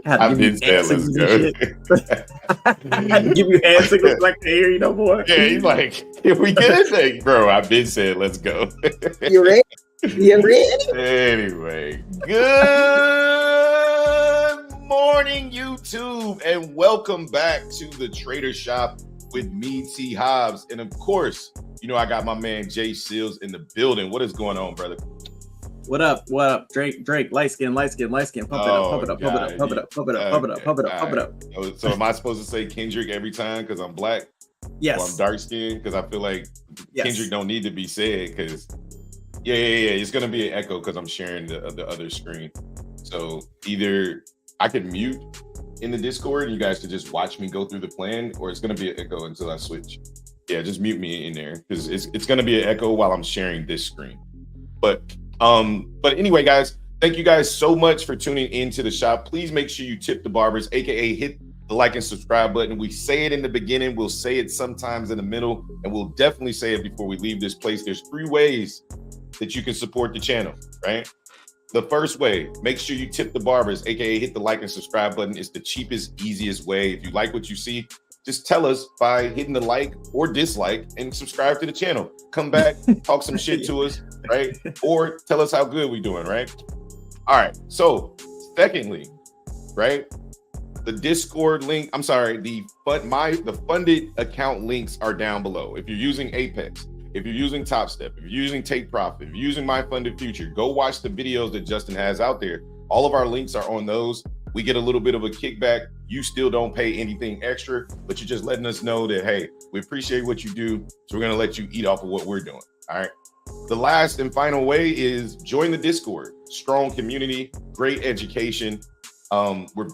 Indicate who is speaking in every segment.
Speaker 1: I've been saying let's go.
Speaker 2: I had to give you hand signals like to hear you no more.
Speaker 1: Yeah, he's like, here we good? Like, bro, I've been saying let's go.
Speaker 2: You ready? You ready?
Speaker 1: Anyway, good morning, YouTube, and welcome back to the Trader Shop with me, T. Hobbs. And of course, you know, I got my man Jay Seals in the building. What is going on, brother?
Speaker 2: What up? What up? Drake, light skin. Pump it up.
Speaker 1: So am I supposed to say Kendrick every time because I'm black?
Speaker 2: Yes.
Speaker 1: Or I'm dark skinned? Because I feel like Kendrick don't need to be said because yeah. It's gonna be an echo because I'm sharing the other screen. So either I could mute in the Discord and you guys could just watch me go through the plan, or it's gonna be an echo until I switch. Yeah, just mute me in there because it's gonna be an echo while I'm sharing this screen. But anyway, guys, thank you guys so much for tuning into the shop. Please make sure you tip the barbers, aka hit the like and subscribe button. We say it in the beginning, we'll say it sometimes in the middle, and we'll definitely say it before we leave this place. There's 3 ways that you can support the channel, right? the first way, make sure you tip the barbers, aka hit the like and subscribe button. It's the cheapest, easiest way. If you like what you see, just tell us by hitting the like or dislike and subscribe to the channel. Come back, talk some shit to us, right? Or tell us how good we're doing, right? All right. So, secondly, right, the Discord link, I'm sorry, the funded account links are down below. If you're using Apex, if you're using Top Step, if you're using Take Profit, if you're using My Funded Future, go watch the videos that Justin has out there. All of our links are on those. We get a little bit of a kickback. You still don't pay anything extra, but you're just letting us know that, hey, we appreciate what you do, so we're going to let you eat off of what we're doing. All right. The last and final way is join the Discord. Strong community, great education. We're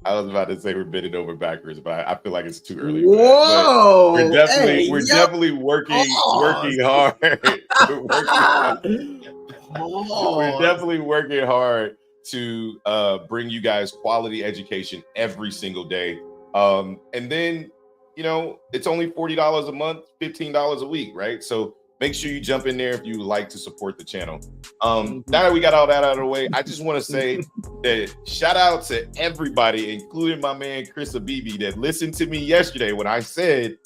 Speaker 1: I was about to say we're bending over backwards, but I feel like it's too early.
Speaker 2: Whoa!
Speaker 1: We're definitely working hard. We're definitely working hard to bring you guys quality education every single day. And then, you know, it's only $40 a month, $15 a week, right? So make sure you jump in there if you would like to support the channel. Now that we got all that out of the way, I just want to say that shout out to everybody, including my man Chris Abibi, that listened to me yesterday when I said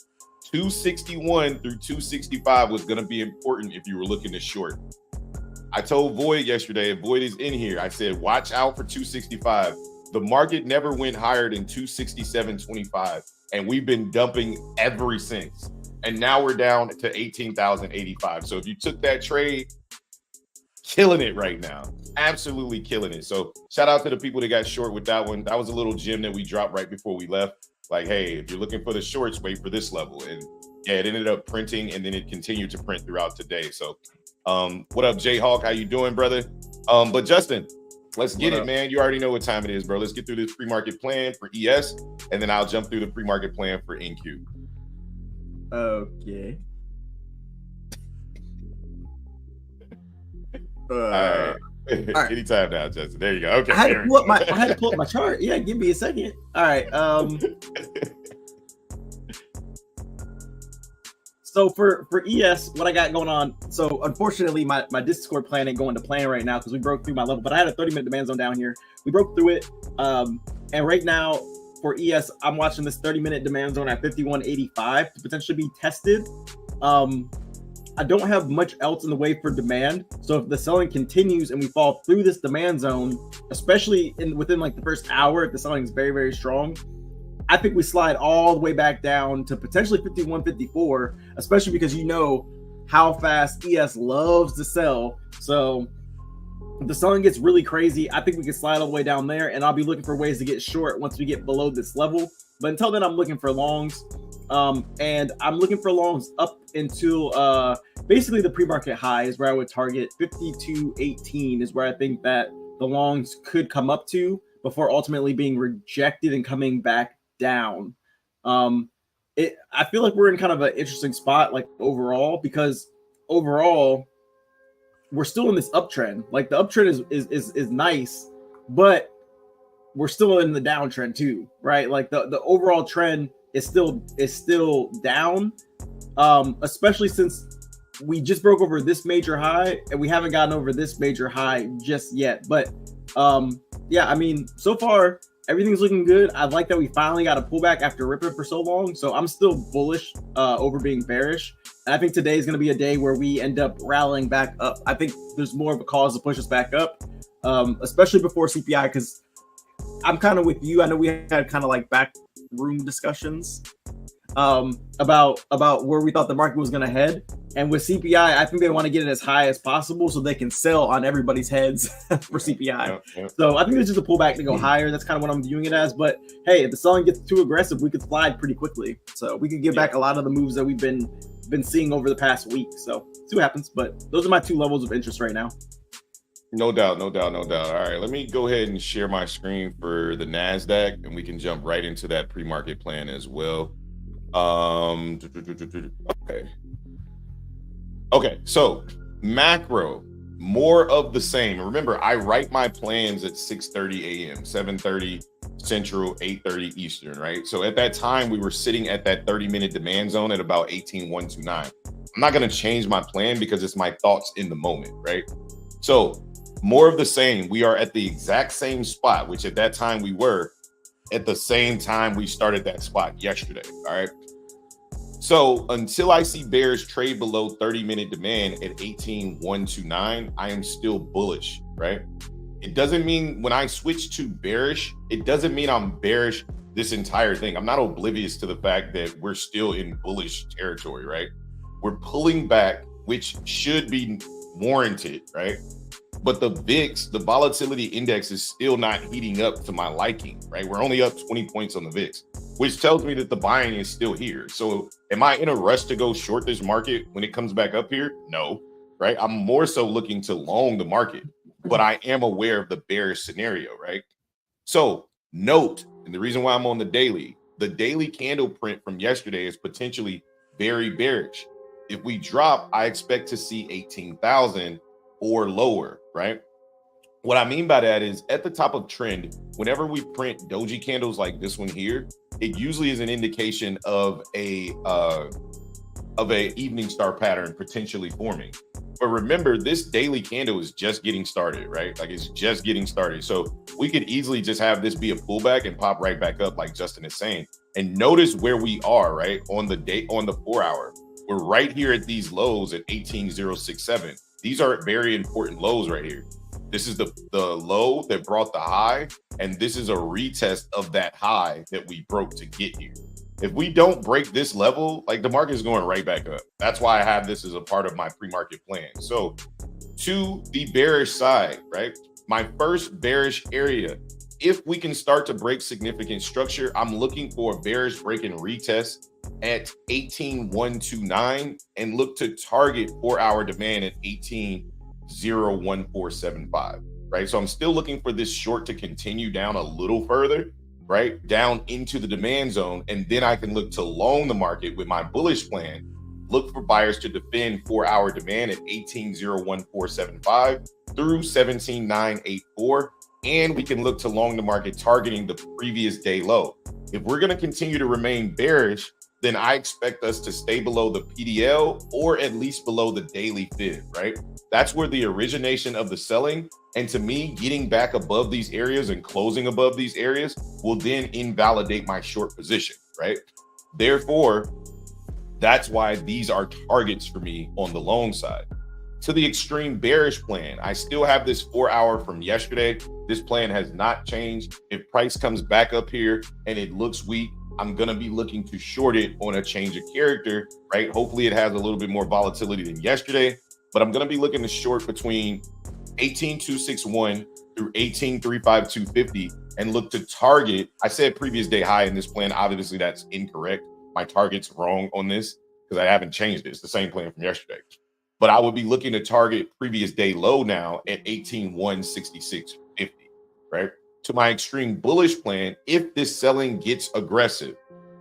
Speaker 1: 261 through 265 was going to be important if you were looking to short. I told Void yesterday, and Void is in here, I said, watch out for 265. The market never went higher than 267.25, and we've been dumping ever since. And now we're down to 18,085. So if you took that trade, killing it right now. Absolutely killing it. So shout out to the people that got short with that one. That was a little gem that we dropped right before we left. Like, hey, if you're looking for the shorts, wait for this level. And yeah, it ended up printing, and then it continued to print throughout today. So what up, Jayhawk? How you doing, brother? But Justin, let's get it, man. You already know what time it is, bro. Let's get through this pre-market plan for ES, and then I'll jump through the pre-market plan for NQ.
Speaker 2: Okay.
Speaker 1: All right. Anytime now, Justin. There you go. Okay.
Speaker 2: I had to pull up my chart. Yeah, give me a second. All right. So for ES, what I got going on. So unfortunately, my Discord plan ain't going to plan right now because we broke through my level. But I had a 30-minute demand zone down here. We broke through it. And right now for ES, I'm watching this 30-minute demand zone at 51.85 to potentially be tested. I don't have much else in the way for demand. So if the selling continues and we fall through this demand zone, especially within like the first hour, if the selling is very, very strong, I think we slide all the way back down to potentially 51.54, especially because you know how fast ES loves to sell. So if the selling gets really crazy, I think we can slide all the way down there, and I'll be looking for ways to get short once we get below this level. But until then, I'm looking for longs. And I'm looking for longs up until basically the pre-market high is where I would target. 52.18 is where I think that the longs could come up to before ultimately being rejected and coming back down. I feel like we're in kind of an interesting spot, like overall, because overall we're still in this uptrend. Like the uptrend is nice, but we're still in the downtrend too, right? Like the overall trend is still down, especially since we just broke over this major high and we haven't gotten over this major high just yet. But yeah, I mean, so far everything's looking good. I like that we finally got a pullback after ripping for so long. So I'm still bullish over being bearish. And I think today is going to be a day where we end up rallying back up. I think there's more of a cause to push us back up, especially before CPI, because I'm kind of with you. I know we had kind of like back room discussions about where we thought the market was going to head. And with CPI, I think they want to get it as high as possible so they can sell on everybody's heads for CPI. Yep. So I think it's just a pullback to go higher. That's kind of what I'm viewing it as. But hey, if the selling gets too aggressive, we could slide pretty quickly. So we could get back a lot of the moves that we've been seeing over the past week. So see what happens. But those are my two levels of interest right now.
Speaker 1: No doubt. All right, let me go ahead and share my screen for the NASDAQ, and we can jump right into that pre-market plan as well. Okay, so macro, more of the same. Remember, I write my plans at 6:30 a.m., 7:30 Central, 8:30 Eastern, right? So at that time, we were sitting at that 30-minute demand zone at about 18,129. I'm not going to change my plan because it's my thoughts in the moment, right? So more of the same. We are at the exact same spot, which at that time we were at the same time we started that spot yesterday. All right. So until I see bears trade below 30-minute demand at 18,129, I am still bullish, right? It doesn't mean when I switch to bearish, it doesn't mean I'm bearish this entire thing. I'm not oblivious to the fact that we're still in bullish territory, right? We're pulling back, which should be warranted, right? But the VIX, the volatility index, is still not heating up to my liking, right? We're only up 20 points on the VIX, which tells me that the buying is still here. So am I in a rush to go short this market when it comes back up here? No, right? I'm more so looking to long the market, but I am aware of the bearish scenario, right? So note, and the reason why I'm on the daily candle print from yesterday is potentially very bearish. If we drop, I expect to see 18,000 or lower, right? What I mean by that is at the top of trend, whenever we print doji candles like this one here, it usually is an indication of a evening star pattern potentially forming. But remember, this daily candle is just getting started, right? Like it's just getting started. So we could easily just have this be a pullback and pop right back up like Justin is saying. And notice where we are, right? On the 4 hour, we're right here at these lows at 18,067. These are very important lows right here. This is the low that brought the high, and this is a retest of that high that we broke to get here. If we don't break this level, like the market is going right back up. That's why I have this as a part of my pre-market plan. So to the bearish side, right? My first bearish area, if we can start to break significant structure, I'm looking for a bearish break and retest at 18,129 and look to target 4 hour demand at 18,01475, right? So I'm still looking for this short to continue down a little further, right? Down into the demand zone. And then I can look to long the market with my bullish plan, look for buyers to defend 4 hour demand at 18,01475 through 17,984. And we can look to long the market targeting the previous day low. If we're going to continue to remain bearish, then I expect us to stay below the PDL or at least below the daily fib, right? That's where the origination of the selling, and to me, getting back above these areas and closing above these areas will then invalidate my short position, right? Therefore, that's why these are targets for me on the long side. To the extreme bearish plan, I still have this 4 hour from yesterday. This plan has not changed. If price comes back up here and it looks weak, I'm going to be looking to short it on a change of character, right? Hopefully it has a little bit more volatility than yesterday, but I'm going to be looking to short between 18,261 through 18,35250 and look to target. I said previous day high in this plan. Obviously that's incorrect. My target's wrong on this because I haven't changed it. It's the same plan from yesterday, but I would be looking to target previous day low now at 18,166.50, right? To my extreme bullish plan, if this selling gets aggressive,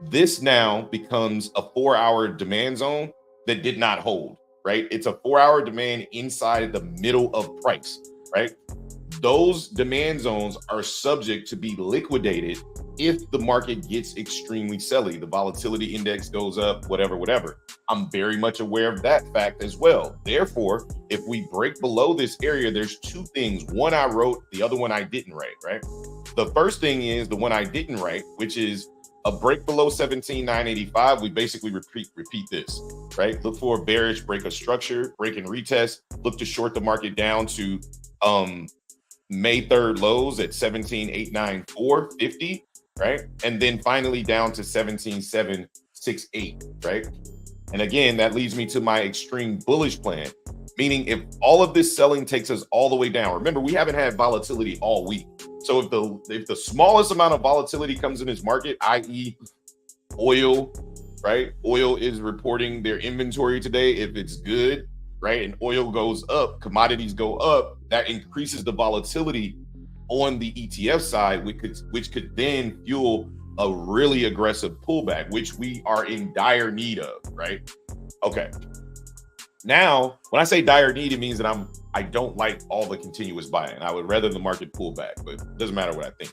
Speaker 1: this now becomes a 4 hour demand zone that did not hold, right? It's a 4 hour demand inside the middle of price, right? Those demand zones are subject to be liquidated if the market gets extremely selly, the volatility index goes up, whatever. I'm very much aware of that fact as well. Therefore, if we break below this area, there's two things. One I wrote, the other one I didn't write, right? The first thing is the one I didn't write, which is a break below 17,985. We basically repeat this, right? Look for a bearish break of structure, break and retest, look to short the market down to May 3rd lows at 17,894.50. right? And then finally down to 17,768, right? And again, that leads me to my extreme bullish plan, meaning if all of this selling takes us all the way down, remember, we haven't had volatility all week. So if the smallest amount of volatility comes in this market, i.e. oil, right? Oil is reporting their inventory today. If it's good, right? And oil goes up, commodities go up, that increases the volatility on the ETF side, which could then fuel a really aggressive pullback, which we are in dire need of, right? Okay. Now, when I say dire need, it means that I don't like all the continuous buying. I would rather the market pull back, but it doesn't matter what I think.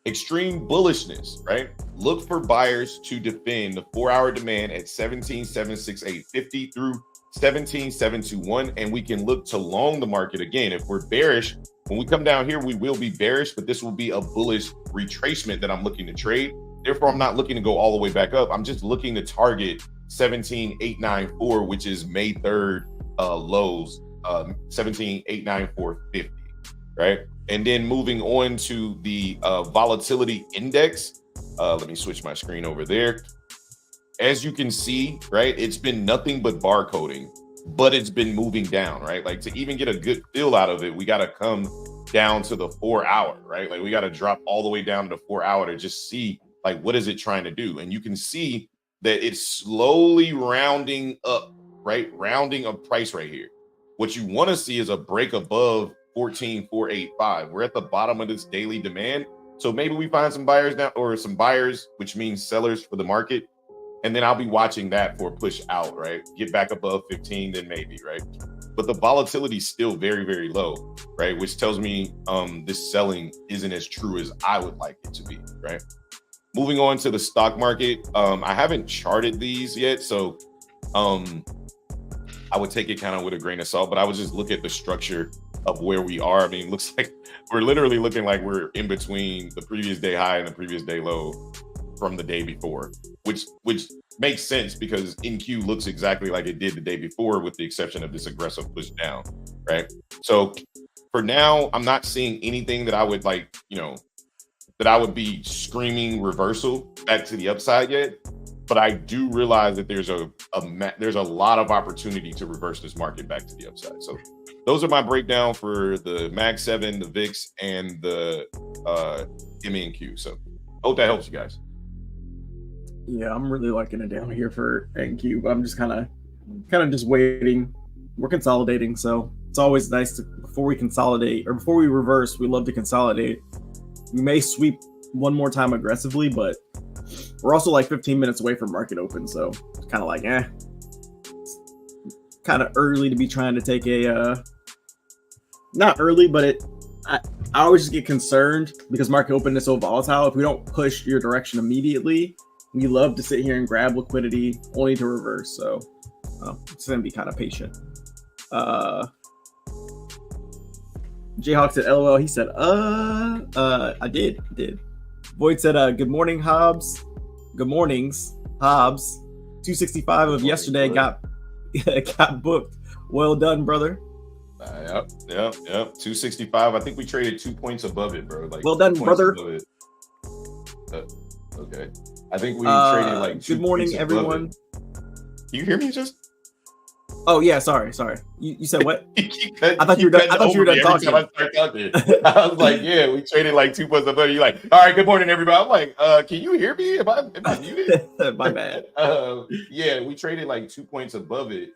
Speaker 1: Extreme bullishness, right? Look for buyers to defend the 4 hour demand at 17,768.50 through 17,721, and we can look to long the market again. If we're bearish, when we come down here, we will be bearish, but this will be a bullish retracement that I'm looking to trade. Therefore, I'm not looking to go all the way back up. I'm just looking to target 17,894, which is May 3rd lows, 17,894.50, right? And then moving on to the volatility index. Let me switch my screen over there. As you can see, right, it's been nothing but barcoding, but it's been moving down, right? Like to even get a good feel out of it, we got to come down to the 4 hour, right? Like we got to drop all the way down to the 4 hour to just see like what is it trying to do. And you can see that it's slowly rounding up, right? Rounding a price right here. What you want to see is a break above 14,485. We're at the bottom of this daily demand. So maybe we find some buyers now, or some buyers, which means sellers for the market. And then I'll be watching that for a push out, right? Get back above 15, then maybe, right? But the volatility is still very, very low, right? Which tells me this selling isn't as true as I would like it to be, right? Moving on to the stock market. I haven't charted these yet, so I would take it kind of with a grain of salt, but I would just look at the structure of where we are. I mean, it looks like we're literally looking like we're in between the previous day high and the previous day low from the day before, which makes sense because NQ looks exactly like it did the day before, with the exception of this aggressive push down, right? So for now, I'm not seeing anything that I would like, that I would be screaming reversal back to the upside yet. But I do realize that there's a lot of opportunity to reverse this market back to the upside. So those are my breakdown for the Mag 7, the VIX, and the MENQ. So hope that helps you guys.
Speaker 2: Yeah, I'm really liking it down here for NQ, but I'm just kind of just waiting. We're consolidating, so it's always nice to, before we consolidate or before we reverse, we love to consolidate. We may sweep one more time aggressively, but we're also like 15 minutes away from market open, so it's kind of like, kind of early to be trying to take a, not early, but I always just get concerned because market open is so volatile. If we don't push your direction immediately, we love to sit here and grab liquidity only to reverse. So it's going to be kind of patient. Jayhawk said, LOL. He said, I did. Void said, good morning, Hobbs. Good mornings, Hobbs. 265 of yesterday got booked. Well done, brother.
Speaker 1: Yep. 265. I think we traded 2 points above it, bro. Like,
Speaker 2: well done, brother.
Speaker 1: Okay. I think we traded like 2
Speaker 2: good morning, everyone.
Speaker 1: You hear me just?
Speaker 2: Oh yeah, sorry. You said what? I thought you were done talking.
Speaker 1: I was like, yeah, we traded like 2 points above. You're like, all right, good morning, everybody. I'm like, can you hear me? Am I muted?
Speaker 2: My bad.
Speaker 1: Yeah, we traded like 2 points above it,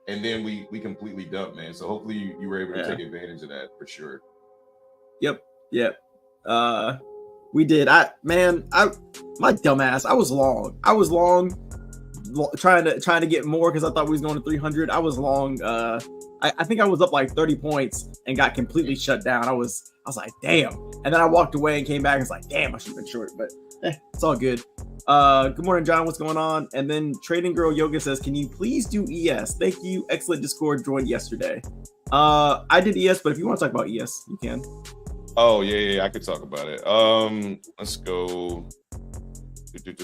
Speaker 1: and then we completely dumped, man. So hopefully you were able to take advantage of that for sure.
Speaker 2: Yep. We did. My dumbass. I was long. Trying to get more because I thought we was going to 300. I was long. I think I was up like 30 points and got completely shut down. I was like, damn. And then I walked away and came back and was like, damn, I should have been short, but it's all good. Good morning, John. What's going on? And then Trading Girl Yoga says, can you please do ES? Thank you. Excellent Discord joined yesterday. I did ES, but if you want to talk about ES, you can.
Speaker 1: Oh yeah, I could talk about it. Let's go. Let me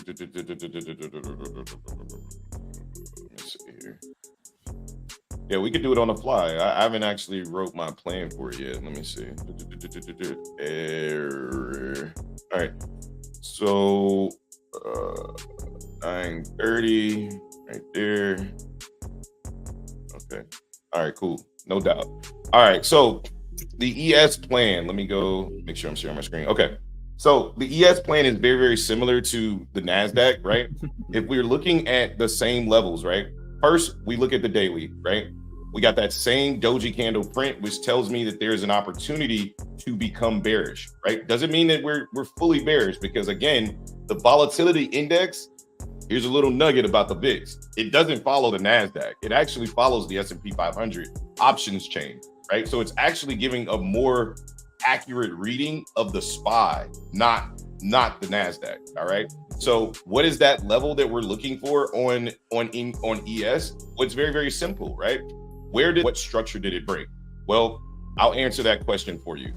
Speaker 1: see here. Yeah, we could do it on the fly. I haven't actually wrote my plan for it yet. Let me see. Error. All right. So 9:30 right there. Okay. All right, cool. No doubt. All right. So the ES plan, let me go make sure I'm sharing my screen. Okay. So the ES plan is very, very similar to the NASDAQ, right? If we're looking at the same levels, right? First, we look at the daily, right? We got that same doji candle print, which tells me that there's an opportunity to become bearish, right? Doesn't mean that we're fully bearish, because again, the volatility index, here's a little nugget about the VIX. It doesn't follow the NASDAQ. It actually follows the S&P 500 options chain, right? So it's actually giving a more accurate reading of the SPY, not not the NASDAQ. All right. So what is that level that we're looking for on ES? Well, it's very, very simple, right? What structure did it break? Well, I'll answer that question for you.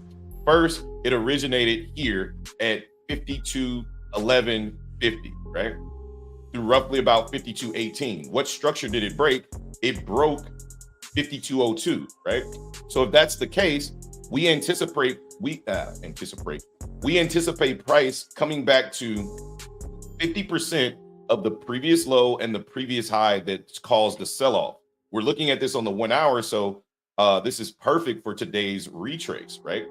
Speaker 1: First, it originated here at 52.11.50, right? Through roughly about 52.18. What structure did it break? It broke 52.02, right? So if that's the case, we anticipate price coming back to 50% of the previous low and the previous high that's caused the sell-off. We're looking at this on the 1 hour, so this is perfect for today's retrace, right?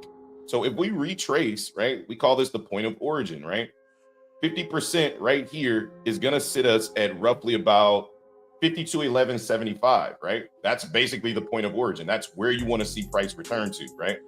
Speaker 1: So if we retrace, right, we call this the point of origin, right? 50% right here is going to sit us at roughly about 52.11.75, right? That's basically the point of origin. That's where you want to see price return to, right?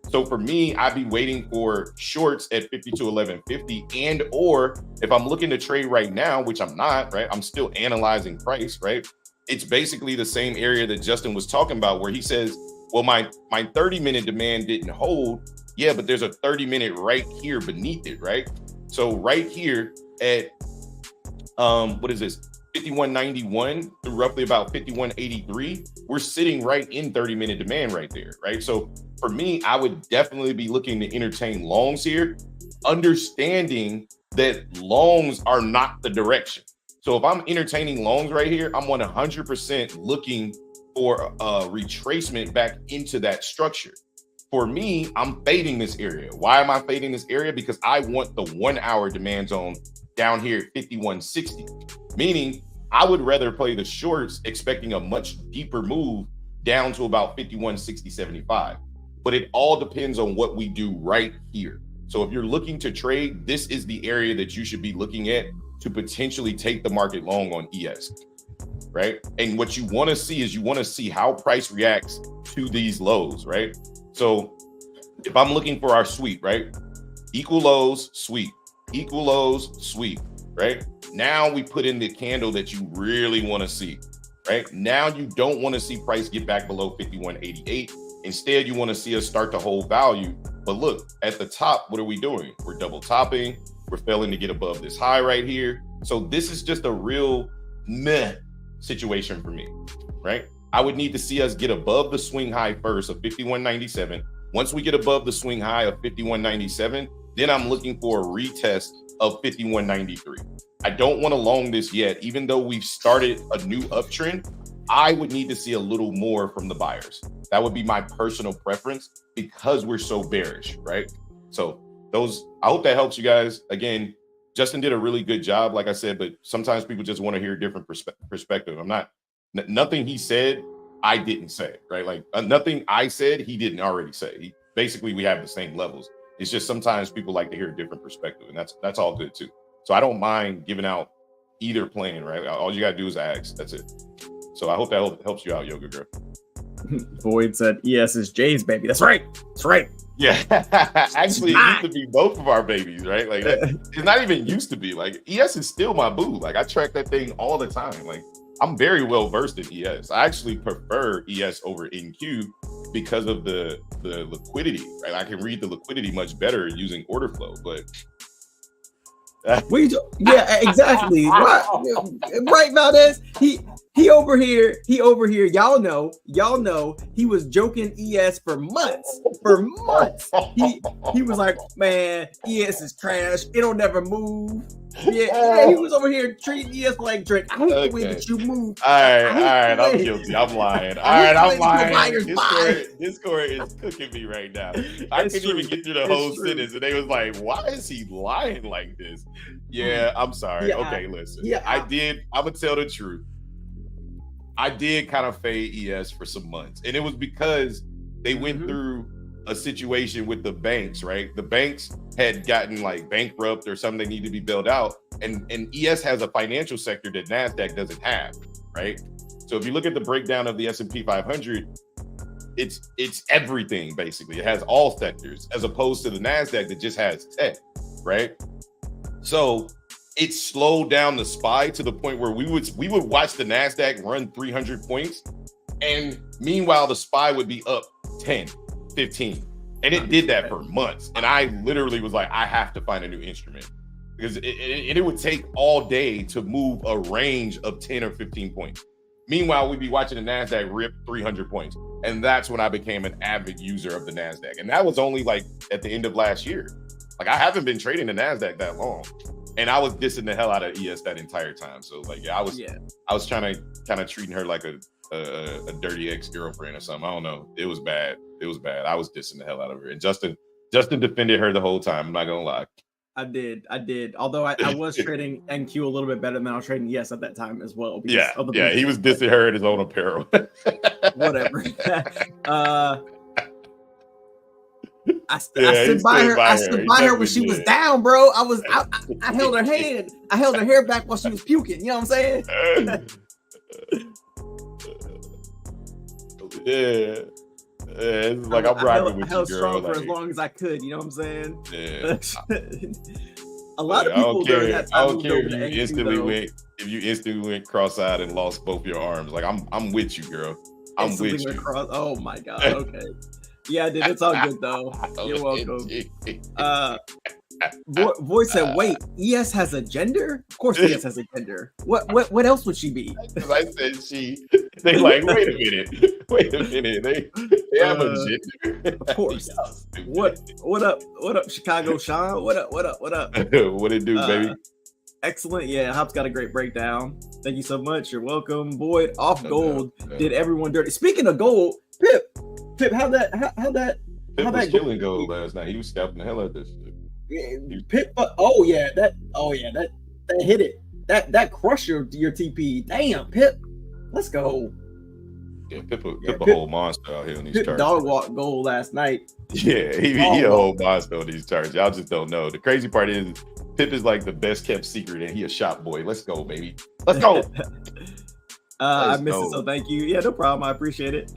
Speaker 1: So for me, I'd be waiting for shorts at 52.11.50, and or if I'm looking to trade right now, which I'm not, right? I'm still analyzing price, right? It's basically the same area that Justin was talking about where he says, well, my 30-minute demand didn't hold. Yeah, but there's a 30-minute right here beneath it, right? So right here at, what is this? 51.91 to roughly about 51.83, we're sitting right in 30-minute demand right there, right? So for me, I would definitely be looking to entertain longs here, understanding that longs are not the direction. So if I'm entertaining longs right here, I'm 100% looking for a retracement back into that structure. For me, I'm fading this area. Why am I fading this area? Because I want the 1 hour demand zone down here at 51.60, meaning I would rather play the shorts expecting a much deeper move down to about 51.60.75. But it all depends on what we do right here. So if you're looking to trade, this is the area that you should be looking at to potentially take the market long on ES, right? And what you want to see is you want to see how price reacts to these lows, right? So if I'm looking for our sweep, right? Equal lows, sweep, equal lows, sweep, right? Now we put in the candle that you really want to see, right? Now you don't want to see price get back below 51.88. Instead, you want to see us start to hold value. But look, at the top, what are we doing? We're double topping. We're failing to get above this high right here. So this is just a real meh situation for me, right? I would need to see us get above the swing high first of 51.97. Once we get above the swing high of 51.97, then I'm looking for a retest of 51.93. I don't want to long this yet, even though we've started a new uptrend. I would need to see a little more from the buyers. That would be my personal preference because we're so bearish, right? So I hope that helps you guys. Again, Justin did a really good job, like I said, but sometimes people just want to hear a different perspective. Nothing he said, I didn't say, right? Like nothing I said, he didn't already say. Basically, we have the same levels. It's just sometimes people like to hear a different perspective, and that's all good too. So I don't mind giving out either plan, right? All you got to do is ask. That's it. So I hope that helps you out, Yoga Girl.
Speaker 2: Void said, ES is Jay's baby. That's right. That's right.
Speaker 1: Yeah. Actually, it used to be both of our babies, right? Like, it's not even used to be. Like, ES is still my boo. Like, I track that thing all the time. Like, I'm very well versed in ES. I actually prefer ES over NQ because of the liquidity, right? I can read the liquidity much better using order flow, but...
Speaker 2: Yeah, exactly. Right, Valdez. He over here. Y'all know. He was joking ES for months. He was like, man, ES is trash. It'll never move. Yeah, he was over here treating ES like Drake. I hate the way that you move.
Speaker 1: All right. I'm guilty. I'm lying. I'm lying. Discord is cooking me right now. I couldn't even get through the whole sentence, and they was like, "Why is he lying like this?" Yeah, I'm sorry. Yeah, okay, listen. Yeah, I'm gonna tell the truth. I did kind of fade ES for some months, and it was because they went through a situation with the banks, right? The banks had gotten like bankrupt or something, they need to be bailed out, and ES has a financial sector that NASDAQ doesn't have, right? So if you look at the breakdown of the S&P 500, it's everything basically. It has all sectors as opposed to the NASDAQ that just has tech, right? So it slowed down the SPY to the point where we would watch the NASDAQ run 300 points, and meanwhile the SPY would be up 10, 15, And it did that for months. And I literally was like, I have to find a new instrument because it would take all day to move a range of 10 or 15 points. Meanwhile, we'd be watching the NASDAQ rip 300 points. And that's when I became an avid user of the NASDAQ. And that was only like at the end of last year. Like I haven't been trading the NASDAQ that long. And I was dissing the hell out of ES that entire time. So like, I was trying to kind of treating her like a dirty ex-girlfriend or something. I don't know. It was bad. It was bad. I was dissing the hell out of her. And Justin defended her the whole time. I'm not gonna lie.
Speaker 2: I did. Although I was trading NQ a little bit better than I was trading ES at that time as well.
Speaker 1: Yeah. He was dissing her in his own apparel.
Speaker 2: Whatever. I stood by her when she was down, bro. I held her hand. I held her hair back while she was puking. You know what I'm saying?
Speaker 1: Yeah. It's like I'm rocking with you, girl. I held strong
Speaker 2: for as long as I could. You know what I'm saying?
Speaker 1: Yeah.
Speaker 2: A lot of people during that time.
Speaker 1: I don't care if you instantly went cross-eyed and lost both your arms. Like I'm with you, girl. I'm with you.
Speaker 2: Oh my god. Okay. Yeah, dude, it's all good though. You're welcome. Voice said, "Wait, ES has a gender? Of course, ES has a gender. What else would she be?"
Speaker 1: Because I said she. They like, wait a minute. They have a gender.
Speaker 2: Of course. What up, Chicago Sean? What up?
Speaker 1: What it do, baby?
Speaker 2: Excellent. Yeah, Hop's got a great breakdown. Thank you so much. You're welcome. Boyd off gold did everyone dirty. Speaking of gold, Pip, how that
Speaker 1: Pip was killing gold last night. He was scalping the hell out of this shit.
Speaker 2: Pip, that hit it. That crushed your TP. Damn, Pip, let's go.
Speaker 1: Yeah, Pip a whole monster out here on these charts.
Speaker 2: Dog walked gold last night.
Speaker 1: Yeah, he a whole monster on these charts. Y'all just don't know. The crazy part is Pip is like the best kept secret, and he a shop boy. Let's go, baby. Let's go.
Speaker 2: I missed it, so thank you. Yeah, no problem. I appreciate it.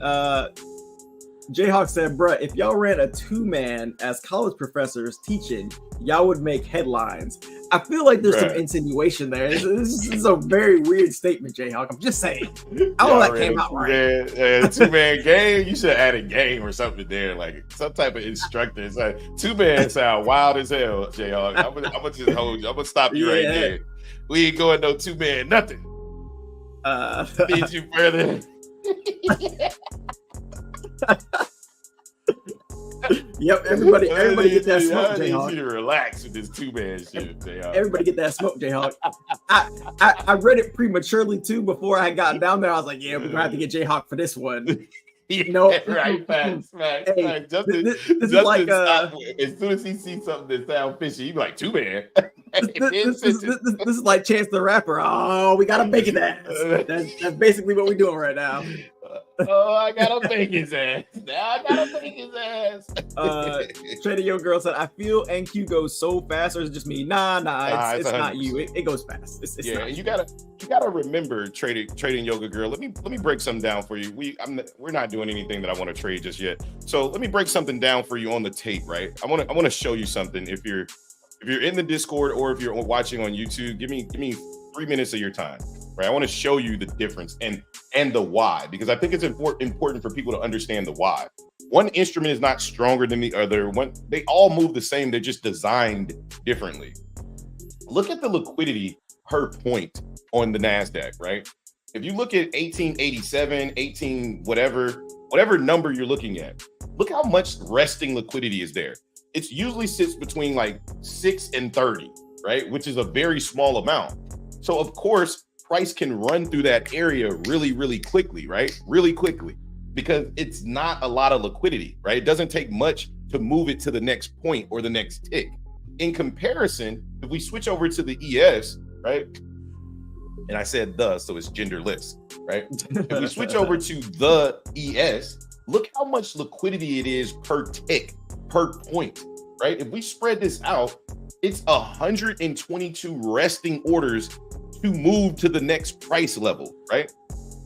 Speaker 2: Jayhawk said, bruh, if y'all ran a 2-man as college professors teaching, y'all would make headlines. I feel like there's some insinuation there. This is a very weird statement, Jayhawk. I'm just saying. I don't know that came out right.
Speaker 1: 2-man game. You should have added game or something there, like some type of instructor. It's like 2-man sound wild as hell, Jayhawk. I'm gonna just hold you. I'm gonna stop you right there. We ain't going no 2-man nothing. Need you further.
Speaker 2: Yep, everybody get that smoke, Jayhawk.
Speaker 1: You need to relax with this 2-man shit, Jayhawk.
Speaker 2: Everybody get that smoke, Jayhawk. I read it prematurely too before I got down there. I was like, yeah, we're gonna have to get Jayhawk for this one.
Speaker 1: Right, facts. Hey, Justin,
Speaker 2: this is like
Speaker 1: as soon as he sees something that sounds fishy, he be like 2-man.
Speaker 2: This is like Chance the Rapper. Oh, we gotta make it ass. That's basically what we're doing right now.
Speaker 1: I gotta make his ass. Now I gotta make his ass.
Speaker 2: Trader Yo Girl said, I feel NQ goes so fast, or is it just me? Nah, it's not you. It goes fast. It's not
Speaker 1: you gotta remember, trading Yoga Girl. Let me break something down for you. We're not doing anything that I want to trade just yet. So let me break something down for you on the tape, right? I want to show you something. If you're in the Discord or if you're watching on YouTube, give me 3 minutes of your time, right? I want to show you the difference and the why, because I think it's important for people to understand the why. One instrument is not stronger than the other. They all move the same. They're just designed differently. Look at the liquidity per point on the NASDAQ, right? If you look at 1887, 18, whatever number you're looking at, look how much resting liquidity is there. It usually sits between like 6 and 30, right? Which is a very small amount. So of course, price can run through that area really, really quickly, right? Really quickly, because it's not a lot of liquidity, right? It doesn't take much to move it to the next point or the next tick. In comparison, if we switch over to the ES, right? And I said so it's genderless, right? If we switch over to the ES, look how much liquidity it is per tick, per point, right? If we spread this out, it's 122 resting orders to move to the next price level, right?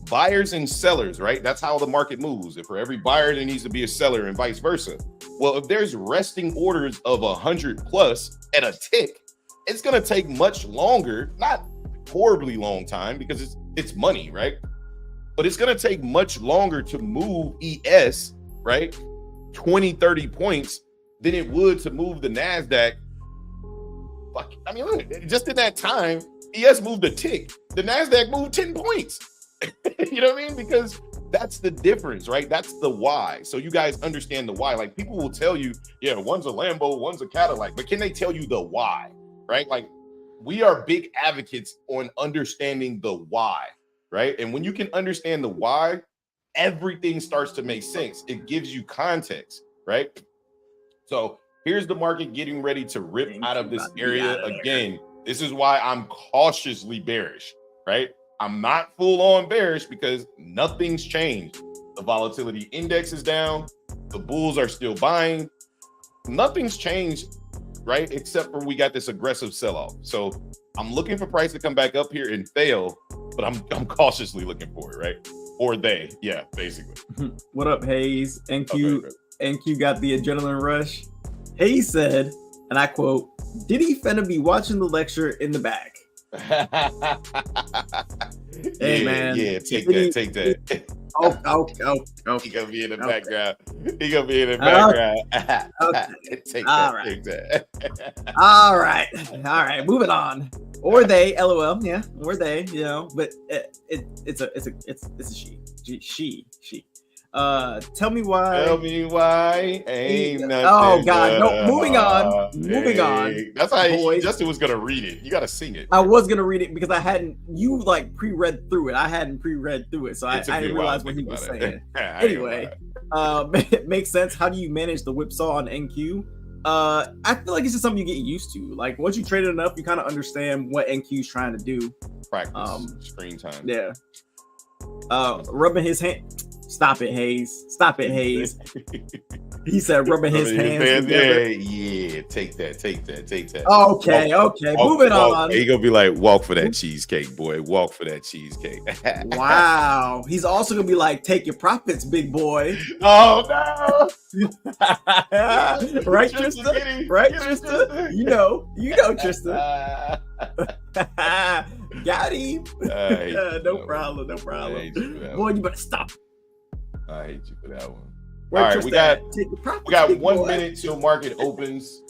Speaker 1: Buyers and sellers, right? That's how the market moves. If for every buyer, there needs to be a seller and vice versa. Well, if there's resting orders of 100 plus at a tick, it's going to take much longer, not horribly long time, because it's money, right? But it's going to take much longer to move ES, right? 20, 30 points than it would to move the NASDAQ. Fuck, I mean, look, just in that time, ES moved a tick. The NASDAQ moved 10 points. You know what I mean? Because that's the difference, right? That's the why. So you guys understand the why. Like, people will tell you, yeah, one's a Lambo, one's a Cadillac, but can they tell you the why, right? Like, we are big advocates on understanding the why, right? And when you can understand the why, everything starts to make sense. It gives you context, right? So here's the market getting ready to rip out of this area again. This is why I'm cautiously bearish, right? I'm not full on bearish because nothing's changed. The volatility index is down. The bulls are still buying. Nothing's changed, right? Except for we got this aggressive sell-off. So I'm looking for price to come back up here and fail, but I'm cautiously looking for it, right? Or they, yeah, basically.
Speaker 2: What up, Hayes? NQ got the adrenaline rush. Hayes said, and I quote, "Did he finna be watching the lecture in the back?" Hey, man.
Speaker 1: Yeah, take that.
Speaker 2: Oh.
Speaker 1: He gonna be in the background. He gonna be in the background.
Speaker 2: Okay.
Speaker 1: Take that.
Speaker 2: All right. Moving on. Or they, LOL. Yeah, or they. You know, but it's a she. Tell me why. Ain't nothing.
Speaker 1: Oh
Speaker 2: God, no. Moving on.
Speaker 1: That's how Justin was gonna read it. You gotta sing it.
Speaker 2: I was gonna read it because you like pre-read through it. I hadn't pre-read through it, so I didn't realize what he was saying. Anyway, it makes sense. How do you manage the whipsaw on NQ? I feel like it's just something you get used to. Like, once you trade it enough, you kind of understand what NQ is trying to do.
Speaker 1: Practice screen time.
Speaker 2: Yeah. Rubbing his hand. Stop it, Hayes. He said rubbing his hands together.
Speaker 1: Yeah. Take that.
Speaker 2: Okay. Moving on.
Speaker 1: He gonna be like, walk for that cheesecake, boy. Walk for that cheesecake.
Speaker 2: Wow. He's also gonna be like, take your profits, big boy.
Speaker 1: Oh no.
Speaker 2: Right, Tristan? Right, Tristan? You know, Tristan. Got him. No problem. Boy, you better stop.
Speaker 1: I hate you for that one.
Speaker 2: Right,
Speaker 1: all right, we got 1 minute till market opens.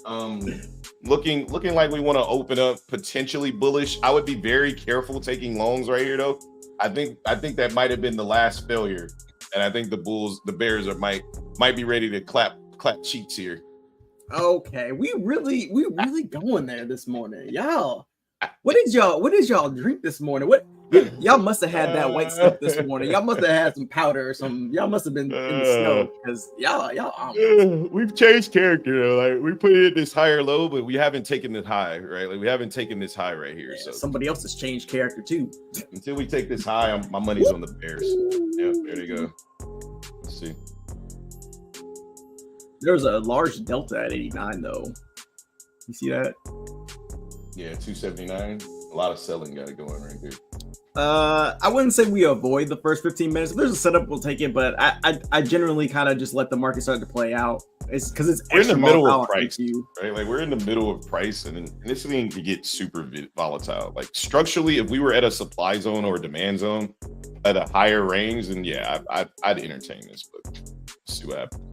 Speaker 1: Looking like we want to open up potentially bullish. I would be very careful taking longs right here, though. I think that might have been the last failure, and I think the Bears might be ready to clap cheeks here.
Speaker 2: Okay, we really going there this morning, y'all. What did y'all drink this morning? Y'all must have had that white stuff this morning. Y'all must have had some powder or something. Y'all must have been in the snow because y'all.
Speaker 1: We've changed character though. Like, we put it at this higher low, but we haven't taken it high, right? Like, we haven't taken this high right here.
Speaker 2: Yeah,
Speaker 1: so
Speaker 2: somebody else has changed character too.
Speaker 1: Until we take this high, my money's on the Bears. Yeah, there they go. Let's see.
Speaker 2: There was a large delta at 89 though. You see that?
Speaker 1: Yeah, 279. A lot of selling got it going right here.
Speaker 2: I wouldn't say we avoid the first 15 minutes. If there's a setup, we'll take it, but I generally kind of just let the market start to play out. It's because
Speaker 1: we're in the middle of price, right? Like, we're in the middle of price, and this thing could get super volatile. Like, structurally, if we were at a supply zone or a demand zone at a higher range, then yeah, I'd entertain this, but see what happens.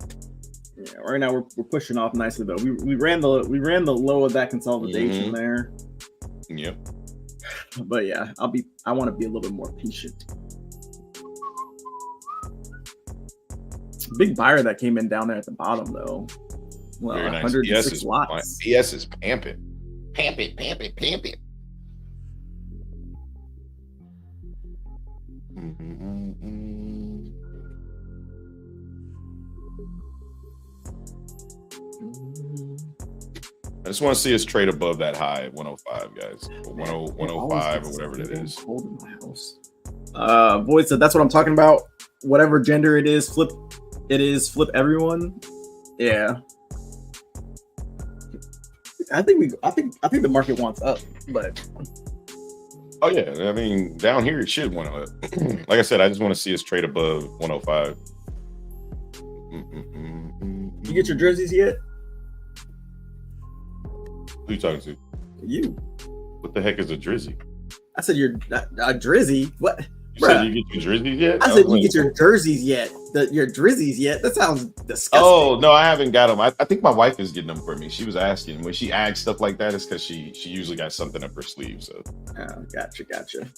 Speaker 2: Yeah, right now we're pushing off nicely though. We ran the low of that consolidation there.
Speaker 1: Yep.
Speaker 2: But yeah, I want to be a little bit more patient. Big buyer that came in down there at the bottom though. Well,
Speaker 1: very nice.
Speaker 2: 106 lots.
Speaker 1: PS is pamping. Pamp it. I just want to see us trade above that high at 105, guys. 105 or whatever it is.
Speaker 2: Cold in my house. Void said that's what I'm talking about. Whatever gender it is, flip everyone. Yeah. I think the market wants up, but
Speaker 1: oh yeah, I mean, down here it should want up. Like I said, I just want to see us trade above 105.
Speaker 2: You get your jerseys yet?
Speaker 1: Who you talking to?
Speaker 2: You.
Speaker 1: What the heck is a drizzy?
Speaker 2: I said you're a drizzy. What?
Speaker 1: You said you get your jerseys yet?
Speaker 2: I said you get your jerseys yet. Your drizzies yet? That sounds disgusting.
Speaker 1: Oh no, I haven't got them. I think my wife is getting them for me. She was asking. When she asks stuff like that, it's because she usually got something up her sleeve. So.
Speaker 2: Oh, gotcha.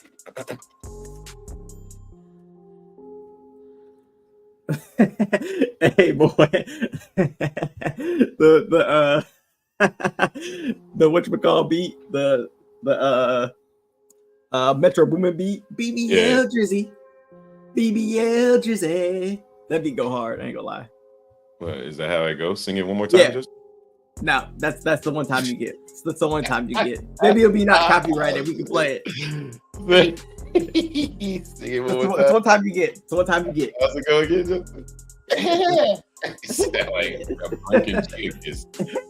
Speaker 2: Hey boy, the whatchamacall beat, the Metro Boomin beat, BBL Drizzy, BBL Drizzy. That beat go hard. I ain't gonna lie.
Speaker 1: What is that? How it goes? Sing it one more time.
Speaker 2: Yeah. Just no. That's the one time you get. That's the one time you get. Maybe it'll be not copyrighted. We can play it. Sing it one more time. It's one time you get. It's one time you get.
Speaker 1: How's it go again, Justin? Sound like a drunken genius.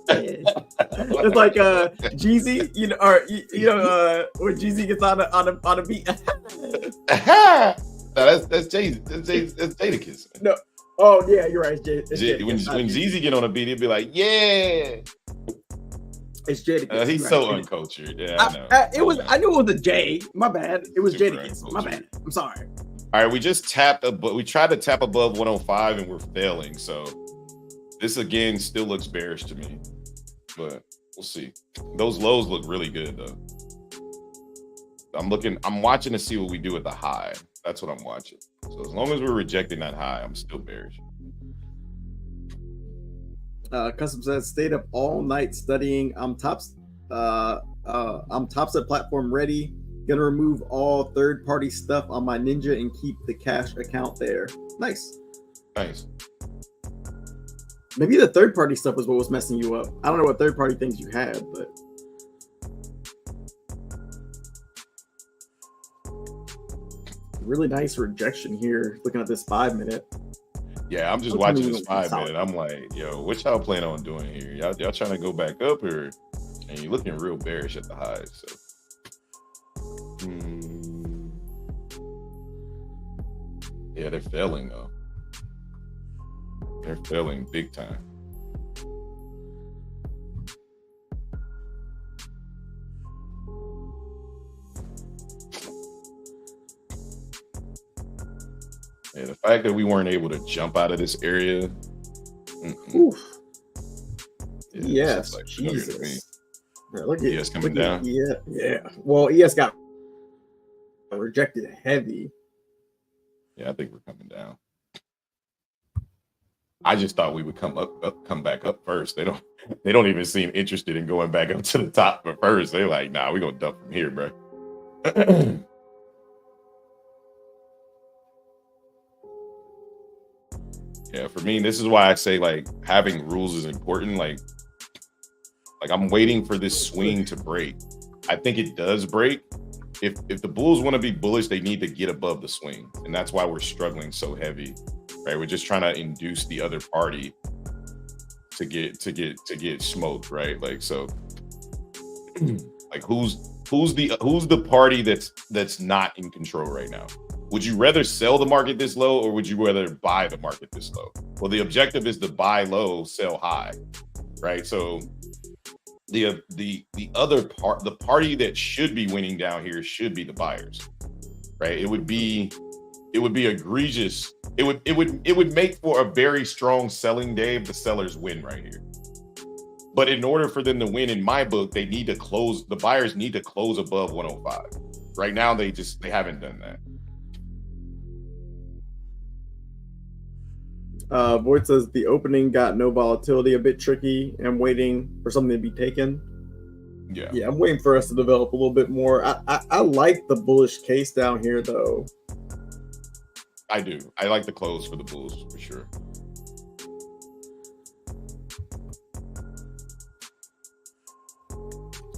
Speaker 2: It's like Jeezy, when Jeezy gets on a beat.
Speaker 1: No, that's Jay. That's Jadakiss.
Speaker 2: No. Oh yeah, you're right.
Speaker 1: When Jeezy get on a beat, he'd be like, "Yeah."
Speaker 2: It's Jadakiss.
Speaker 1: He's right, so uncultured. Yeah, I know.
Speaker 2: I knew it was a J. My bad. It was Jadakiss. My bad. I'm sorry.
Speaker 1: All right, we just tapped we tried to tap above 105 and we're failing. So this again still looks bearish to me, but we'll see. Those lows look really good though. I'm watching to see what we do at the high. That's what I'm watching. So as long as we're rejecting that high, I'm still bearish.
Speaker 2: Custom says stayed up all night studying. I'm tops at platform ready. Gonna remove all third-party stuff on my Ninja and keep the cash account there. Nice. Maybe the third-party stuff was what was messing you up. I don't know what third-party things you had, but really nice rejection here. Looking at this 5 minute.
Speaker 1: Yeah, I'm just watching this 5 minute. I'm like, yo, what y'all plan on doing here? Y'all trying to go back up here? And you're looking real bearish at the highs. So. Yeah, they're failing though. They're failing big time. Yeah, the fact that we weren't able to jump out of this area.
Speaker 2: Oof. Yes, like Jesus. Yeah, look at
Speaker 1: ES coming down.
Speaker 2: Yeah. Well, ES got rejected heavy.
Speaker 1: Yeah, I think we're coming down. I just thought we would come back up first. They don't even seem interested in going back up to the top but first. They're like, nah, we're gonna dump from here, bro. Yeah, for me, this is why I say like having rules is important. Like I'm waiting for this swing to break. I think it does break. If the Bulls want to be bullish, they need to get above the swing, and that's why we're struggling so heavy, right? We're just trying to induce the other party to get smoked, right? Like so, like who's the party that's not in control right now? Would you rather sell the market this low, or would you rather buy the market this low? Well, the objective is to buy low, sell high, right? So the other part, the party that should be winning down here should be the buyers, right? It would be egregious. It would make for a very strong selling day if the sellers win right here. But in order for them to win, in my book, the buyers need to close above 105. Right now, they haven't done that.
Speaker 2: Void says the opening got no volatility, a bit tricky. I'm waiting for something to be taken. Yeah, I'm waiting for us to develop a little bit more. I like the bullish case down here, though.
Speaker 1: I do. I like the close for the Bulls for sure.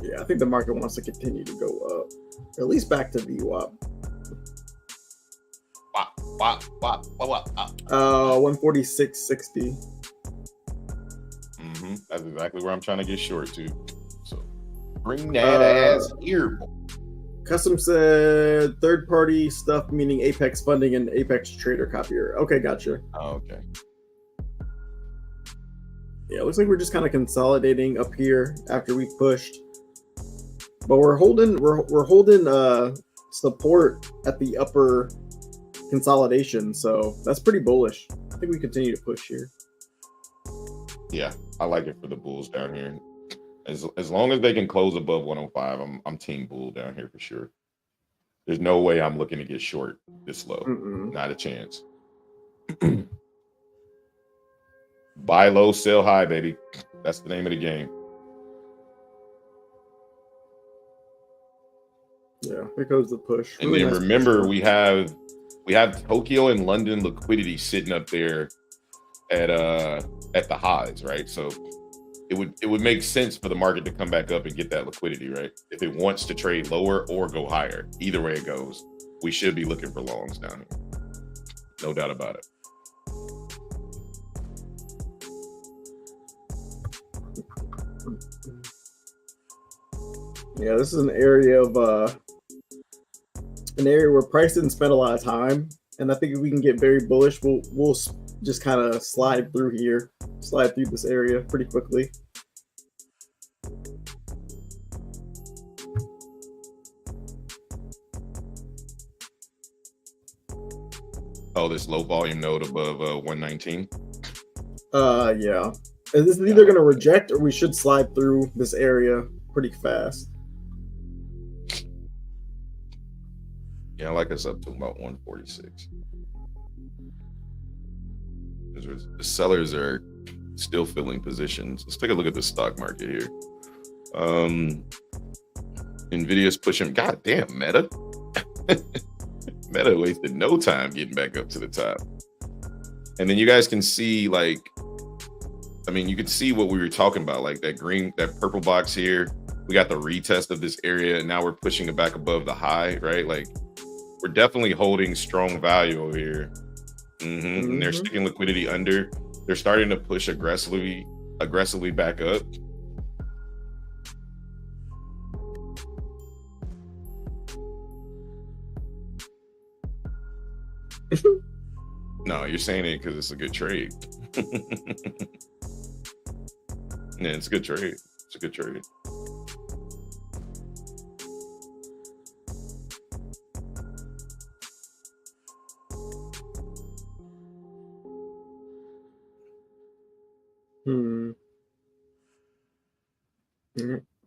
Speaker 2: Yeah, I think the market wants to continue to go up, at least back to VWAP. 146.60.
Speaker 1: That's exactly where I'm trying to get short to. So bring that ass here.
Speaker 2: Custom said third-party stuff, meaning Apex funding and Apex Trader copier. Okay, gotcha.
Speaker 1: Oh, okay.
Speaker 2: Yeah, it looks like we're just kind of consolidating up here after we pushed, but we're holding support at the upper consolidation, so that's pretty bullish. I think we continue to push here.
Speaker 1: Yeah, I like it for the bulls down here. As long as they can close above 105, I'm team bull down here for sure. There's no way I'm looking to get short this low. Not a chance. Buy low, sell high, baby. That's the name of the game.
Speaker 2: Yeah, here goes the push.
Speaker 1: And then remember, we have Tokyo and London liquidity sitting up there at the highs, right? So it would make sense for the market to come back up and get that liquidity, right? If it wants to trade lower or go higher, either way it goes, we should be looking for longs down here. No doubt about it.
Speaker 2: Yeah, this is an area where price didn't spend a lot of time, and I think if we can get very bullish, we'll just kind of slide through this area pretty quickly.
Speaker 1: Oh, this low volume node above 119.
Speaker 2: Yeah. This is either going to reject or we should slide through this area pretty fast.
Speaker 1: Yeah, I like us up to about 146. The sellers are still filling positions. Let's take a look at the stock market here. Nvidia's pushing. God damn, Meta. Meta wasted no time getting back up to the top. And then you guys can see, like, I mean, you can see what we were talking about, like that purple box here. We got the retest of this area, and now we're pushing it back above the high, right? Like, we're definitely holding strong value over here. And they're sticking liquidity under. They're starting to push aggressively back up. No, you're saying it because it's a good trade. Yeah, it's a good trade. It's a good trade.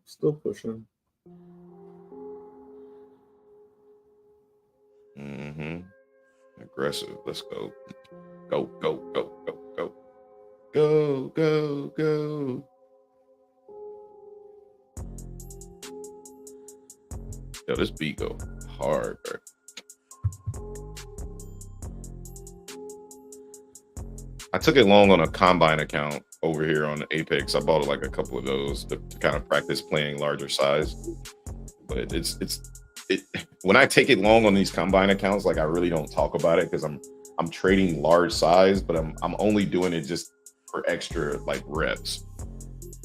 Speaker 2: Still pushing.
Speaker 1: Aggressive. Let's go. Go, go, go, go, go. Go, go, go. Yo, this beat go hard, bro. I took it long on a Combine account over here on Apex. I bought like a couple of those to kind of practice playing larger size. But when I take it long on these Combine accounts, like, I really don't talk about it because I'm trading large size, but I'm only doing it just for extra, like, reps,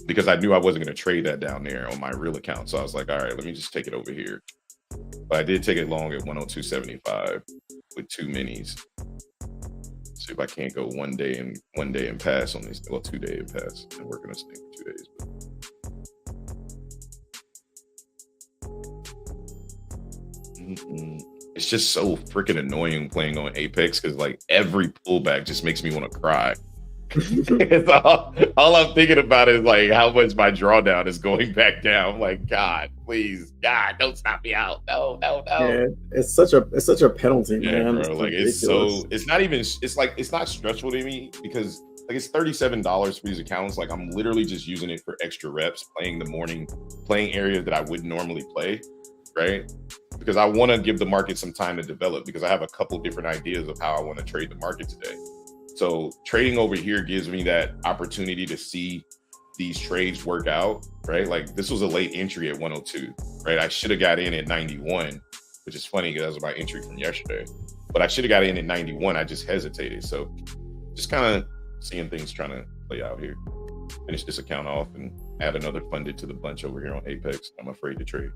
Speaker 1: because I knew I wasn't going to trade that down there on my real account. So I was like, all right, let me just take it over here. But I did take it long at 102.75 with 2 minis. See if I can't go one day and pass on these. Well, 2 day and pass. And we're going to stay for 2 days. But it's just so freaking annoying playing on Apex because, like, every pullback just makes me want to cry. It's all I'm thinking about is, like, how much my drawdown is going back down. Like, God, please, God, don't stop me out. No.
Speaker 2: Yeah, it's such a penalty, man.
Speaker 1: Bro, like, it's not stressful to me because, like, it's $37 for these accounts. Like, I'm literally just using it for extra reps, playing areas that I wouldn't normally play, right? Because I want to give the market some time to develop, because I have a couple different ideas of how I want to trade the market today. So trading over here gives me that opportunity to see these trades work out, right? Like, this was a late entry at 102, right? I should have got in at 91, which is funny because that was my entry from yesterday. But I should have got in at 91. I just hesitated. So just kind of seeing things trying to play out here. Finish this account off and add another funded to the bunch over here on Apex. I'm afraid to trade.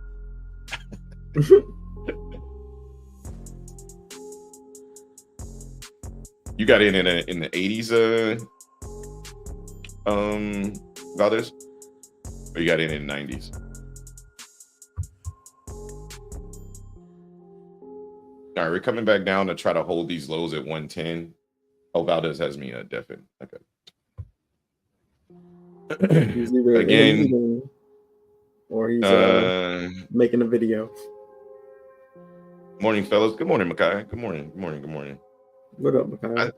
Speaker 1: You got in the 80s, Valdez? Or you got in the 90s? All right, we're coming back down to try to hold these lows at 110. Oh, Valdez has me deafened. Okay. Again,
Speaker 2: or he's making a video.
Speaker 1: Morning, fellas. Good morning, Makai. Good morning. Good morning. Good morning.
Speaker 2: What up, Makai?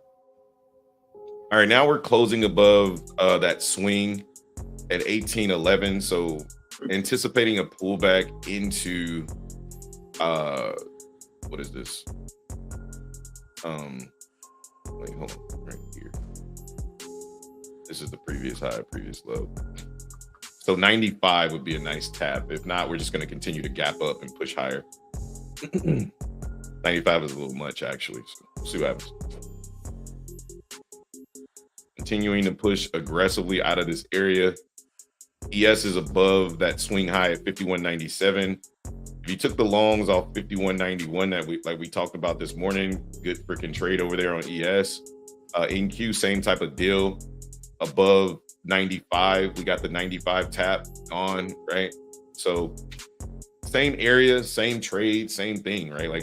Speaker 1: All right, now we're closing above that swing at 1811. So anticipating a pullback into what is this? Wait, hold on, right here. This is the previous high, previous low. So 95 would be a nice tap. If not, we're just going to continue to gap up and push higher. 95 is a little much, actually. So we'll see what happens. Continuing to push aggressively out of this area. ES is above that swing high at 51.97. If you took the longs off 51.91 that we talked about this morning, good freaking trade over there on ES. NQ, same type of deal. Above 95, we got the 95 tap on, right? So same area, same trade, same thing, right? Like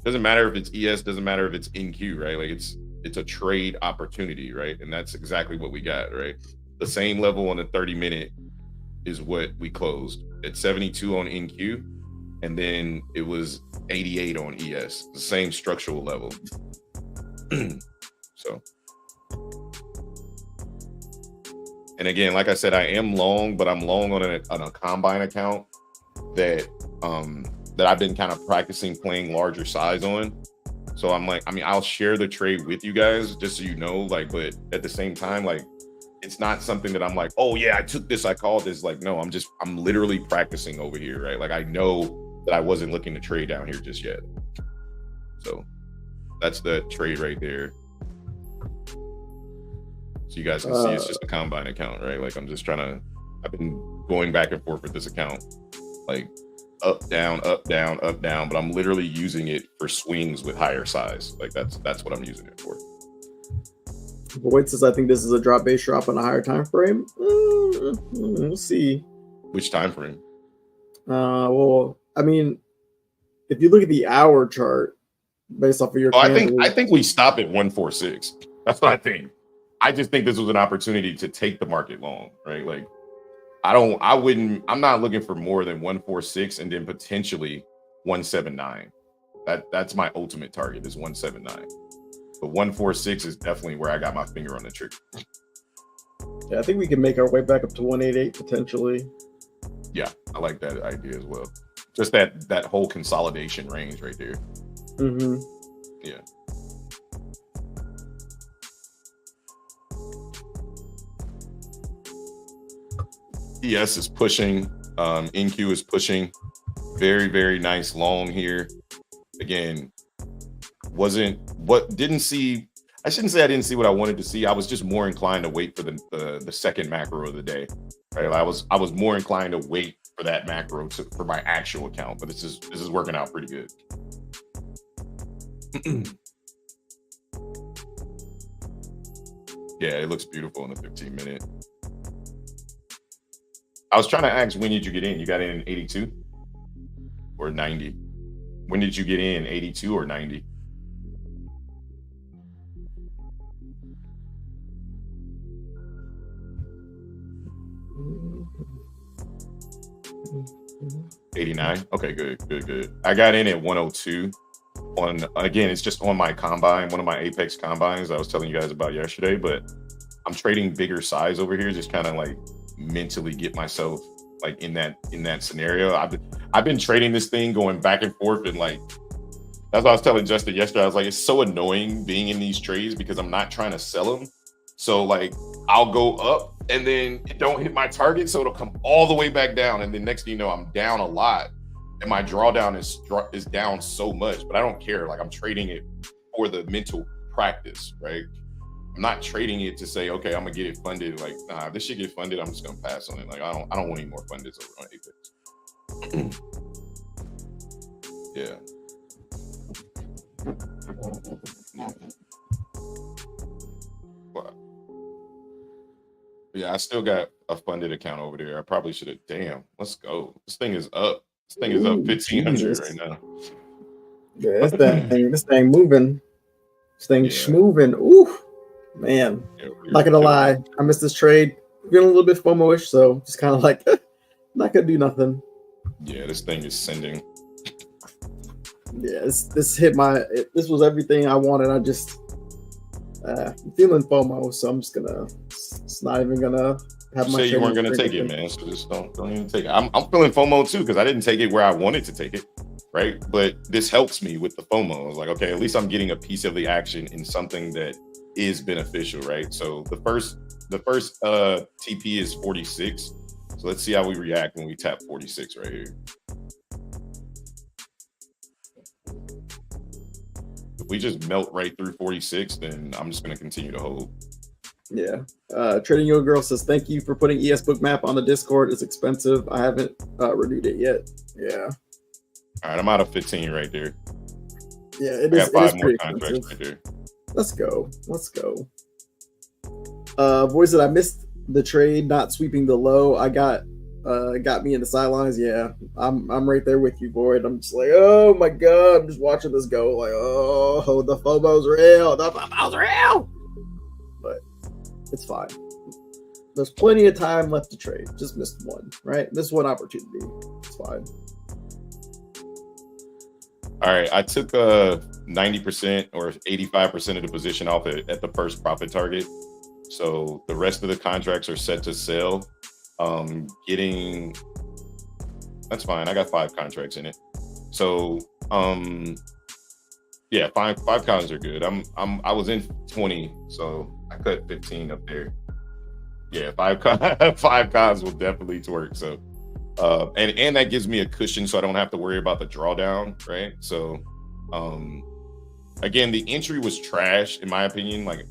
Speaker 1: doesn't matter if it's ES, doesn't matter if it's NQ, right? Like it's a trade opportunity, right? And that's exactly what we got, right? The same level on the 30-minute is what we closed at 72 on NQ, and then it was 88 on ES, the same structural level. So, and again, like I said, I am long, but I'm long on a combine account that I've been kind of practicing playing larger size on. So I'm like, I mean, I'll share the trade with you guys just so you know, like, but at the same time, like, it's not something that I'm like, oh yeah, I took this, I called this. Like, no, I'm literally practicing over here, right? Like, I know that I wasn't looking to trade down here just yet. So that's the trade right there. So you guys can see it's just a combine account, right? Like, I've been going back and forth with this account, like up, down, up, down, up, down, but I'm literally using it for swings with higher size. Like that's what I'm using it for.
Speaker 2: Void says, I think this is a drop base drop on a higher time frame. We'll see.
Speaker 1: Which time frame?
Speaker 2: Well, I mean, if you look at the hour chart based off of your
Speaker 1: I think we stop at 146. That's what I think. I just think this was an opportunity to take the market long, right? Like I'm not looking for more than 146 and then potentially 179. That's my ultimate target is 179. But 146 is definitely where I got my finger on the trigger.
Speaker 2: Yeah, I think we can make our way back up to 188 potentially.
Speaker 1: Yeah, I like that idea as well. Just that whole consolidation range right there.
Speaker 2: Mm-hmm.
Speaker 1: Yeah. ES is pushing. NQ is pushing. Very, very nice long here. Again, didn't see. I shouldn't say I didn't see what I wanted to see. I was just more inclined to wait for the second macro of the day. Right? I was more inclined to wait for that macro for my actual account, but this is working out pretty good. Yeah, it looks beautiful in the 15-minute. I was trying to ask, when did you get in? You got in 82 or 90? When did you get in, 82 or 90? $89. Okay, good. I got in at 102. Again, it's just on my combine, one of my Apex combines I was telling you guys about yesterday, but I'm trading bigger size over here, just kind of like mentally get myself like in that scenario. I've been trading this thing going back and forth, and like that's what I was telling Justin yesterday. I was like, it's so annoying being in these trades because I'm not trying to sell them. So like I'll go up and then it don't hit my target, so it'll come all the way back down, and then next thing you know, I'm down a lot, and my drawdown is down so much. But I don't care. Like, I'm trading it for the mental practice, right? I'm not trading it to say, okay, I'm gonna get it funded. Like, nah, if this shit get funded, I'm just gonna pass on it. Like, I don't want any more fundeds over on Apex. Yeah. Wow. Yeah, I still got a funded account over there. I probably should have. Damn, let's go. This thing is up. This thing is up 1,500 right now.
Speaker 2: Yeah, this thing moving. This thing
Speaker 1: Yeah.
Speaker 2: moving. Ooh, man.
Speaker 1: Yeah,
Speaker 2: Not gonna lie, I missed this trade. Feeling a little bit FOMO-ish, so just kind of like not gonna do nothing.
Speaker 1: Yeah, this thing is sending.
Speaker 2: Yeah, this hit this was everything I wanted. I just I'm feeling FOMO, so I'm just gonna. It's not even gonna have my.
Speaker 1: Say you weren't gonna take it, man. So just don't even take it. I'm feeling FOMO too because I didn't take it where I wanted to take it, right? But this helps me with the FOMO. I was like, okay, at least I'm getting a piece of the action in something that is beneficial, right? So the first TP is 46. So let's see how we react when we tap 46 right here. If we just melt right through 46, then I'm just going to continue to hold.
Speaker 2: Yeah. Trading Yo Girl says, thank you for putting ES Bookmap on the Discord. It's expensive. I haven't renewed it yet. Yeah.
Speaker 1: All right. I'm out of 15 right there.
Speaker 2: Yeah, it is.
Speaker 1: I got 5 more contracts right there.
Speaker 2: Let's go. Boys, that I missed the trade, not sweeping the low. I got me in the sidelines. Yeah, I'm right there with you, Boyd. I'm just like, oh my god, I'm just watching this go. Like, oh, the FOMO's real. But it's fine. There's plenty of time left to trade. Just missed one, right? This one opportunity. It's fine.
Speaker 1: All right, I took 90% or 85% of the position off at the first profit target. So the rest of the contracts are set to sell. That's fine. I got 5 contracts in it. So yeah, five cons are good. I was in 20, so I cut 15 up there. Yeah, 5 cons will definitely work. So and that gives me a cushion so I don't have to worry about the drawdown, right? So again, the entry was trash in my opinion. Like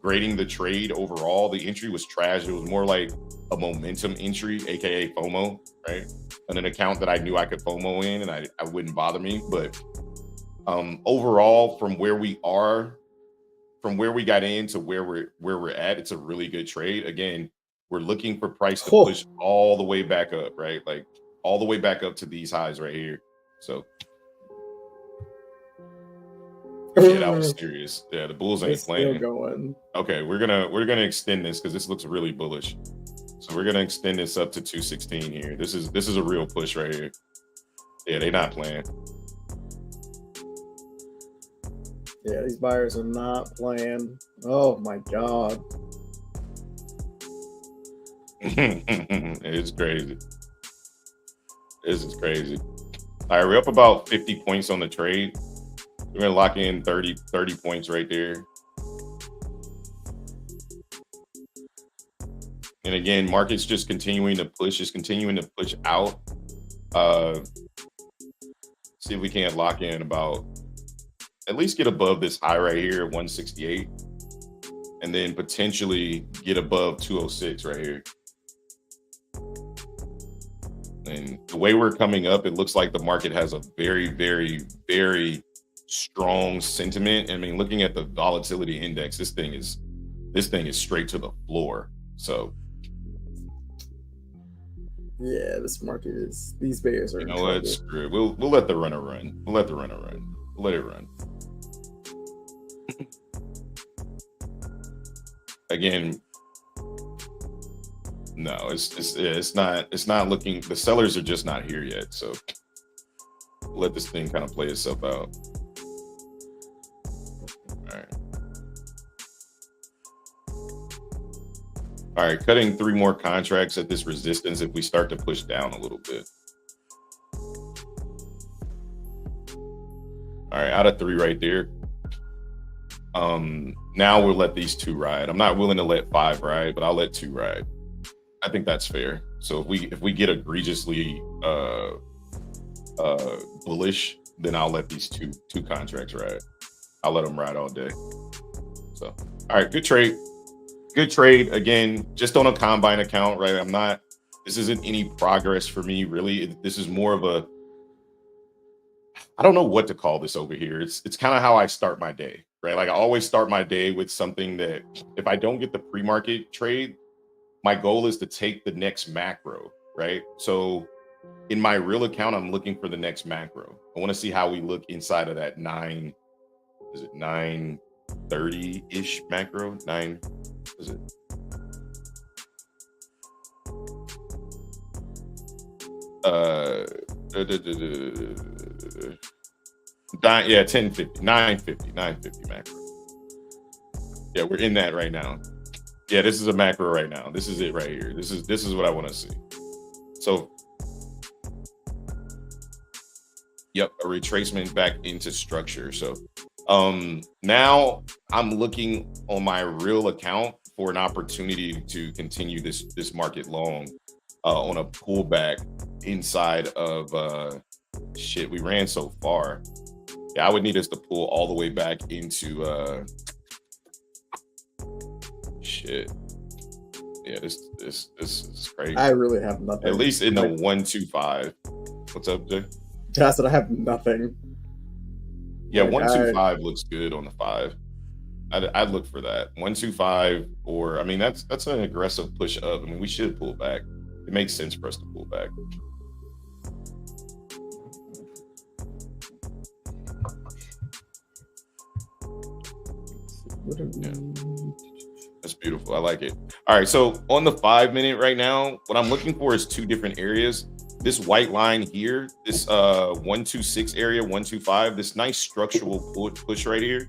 Speaker 1: grading the trade overall, the entry was trash. It was more like a momentum entry, aka FOMO, right? And an account that I knew I could FOMO in and I wouldn't bother me. But overall, from where we got in to where we're at, it's a really good trade. Again, we're looking for price to push all the way back up, right? Like all the way back up to these highs right here. So yeah, that was serious. Yeah, the Bulls ain't playing.
Speaker 2: Going.
Speaker 1: Okay, we're gonna extend this because this looks really bullish. So we're gonna extend this up to 216 here. This is a real push right here. Yeah, they're not playing.
Speaker 2: Yeah, these buyers are not playing. Oh my god.
Speaker 1: It's crazy. This is crazy. All right, we're up about 50 points on the trade. We're gonna lock in 30 points right there. And again, market's just continuing to push, out. See if we can't lock in about, at least get above this high right here at 168. And then potentially get above 206 right here. And the way we're coming up, it looks like the market has a very, very, very strong sentiment. I mean, looking at the volatility index, this thing is straight to the floor. So
Speaker 2: yeah, this market is, these bears are,
Speaker 1: you know what, screw it. We'll let the runner run. We'll let it run. Again, no, it's not looking, the sellers are just not here yet. So let this thing kind of play itself out. All right, cutting 3 more contracts at this resistance if we start to push down a little bit. All right, out of 3 right there. Now we'll let these 2 ride. I'm not willing to let 5 ride, but I'll let 2 ride. I think that's fair. So if we get egregiously bullish, then I'll let these two contracts ride. I'll let them ride all day. So all right, good trade. Good trade. Again, just on a combine account, right? This isn't any progress for me, really. This is more of a, I don't know what to call this over here. It's kind of how I start my day, right? Like I always start my day with something that if I don't get the pre-market trade, my goal is to take the next macro, right? So in my real account, I'm looking for the next macro. I want to see how we look inside of that 930-ish macro? 9, is it? Yeah, 1050, 950 macro. Yeah, we're in that right now. Yeah, this is a macro right now. This is it right here. This is what I want to see. So, yep, a retracement back into structure. So, now I'm looking on my real account for an opportunity to continue this market long on a pullback inside of shit. We ran so far. Yeah, I would need us to pull all the way back into shit. Yeah, this is crazy.
Speaker 2: I really have nothing.
Speaker 1: At least in the 125. What's up, Jay?
Speaker 2: I said I have nothing.
Speaker 1: Yeah, 125 looks good on the 5. I'd look for that 125, or I mean that's an aggressive push up. I mean we should pull back. It makes sense for us to pull back. Yeah. That's beautiful. I like it. All right, so on the 5 minute right now, what I'm looking for is 2 different areas. This white line here, this 126 area, 125, this nice structural push right here.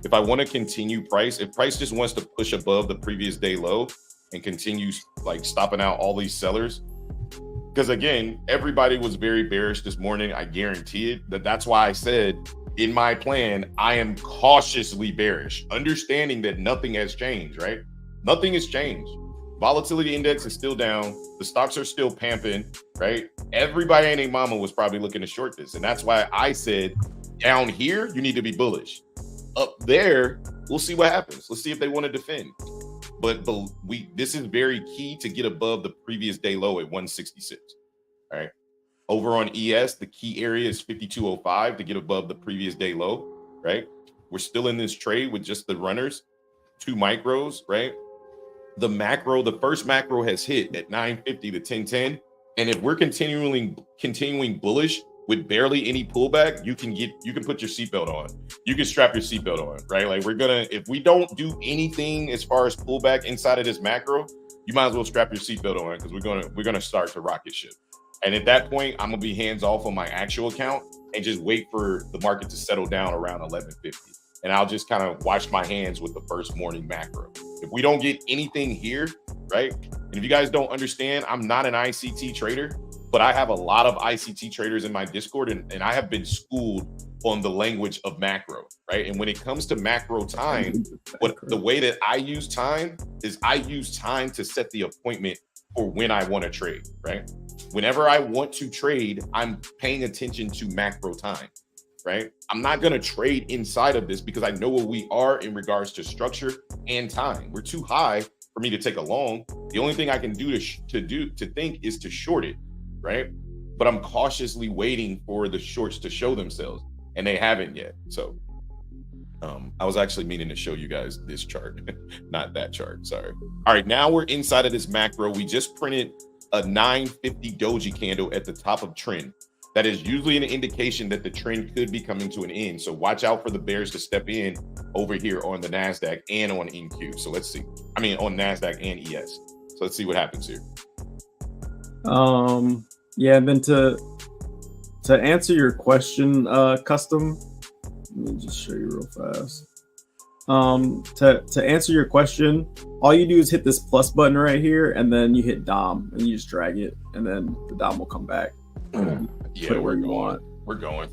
Speaker 1: If I want to continue price, if price just wants to push above the previous day low and continue like stopping out all these sellers, because again, everybody was very bearish this morning. I guarantee it. That's why I said in my plan, I am cautiously bearish, understanding that nothing has changed, right? Nothing has changed. Volatility index is still down. The stocks are still pamping, right? Everybody and their mama was probably looking to short this. And that's why I said down here, you need to be bullish. Up there, we'll see what happens. Let's see if they want to defend. But this is very key to get above the previous day low at 166, all right? Over on ES, the key area is 5205 to get above the previous day low, right? We're still in this trade with just the runners, 2 micros, right? The macro, the first macro has hit at 950 to 1010. And if we're continuing bullish with barely any pullback, you can put your seatbelt on. You can strap your seatbelt on, right? Like if we don't do anything as far as pullback inside of this macro, you might as well strap your seatbelt on because we're gonna start to rocket ship. And at that point, I'm gonna be hands off on my actual account and just wait for the market to settle down around 1150. And I'll just kind of wash my hands with the first morning macro. If we don't get anything here, right? And if you guys don't understand, I'm not an ICT trader, but I have a lot of ICT traders in my Discord, and I have been schooled on the language of macro, right? And when it comes to macro time, the way that I use time is I use time to set the appointment for when I want to trade, right? Whenever I want to trade, I'm paying attention to macro time, right? I'm not going to trade inside of this because I know where we are in regards to structure and time. We're too high for me to take a long. The only thing I can do to think is to short it, right? But I'm cautiously waiting for the shorts to show themselves, and they haven't yet. So I was actually meaning to show you guys this chart, not that chart. Sorry. All right, now we're inside of this macro. We just printed a 950 doji candle at the top of trend. That is usually an indication that the trend could be coming to an end. So watch out for the bears to step in over here on the NASDAQ and on NQ. So let's see. I mean, on NASDAQ and ES. So let's see what happens here.
Speaker 2: Yeah, and then to answer your question, Custom, let me just show you real fast. To answer your question, all you do is hit this plus button right here, and then you hit Dom, and you just drag it, and then the Dom will come back.
Speaker 1: Yeah, we're going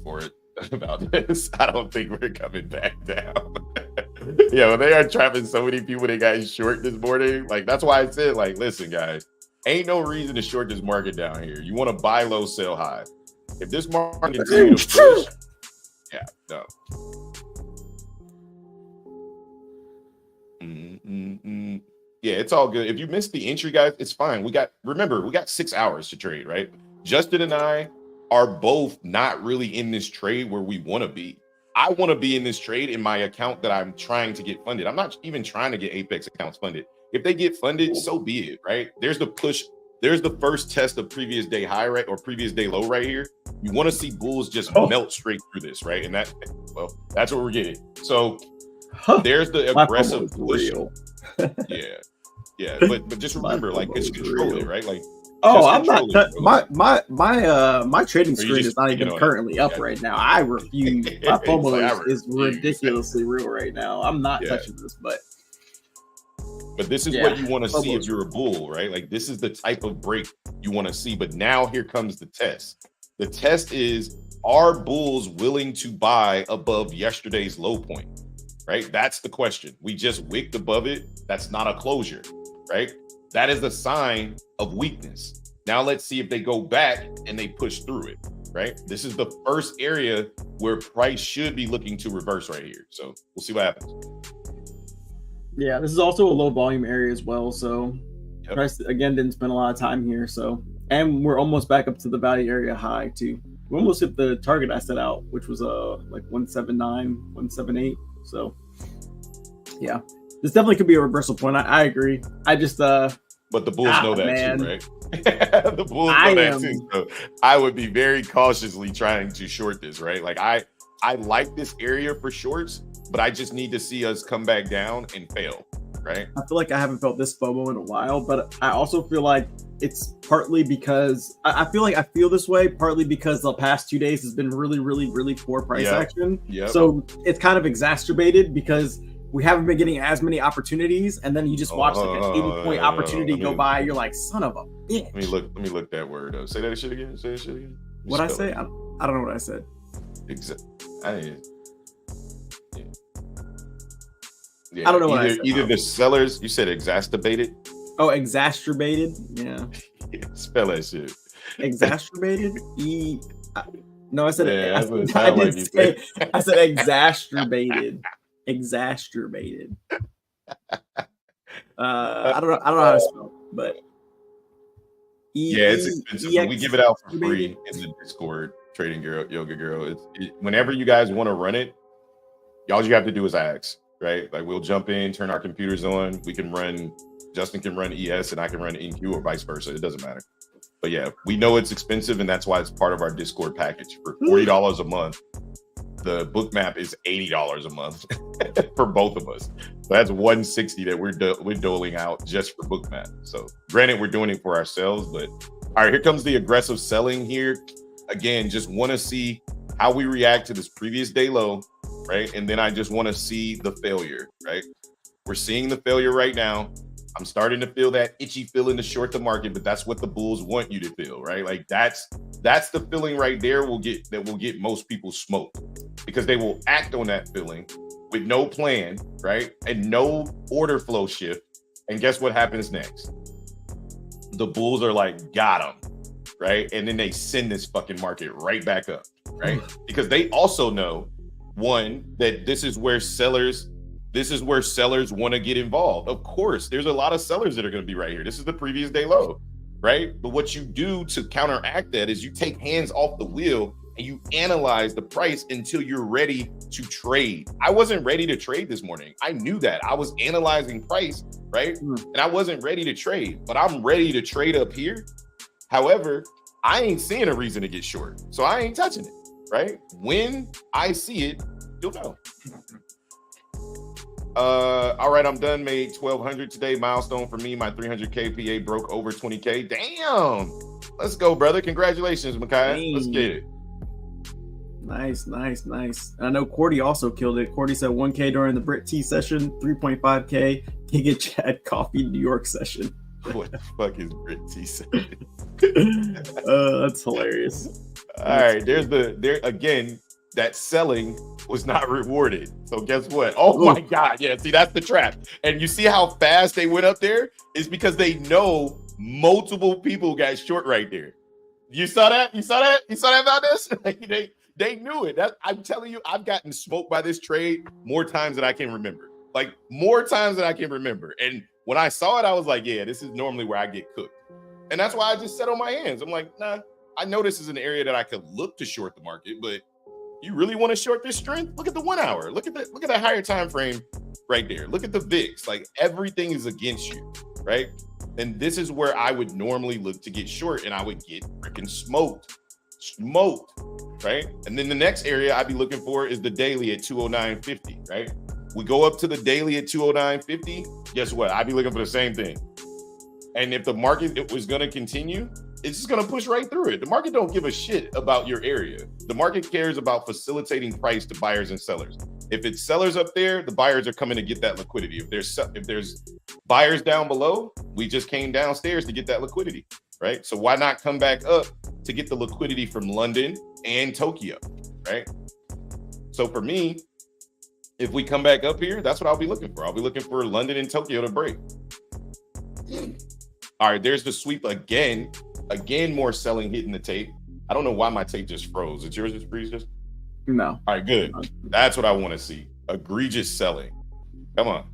Speaker 1: for it about this. I don't think we're coming back down. Yeah, when they are trapping so many people that got short this morning, like that's why I said, like, listen, guys, ain't no reason to short this market down here. You want to buy low, sell high. If this market continues to push, yeah, no. Yeah, it's all good. If you missed the entry, guys, it's fine. Remember, we got 6 hours to trade, right? Justin and I are both not really in this trade where we want to be. I want to be in this trade in my account that I'm trying to get funded. I'm not even trying to get Apex accounts funded. If they get funded, so be it, right? There's the push there's the first test of previous day high, right, or previous day low right here. You want to see bulls just melt straight through this, right? And that's what we're getting. So there's the aggressive push. yeah. But just remember, like, it's control it, right? Like,
Speaker 2: I'm not. My trading screen is not even currently up right now. I refuse. My FOMO is ridiculously real right now. I'm not touching this, but
Speaker 1: this is what you want to see if you're a bull, right? Like, this is the type of break you want to see. But now here comes the test. The test is, are bulls willing to buy above yesterday's low point, right? That's the question. We just wicked above it. That's not a closure, right? That is a sign of weakness. Now let's see if they go back and they push through it, right? This is the first area where price should be looking to reverse right here. So we'll see what happens.
Speaker 2: Yeah, this is also a low volume area as well. So price, again, didn't spend a lot of time here. So, and we're almost back up to the value area high too. We almost hit the target I set out, which was like 179, 178. So yeah, this definitely could be a reversal point. I agree. I just
Speaker 1: but the bulls know that too, right? The bulls know that too. So I would be very cautiously trying to short this, right? Like, I like this area for shorts, but I just need to see us come back down and fail, right?
Speaker 2: I feel like I haven't felt this FOMO in a while, but I also feel like it's partly because I feel this way partly because the past 2 days has been really, really, really poor price action. So it's kind of exacerbated because we haven't been getting as many opportunities, and then you just watch like an 80-point opportunity go by. You're like, son of a bitch.
Speaker 1: Let me look that word up. Say that shit again.
Speaker 2: What I say? I don't know what I said.
Speaker 1: I
Speaker 2: don't know what I said.
Speaker 1: Either the sellers, you said exacerbated.
Speaker 2: Oh, exacerbated. Yeah.
Speaker 1: Spell that shit.
Speaker 2: Exacerbated. No, I said I said exacerbated. Exacerbated. I don't know how to spell, but
Speaker 1: it's expensive. We give it out for free in the Discord. Trading Yoga Girl. Whenever you guys want to run it, all you have to do is ask, right? Like, we'll jump in, turn our computers on. We can run. Justin can run ES, and I can run NQ, or vice versa. It doesn't matter. But yeah, we know it's expensive, and that's why it's part of our Discord package. For $40 a month, the Bookmap is $80 a month for both of us. So that's $160 that we're doling out just for Bookmap. So granted, we're doing it for ourselves, but all right, here comes the aggressive selling here. Again, just want to see how we react to this previous day low, right? And then I just want to see the failure, right? We're seeing the failure right now. I'm starting to feel that itchy feeling to short the market, but that's what the bulls want you to feel, right? Like, that's the feeling right there will get most people smoked, because they will act on that feeling with no plan, right? And no order flow shift. And guess what happens next? The bulls are like, got them, right? And then they send this fucking market right back up, right? Because they also know, one, that this is where sellers want to get involved. Of course, there's a lot of sellers that are going to be right here. This is the previous day low, right? But what you do to counteract that is you take hands off the wheel and you analyze the price until you're ready to trade. I wasn't ready to trade this morning. I knew that. I was analyzing price, right? And I wasn't ready to trade, but I'm ready to trade up here. However, I ain't seeing a reason to get short, so I ain't touching it, right? When I see it, you'll know. All right, I'm done. Made 1,200 today. Milestone for me. My 300 KPA broke over 20K. Damn. Let's go, brother. Congratulations, Makai. Let's get it.
Speaker 2: Nice. I know Cordy also killed it. Cordy said 1K during the Brit T session, 3.5K Giga Chad Coffee New York session.
Speaker 1: What the fuck is Brit T session?
Speaker 2: That's hilarious.
Speaker 1: All right, there again. That selling was not rewarded. So guess what? Oh my God. Yeah, see, that's the trap. And you see how fast they went up there? Is because they know multiple people got short right there. You saw that? You saw that about this? Like, they knew it. I'm telling you, I've gotten smoked by this trade more times than I can remember. Like, more times than I can remember. And when I saw it, I was like, yeah, this is normally where I get cooked. And that's why I just sat on my hands. I'm like, nah, I know this is an area that I could look to short the market, but you really want to short this strength? Look at the 1 hour. Look at that higher time frame right there. Look at the VIX. Like, everything is against you. right? And this is where I would normally look to get short, and I would get freaking smoked, right? And then the next area I'd be looking for is the daily at 209.50, right? We go up to the daily at 209.50. Guess what? I'd be looking for the same thing. And if the market was going to continue, it's just going to push right through it. The market don't give a shit about your area. The market cares about facilitating price to buyers and sellers. If it's sellers up there, the buyers are coming to get that liquidity. If there's buyers down below, we just came downstairs to get that liquidity, right? So why not come back up to get the liquidity from London and Tokyo, right? So for me, if we come back up here, that's what I'll be looking for. I'll be looking for London and Tokyo to break. All right, there's the sweep again. Again, more selling hitting the tape. I don't know why my tape just froze. Is yours just freeze?
Speaker 2: No.
Speaker 1: All right, good. That's what I want to see. Egregious selling. Come on.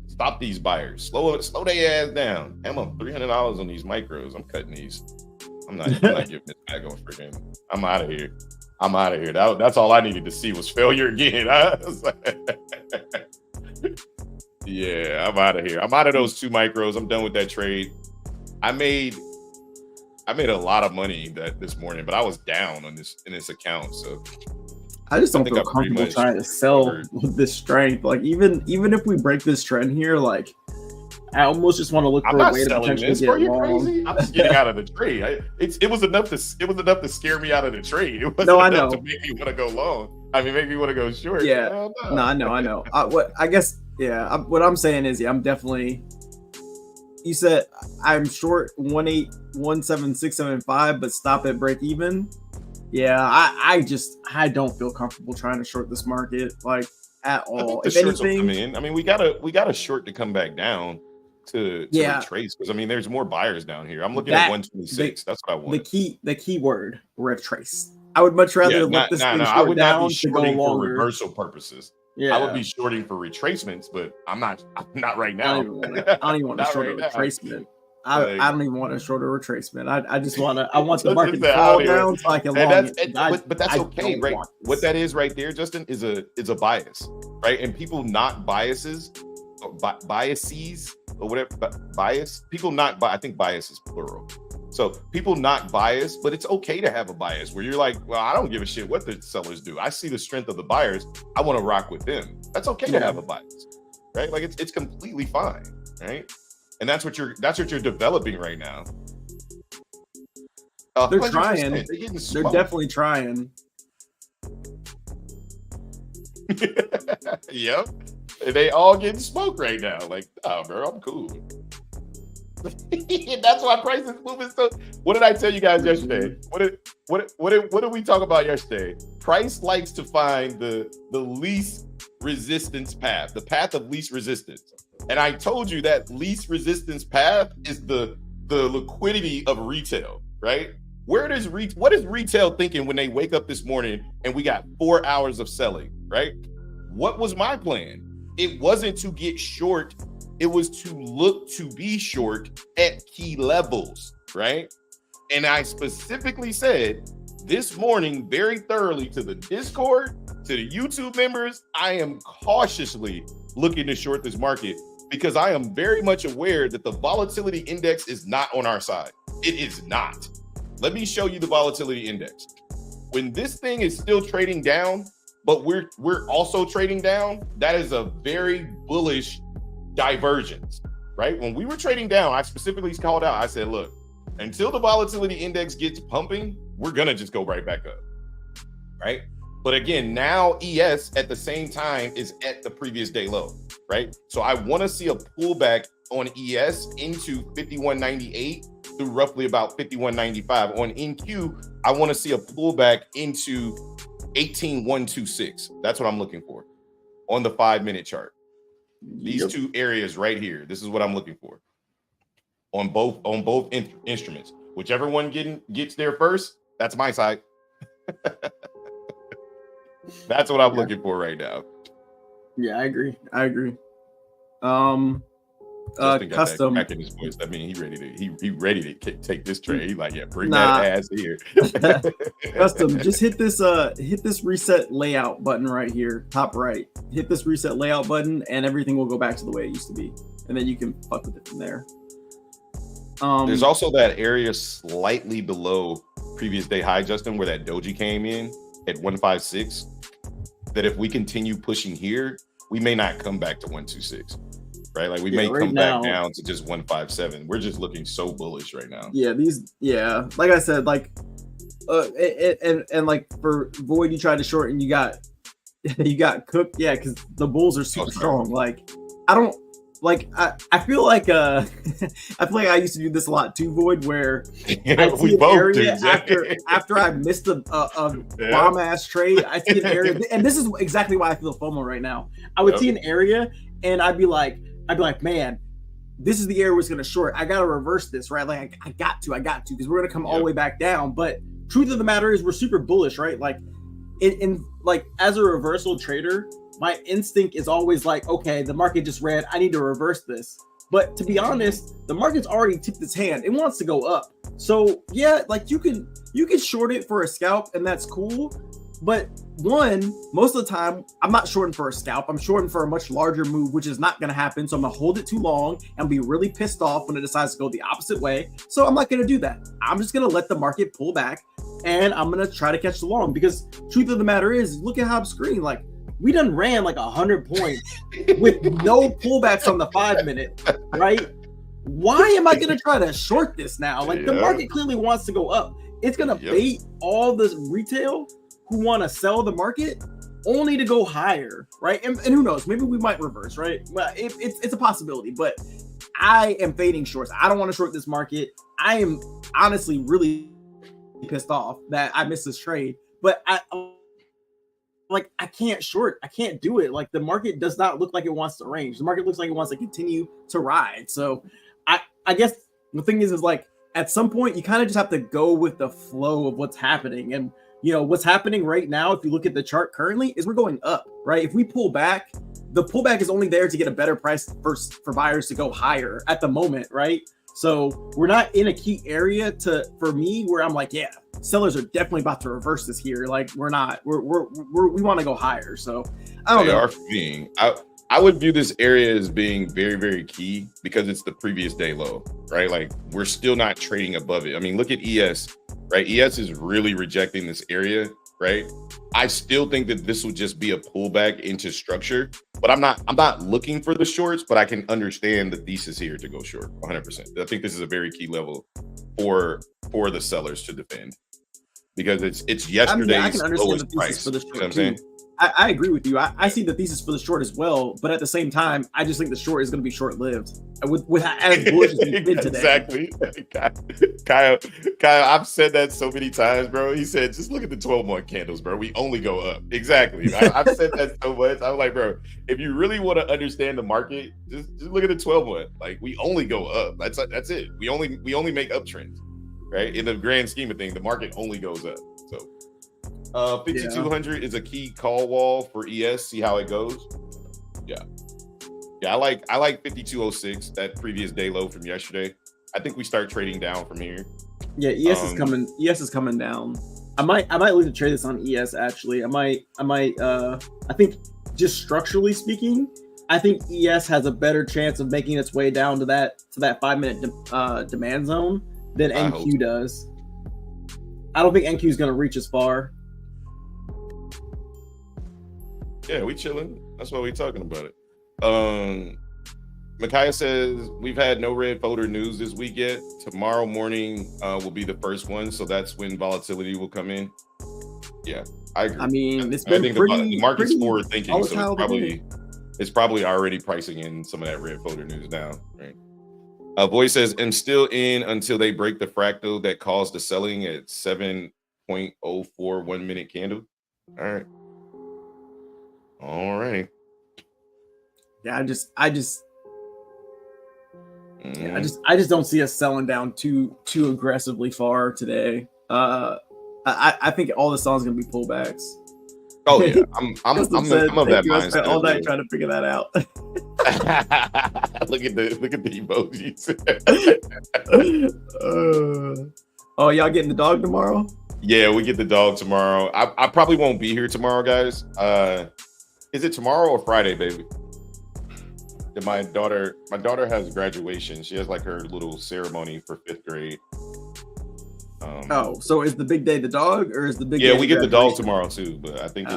Speaker 1: Stop these buyers. Slow their ass down. I'm on $300 on these micros. I'm cutting these. I'm not giving this back on freaking. I'm out of here. That's all I needed to see was failure again. Yeah, I'm out of here. I'm out of those 2 micros. I'm done with that trade. I made a lot of money this morning, but I was down in this account. So
Speaker 2: I just don't feel comfortable trying to sell with this strength. Like even if we break this trend here, like I almost just want to look for a way to potentially get long.
Speaker 1: Crazy? I'm just getting out of the trade. It was enough to scare me out of the trade. It wasn't enough to make me want to go long. I mean, make me want to go short.
Speaker 2: Yeah, no, I know. What I'm saying is, I'm definitely. You said I'm short 1817675, but stop at break even. Yeah, I don't feel comfortable trying to short this market like at all.
Speaker 1: If anything, I mean, we got a short to come back down to retrace, because I mean, there's more buyers down here. I'm looking at 126. That's what I want.
Speaker 2: The key word retrace. I would much rather let this thing short down to go longer
Speaker 1: for reversal purposes. Yeah, I would be shorting for retracements, but I'm not right now.
Speaker 2: I don't even want to short a retracement. I don't even want to short a retracement. I just want to. I want the market to fall down so I can long it.
Speaker 1: But that's okay, right? What that is right there, Justin, is a bias, right? And people not biases or whatever. Bias. People not. I think bias is plural. So people not biased, but it's okay to have a bias where you're like, well, I don't give a shit what the sellers do. I see the strength of the buyers. I want to rock with them. That's okay to have a bias, right? Like it's completely fine, right? And that's what you're developing right now.
Speaker 2: They're trying. They're definitely trying.
Speaker 1: Yep. They all getting smoked right now. Like, oh, bro, I'm cool. That's why price is moving so. What did I tell you guys yesterday? What did we talk about yesterday? Price likes to find the least resistance path, the path of least resistance. And I told you that least resistance path is the liquidity of retail, right? What is retail thinking when they wake up this morning and we got 4 hours of selling, right? What was my plan? It wasn't to get short. It was to look to be short at key levels, right? And I specifically said this morning very thoroughly to the Discord, to the YouTube members, I am cautiously looking to short this market because I am very much aware that the volatility index is not on our side. It is not. Let me show you the volatility index. When this thing is still trading down, but we're also trading down, that is a very bullish divergence, right? When we were trading down, I specifically called out, I said, look, until the volatility index gets pumping, we're going to just go right back up, right? But again, now ES at the same time is at the previous day low, right? So I want to see a pullback on ES into 51.98 through roughly about 51.95. On NQ, I want to see a pullback into 18.126. That's what I'm looking for on the 5-minute chart. These two areas right here. This is what I'm looking for on both instruments. Whichever one gets there first, that's my side. That's what I'm looking for right now.
Speaker 2: Yeah, I agree.
Speaker 1: Custom back in his voice. I mean, he ready to take this trade. He like, yeah, bring that ass here.
Speaker 2: Custom, just hit this reset layout button right here, top right. Hit this reset layout button, and everything will go back to the way it used to be, and then you can fuck with it from there.
Speaker 1: There's also that area slightly below previous day high, Justin, where that doji came in at 156. That if we continue pushing here, we may not come back to 126. Right, like we may come back down to just 157. We're just looking so bullish right now.
Speaker 2: Yeah, like I said, like and like for Void, you tried to short and you got cooked. Yeah, because the bulls are super strong. Like I don't like I feel like I feel like I used to do this a lot too, Void, where I see an area after I missed a bomb ass trade. I see an area, and this is exactly why I feel FOMO right now. I would see an area and I'd be like, man, this is the area we're going to short. I got to reverse this, right? Like I got to, because we're going to come all the way back down. But truth of the matter is we're super bullish, right? Like in like as a reversal trader, my instinct is always like, okay, the market just ran. I need to reverse this. But to be honest, the market's already tipped its hand. It wants to go up. So yeah, like you can short it for a scalp and that's cool. But one, most of the time, I'm not shorting for a scalp. I'm shorting for a much larger move, which is not going to happen. So I'm going to hold it too long and be really pissed off when it decides to go the opposite way. So I'm not going to do that. I'm just going to let the market pull back and I'm going to try to catch the long, because truth of the matter is, look at Hob's screen. Like we done ran like 100 points with no pullbacks on the 5 minute, right? Why am I going to try to short this now? Like the market clearly wants to go up. It's going to bait all this retail who want to sell the market only to go higher, right? And who knows, maybe we might reverse, right? But it's a possibility, but I am fading shorts. I don't want to short this market. I am honestly really pissed off that I missed this trade, but I can't short. I can't do it. Like the market does not look like it wants to range. The market looks like it wants to continue to ride. So I guess the thing is like at some point you kind of just have to go with the flow of what's happening. And you know, what's happening right now, if you look at the chart currently, is we're going up, right? If we pull back, the pullback is only there to get a better price for buyers to go higher at the moment, right? So we're not in a key area for me where I'm like, yeah, sellers are definitely about to reverse this here. Like we're not, we want to go higher. So I don't know.
Speaker 1: I would view this area as being very, very key because it's the previous day low, right? Like we're still not trading above it. I mean, look at ES, right? ES is really rejecting this area, right? I still think that this will just be a pullback into structure, but I'm not looking for the shorts, but I can understand the thesis here to go short 100%. I think this is a very key level for the sellers to defend because it's yesterday's
Speaker 2: I can understand
Speaker 1: lowest
Speaker 2: the thesis
Speaker 1: price.
Speaker 2: for the
Speaker 1: You know what
Speaker 2: short
Speaker 1: I'm saying?
Speaker 2: I agree with you. I see the thesis for the short as well, but at the same time, I just think the short is going to be short-lived. With as bullish as we've been today.
Speaker 1: Exactly. Kyle, I've said that so many times, bro. He said, just look at the 12-month candles, bro. We only go up. Exactly. I've said that so much. I'm like, bro, if you really want to understand the market, just look at the 12-month. Like, we only go up. That's it. We only make uptrends, right? In the grand scheme of things, the market only goes up. So 5200 is a key call wall for ES. See how it goes. Yeah, I like 5206, that previous day low from yesterday. I think we start trading down from here.
Speaker 2: Yeah, ES is coming. ES is coming down. I might look to trade this on ES. Actually, I think just structurally speaking, I think ES has a better chance of making its way down to that 5 minute demand zone than NQ does. I don't think NQ is going to reach as far.
Speaker 1: Yeah, we chilling. That's why we talking about it. Micaiah says we've had no red folder news this week yet. Tomorrow morning will be the first one, so that's when volatility will come in. Yeah, I agree.
Speaker 2: I mean,
Speaker 1: I think the market's forward thinking, so it's probably already pricing in some of that red folder news now. Right. Voice says, I'm still in until they break the fractal that caused the selling at 7.04 1 minute candle. All right.
Speaker 2: Yeah, I just don't see us selling down too aggressively far today. I think all the songs gonna be pullbacks.
Speaker 1: Oh yeah, I'm of that mindset.
Speaker 2: All night trying to figure that out.
Speaker 1: Look at the emojis.
Speaker 2: Oh, y'all getting the dog tomorrow?
Speaker 1: Yeah, we get the dog tomorrow. I probably won't be here tomorrow, guys. Is it tomorrow or Friday, baby? my daughter has graduation. She has like her little ceremony for 5th grade.
Speaker 2: So is the big day the dog, or is the big day?
Speaker 1: Yeah, we get the dog tomorrow too, but I think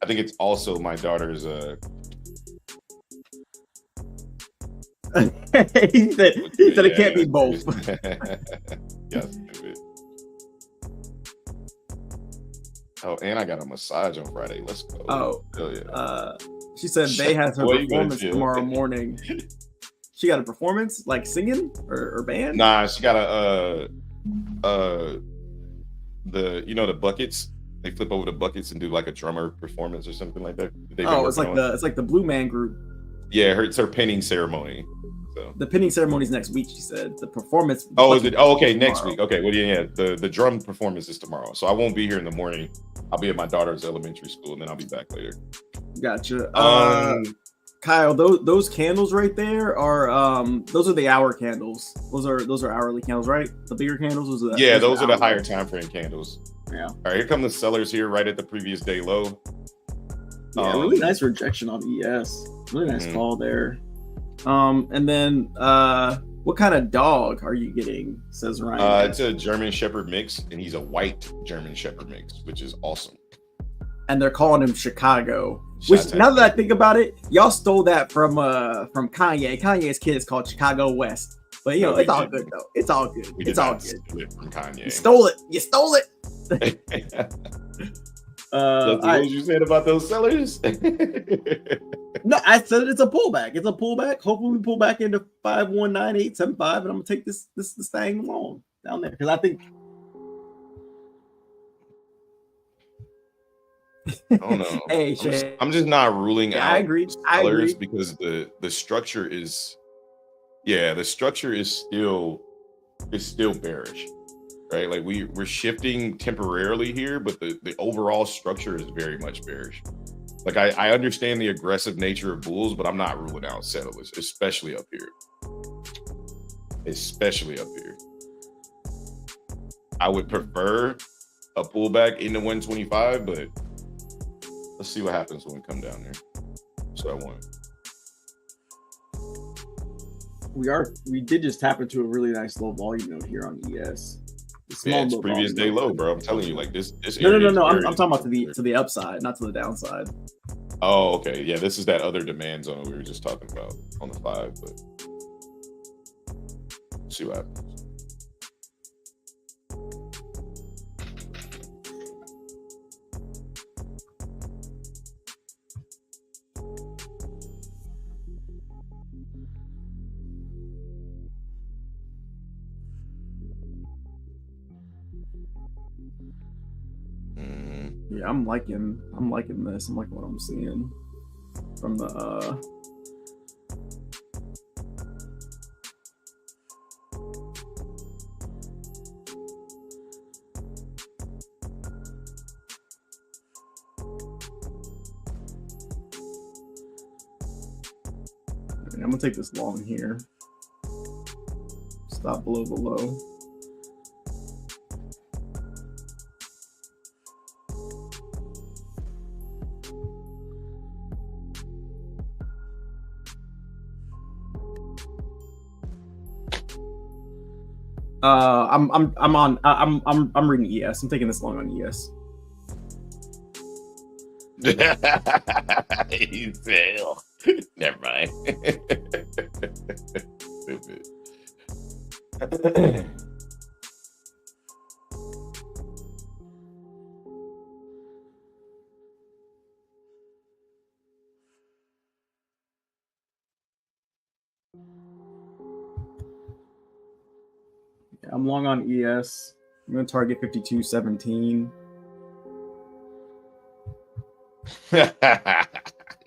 Speaker 1: it's also my daughter's
Speaker 2: he said it can't be both.
Speaker 1: Yes. Oh, and I got a massage on Friday. Let's go.
Speaker 2: Oh,
Speaker 1: hell yeah.
Speaker 2: She said Bay has her performance tomorrow morning. She got a performance, like singing or band?
Speaker 1: Nah, she got the buckets. They flip over the buckets and do like a drummer performance or something like that.
Speaker 2: It's like the Blue Man Group.
Speaker 1: Yeah, it's her pinning ceremony. So
Speaker 2: the pinning ceremony is next week. She said the performance.
Speaker 1: Oh, is it? Oh, okay, next week. Okay, well, yeah. The drum performance is tomorrow, so I won't be here in the morning. I'll be at my daughter's elementary school, and then I'll be back later.
Speaker 2: Gotcha. Kyle, those candles right there are those are the hour candles. Those are hourly candles, right? The bigger candles.
Speaker 1: Those are the higher time frame candles.
Speaker 2: Yeah.
Speaker 1: All right, here come the sellers here, right at the previous day low.
Speaker 2: Yeah, really nice rejection on ES. Really nice call there. And then what kind of dog are you getting? Says Ryan.
Speaker 1: It's a German Shepherd mix, and he's a white German Shepherd mix, which is awesome.
Speaker 2: And they're calling him Chicago. Which, now that I think about it, y'all stole that from Kanye. Kanye's kid is called Chicago West. But it's all good though. It's all good. It's all good.
Speaker 1: From Kanye.
Speaker 2: You stole it.
Speaker 1: What you said about those sellers?
Speaker 2: No, I said it's a pullback. It's a pullback. Hopefully we pull back into 519875, and I'm gonna take this thing long down there because I think.
Speaker 1: Oh no!
Speaker 2: Hey,
Speaker 1: I'm just not ruling out.
Speaker 2: I agree.
Speaker 1: Sellers because the structure is, the structure is still bearish, right? Like we're shifting temporarily here, but the overall structure is very much bearish. Like I understand the aggressive nature of bulls, but I'm not ruling out settlers, especially up here. I would prefer a pullback into 125, but let's see what happens when we come down there. So I want.
Speaker 2: We did just tap into a really nice low volume node here on ES.
Speaker 1: It's previous day low, bro. I'm telling you, like this.
Speaker 2: No. I'm talking about to the upside, not to the downside.
Speaker 1: Oh, okay. Yeah, this is that other demand zone we were just talking about on the 5, but let's see what happens.
Speaker 2: Yeah, I'm liking this. I'm liking what I'm seeing from the I'm gonna take this long here. Stop below the low. I'm reading ES. I'm taking this long on ES.
Speaker 1: You fail. Never mind. Stupid.
Speaker 2: I'm long on ES. I'm going to target 52.17.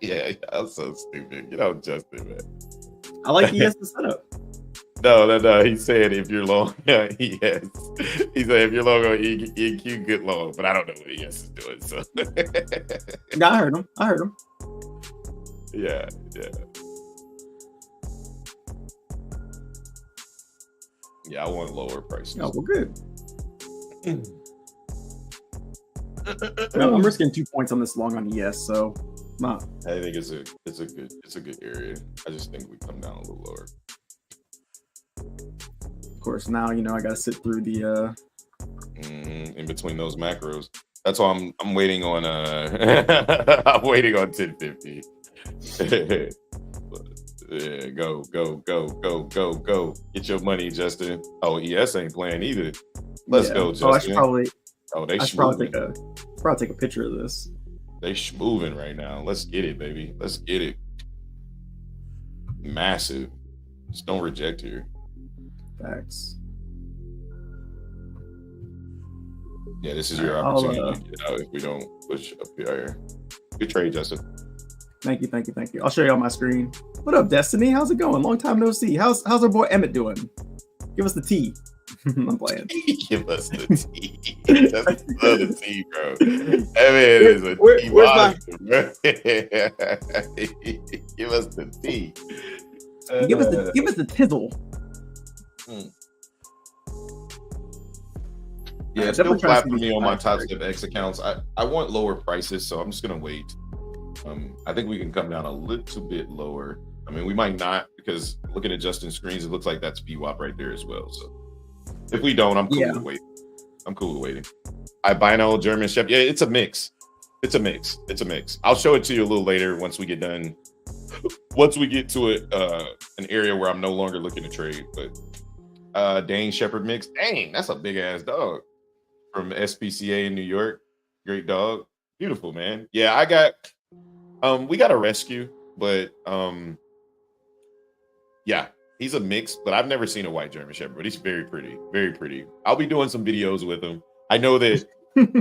Speaker 1: Yeah, that's so stupid. Get out, Justin, man.
Speaker 2: I like ES to setup.
Speaker 1: No. He said if you're long, ES. He said if you're long on EQ, good long. But I don't know what ES is doing. So.
Speaker 2: Yeah, I heard him.
Speaker 1: Yeah. Yeah, I want lower prices.
Speaker 2: Oh, well, good. I'm risking 2 points on this long on ES, so not.
Speaker 1: I think it's a good area. I just think we come down a little lower.
Speaker 2: Of course, now I got to sit through the
Speaker 1: in between those macros. That's why I'm waiting on I'm waiting on 1050. Yeah, go. Get your money, Justin. Oh, ES ain't playing either. Let's go, Justin.
Speaker 2: I should probably
Speaker 1: probably
Speaker 2: take a picture of this.
Speaker 1: They schmoving right now. Let's get it, baby. Let's get it. Massive. Just don't reject here.
Speaker 2: Facts.
Speaker 1: Yeah, this is your opportunity to get out if we don't push up here. Good trade, Justin.
Speaker 2: Thank you. I'll show you on my screen. What up, Destiny? How's it going? Long time no see. How's our boy Emmett doing? Give us the tea. I'm playing.
Speaker 1: Give us the tea. That's the tea, bro. Emmett is a tea monster, bro. Give us the tea.
Speaker 2: Give us the tizzle.
Speaker 1: Yeah, it's still flat for me on my Top Step X accounts. I want lower prices, so I'm just gonna wait. I think we can come down a little bit lower. I mean, we might not, because looking at Justin's screens, it looks like that's VWAP right there as well. So if we don't, I'm cool with waiting. I'm cool with waiting. Albino, German Shepherd. Yeah, it's a mix. It's a mix. I'll show it to you a little later once we get done. Once we get to an area where I'm no longer looking to trade. But Dane Shepherd mix. Dang, that's a big ass dog from SPCA in New York. Great dog. Beautiful, man. Yeah, I got we got a rescue, but yeah, he's a mix, but I've never seen a white German Shepherd, but he's very pretty, very pretty. I'll be doing some videos with him. I know that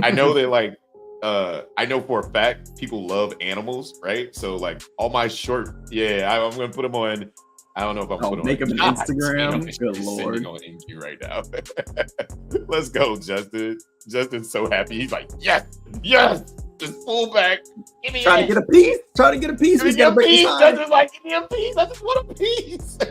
Speaker 1: I know for a fact people love animals, right? So like all my short, I'm gonna put them on. I don't know if I'm gonna
Speaker 2: make him an Instagram. Good lord,
Speaker 1: on NQ right now. Let's go, Justin. Justin's so happy. He's like, yes, just pull back.
Speaker 2: Trying to get a piece. We gotta break the tie.
Speaker 1: Justin's like, give me a piece. I just want a piece.
Speaker 2: I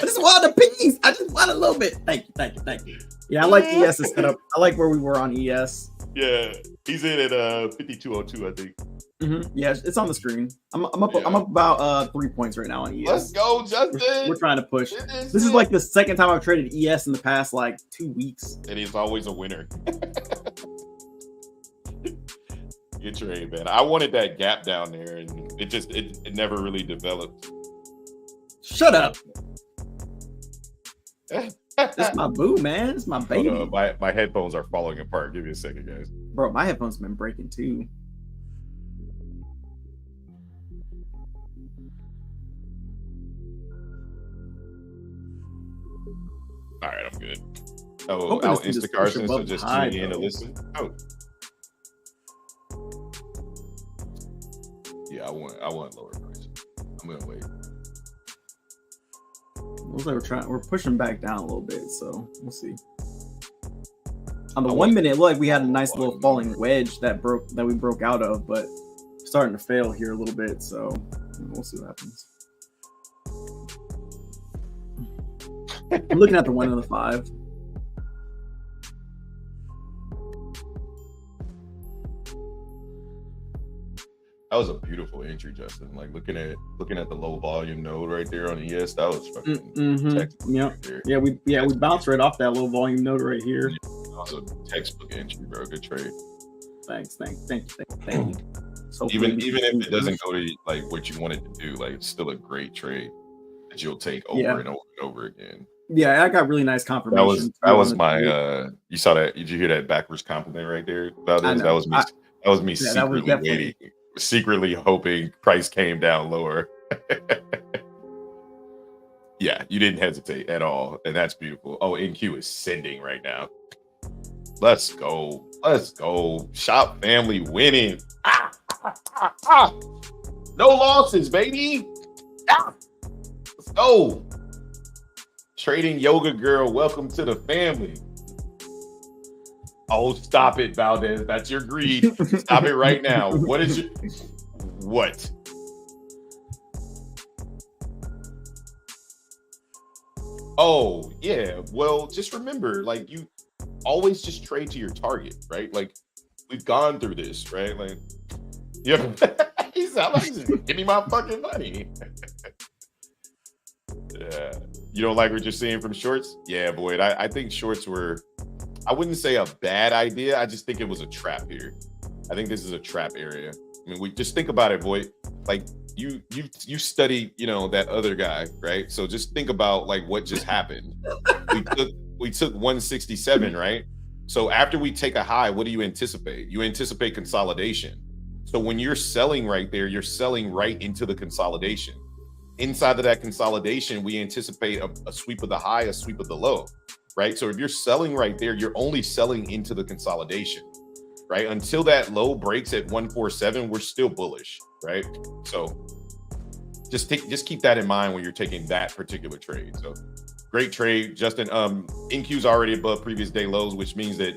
Speaker 2: just want a piece. I just want a little bit. Thank you. Yeah, I like ES's setup. I like where we were on ES.
Speaker 1: Yeah, he's in at 5202, I think.
Speaker 2: Yeah, it's on the screen. I'm up about 3 points right now on ES.
Speaker 1: Let's go, Justin.
Speaker 2: We're trying to push. This is like the second time I've traded ES in the past like 2 weeks.
Speaker 1: And he's always a winner. Good trade, man. I wanted that gap down there, and it never really developed.
Speaker 2: Shut up. That's my boo, man. It's my baby.
Speaker 1: My headphones are falling apart. Give me a second, guys.
Speaker 2: Bro, my headphones have been breaking too.
Speaker 1: All right, I'm good. Oh, out Instacart instead of just tuning in to listen. Oh. Yeah, I want lower prices. I'm gonna wait.
Speaker 2: Looks like we're pushing back down a little bit, so we'll see. On the 1 minute, it looked like we had a nice little falling wedge that we broke out of, but starting to fail here a little bit, so we'll see what happens. I'm looking at the 1 and the 5.
Speaker 1: That was a beautiful entry, Justin. Like looking at the low volume node right there on ES, that was fucking textbook.
Speaker 2: Yeah, we bounced right off that low volume node right here.
Speaker 1: Yeah, that was a textbook entry, bro. Good trade.
Speaker 2: Thanks. Thank you. So
Speaker 1: even if it doesn't go to like what you wanted to do, like it's still a great trade that you'll take over and over and over again.
Speaker 2: Yeah, I got really nice confirmation.
Speaker 1: That was my you saw that? Did you hear that backwards compliment right there? That was me secretly waiting. Secretly hoping price came down lower. Yeah, you didn't hesitate at all, and that's beautiful. Oh, NQ is sending right now. Let's go. Shop family winning. No losses, baby. Let's go. Trading Yoga Girl, welcome to the family. Oh, stop it, Valdez. That's your greed. Stop it right now. What? Oh, yeah. Well, just remember, like, you always just trade to your target, right? Like, We've gone through this, right? Like, yeah. He's like, give me my fucking money. Yeah. You don't like what you're seeing from shorts? Yeah, Boyd. I think shorts were, I wouldn't say a bad idea. I just think it was a trap here. I think this is a trap area. I mean, we just think about it, Boyd. Like you study, that other guy, right? So just think about like what just happened. we took 167, right? So after we take a high, what do you anticipate? You anticipate consolidation. So when you're selling right there, you're selling right into the consolidation. Inside of that consolidation, we anticipate a sweep of the high, a sweep of the low, right? So if you're selling right there, you're only selling into the consolidation, right? Until that low breaks at 147, we're still bullish, right? So just keep that in mind when you're taking that particular trade. So great trade, Justin. NQ's already above previous day lows, which means that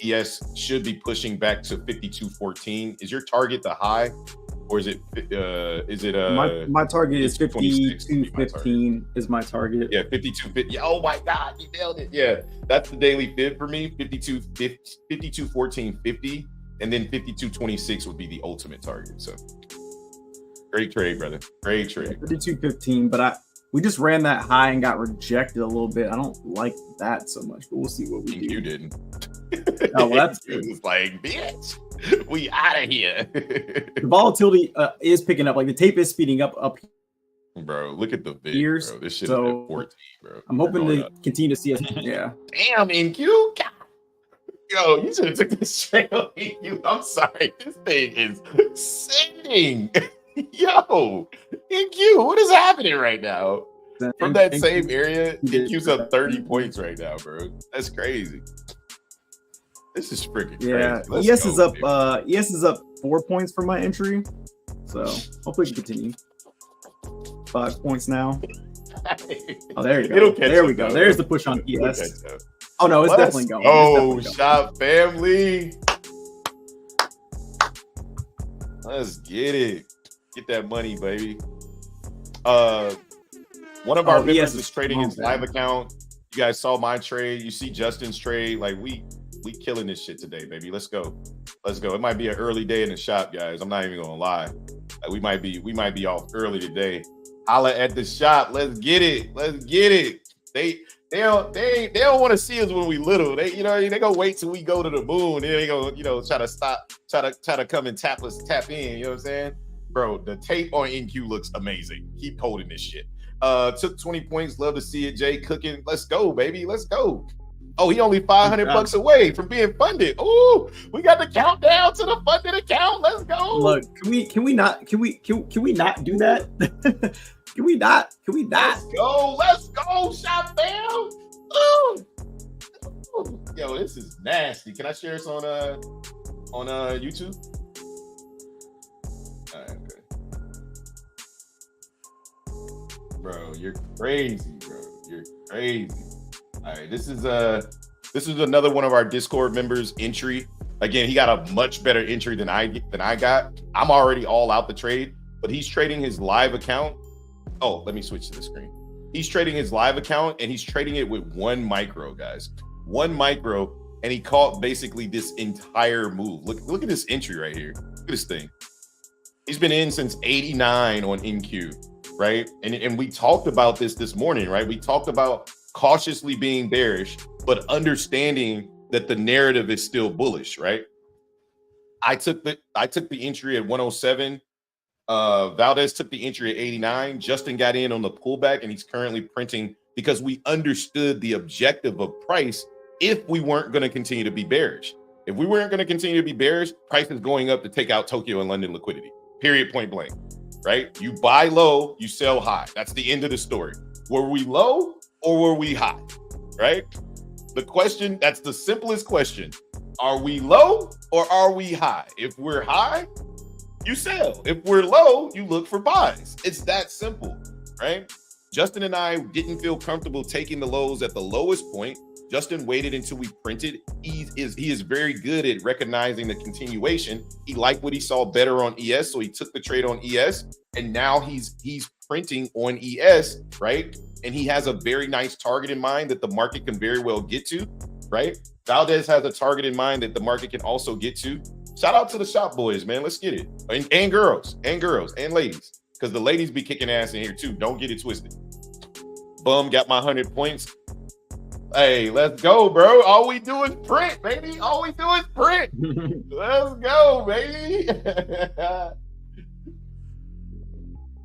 Speaker 1: ES should be pushing back to 52.14. Is your target the high, or is it
Speaker 2: my target is 52.15 is my target.
Speaker 1: Yeah, 52.50. Oh my God, you nailed it. Yeah, that's the daily fib for me. 52.14.50, and then 52.26 would be the ultimate target. So great trade, brother. Great trade.
Speaker 2: 52.15, but we just ran that high and got rejected a little bit. I don't like that so much, but we'll see what we do.
Speaker 1: You didn't.
Speaker 2: Oh, well, that's good.
Speaker 1: It's like, bitch, we out of here.
Speaker 2: The volatility is picking up. Like the tape is speeding up.
Speaker 1: Bro, look at the vid,
Speaker 2: years.
Speaker 1: Bro. This shit
Speaker 2: so
Speaker 1: is at 14, bro.
Speaker 2: I'm hoping to continue to see us. Yeah.
Speaker 1: Damn, NQ. Yo, you should have took this straight on NQ. I'm sorry. This thing is sending. Yo, NQ, what is happening right now? From that same area, NQ's up 30 points right now, bro. That's crazy. This is freaking crazy.
Speaker 2: Yeah, ES is up. ES is up 4 points for my entry, so hopefully we can continue. 5 points now. Oh, there you go. There we go. There's the push on ES. Oh no, it's definitely going.
Speaker 1: Oh, shop family. Let's get it. Get that money, baby. One of our members is trading his live account. You guys saw my trade. You see Justin's trade. Like we killing this shit today, baby. Let's go. Let's go. It might be an early day in the shop, guys. I'm not even gonna lie. Like, we might be off early today. Holla at the shop. Let's get it. Let's get it. They don't want to see us when we little. They gonna wait till we go to the moon. Then they gonna try to come and tap in. You know what I'm saying? Bro, the tape on NQ looks amazing. Keep holding this shit. Took 20 points. Love to see it. Jay cooking. Let's go, baby. Let's go. Oh, he only $500 away from being funded. Oh, we got the countdown to the funded account. Let's go. Look,
Speaker 2: can we not do that? Can we not?
Speaker 1: Let's go, shop fam. Ooh. Yo, this is nasty. Can I share this on YouTube? All right, okay. Bro, you're crazy, bro. You're crazy. All right, this is another one of our Discord members' entry. Again, he got a much better entry than I got. I'm already all out the trade, but he's trading his live account. Oh, let me switch to the screen. He's trading his live account and he's trading it with 1 micro, guys. 1 micro, and he caught basically this entire move. Look at this entry right here. Look at this thing. He's been in since 89 on NQ, right? And we talked about this morning, right? We talked about cautiously being bearish, but understanding that the narrative is still bullish, right? I took the entry at 107. Valdez took the entry at 89. Justin got in on the pullback, and he's currently printing because we understood the objective of price if we weren't going to continue to be bearish. If we weren't going to continue to be bearish, price is going up to take out Tokyo and London liquidity, period, point blank, right? You buy low, you sell high. That's the end of the story. Were we low or were we high, right? The question, that's the simplest question. Are we low or are we high? If we're high, you sell. If we're low, you look for buys. It's that simple, right? Justin and I didn't feel comfortable taking the lows at the lowest point. Justin waited until we printed. He is very good at recognizing the continuation. He liked what he saw better on ES, so he took the trade on ES, and now he's printing on ES, right? And he has a very nice target in mind that the market can very well get to, right? Valdez has a target in mind that the market can also get to. Shout out to the shop boys, man. Let's get it. And girls, and ladies, because the ladies be kicking ass in here too. Don't get it twisted. Bum got my 100 points. Hey, let's go, bro. All we do is print, baby. All we do is print. Let's go, baby.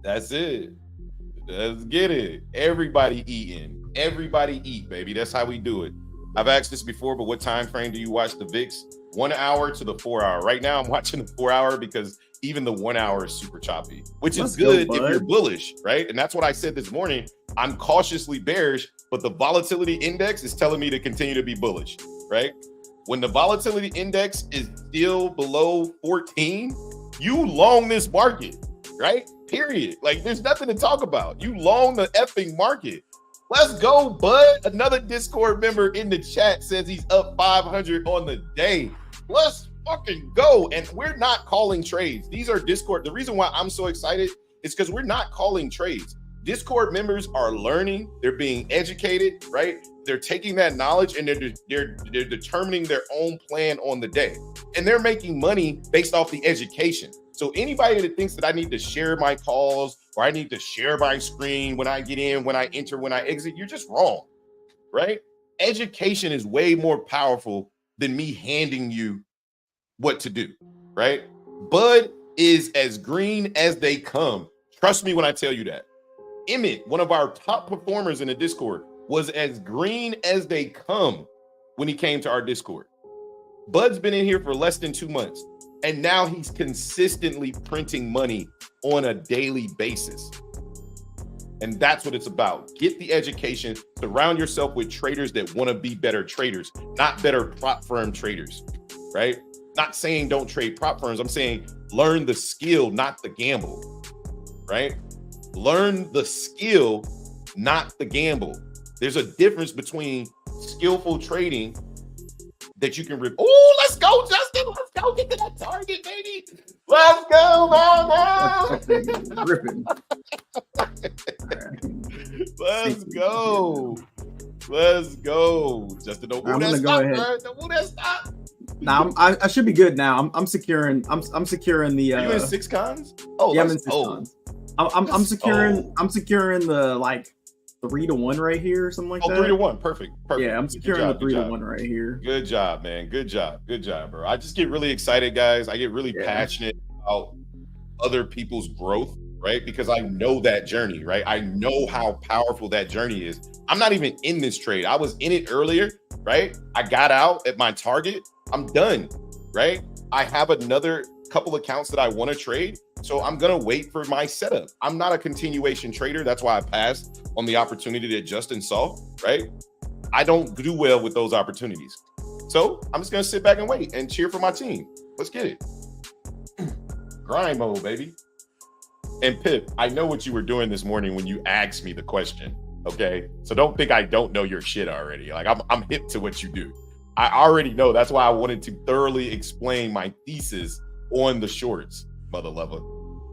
Speaker 1: That's it. Let's get it. Everybody eating. Everybody eat, baby. That's how we do it. I've asked this before, but what time frame do you watch the VIX? 1 hour to the 4 hour. Right now, I'm watching the 4 hour because even the 1 hour is super choppy, which is good if you're bullish, right? And that's what I said this morning. I'm cautiously bearish, but the volatility index is telling me to continue to be bullish, right? When the volatility index is still below 14, you long this market, right? Period. Like, there's nothing to talk about. You long the effing market. Let's go, bud. Another Discord member in the chat says he's up 500 on the day. Let's fucking go. And we're not calling trades. These are Discord. The reason why I'm so excited is because we're not calling trades. Discord members are learning. They're being educated, right? They're taking that knowledge and they're determining their own plan on the day. And they're making money based off the education. So anybody that thinks that I need to share my calls or I need to share my screen when I get in, when I enter, when I exit, you're just wrong, right? Education is way more powerful than me handing you what to do, right? Bud is as green as they come. Trust me when I tell you that. Emmett, one of our top performers in the Discord, was as green as they come when he came to our Discord. Bud's been in here for less than 2 months. And now he's consistently printing money on a daily basis. And that's what it's about. Get the education, surround yourself with traders that want to be better traders, not better prop firm traders, right? Not saying don't trade prop firms. I'm saying learn the skill, not the gamble, right? Learn the skill, not the gamble. There's a difference between skillful trading that you can oh, let's go, Justin. Let's go get to that target, baby. Let's go, man.
Speaker 2: Gripping.
Speaker 1: Let's go. Let's go. Justin, don't move that stop, bro. Don't move that stop.
Speaker 2: Now I should be good now. I'm securing. I'm securing the.
Speaker 1: Are you in 6 cons? Oh,
Speaker 2: yeah, I'm in 6 cons. I'm securing the like 3-to-1 right here or something like that.
Speaker 1: 3-to-1, perfect.
Speaker 2: Yeah, I'm securing the 3-to-1 right here.
Speaker 1: Good job, man. Good job, bro. I just get really excited, guys. I get really passionate about other people's growth, right? Because I know that journey, right? I know how powerful that journey is. I'm not even in this trade. I was in it earlier, right? I got out at my target. I'm done, right? I have another couple accounts that I want to trade. So I'm going to wait for my setup. I'm not a continuation trader. That's why I passed on the opportunity that Justin saw, right? I don't do well with those opportunities. So I'm just going to sit back and wait and cheer for my team. Let's get it. Grind mode, baby. And Pip, I know what you were doing this morning when you asked me the question, okay? So don't think I don't know your shit already. Like I'm hip to what you do. I already know. That's why I wanted to thoroughly explain my thesis on the shorts. Mother lover.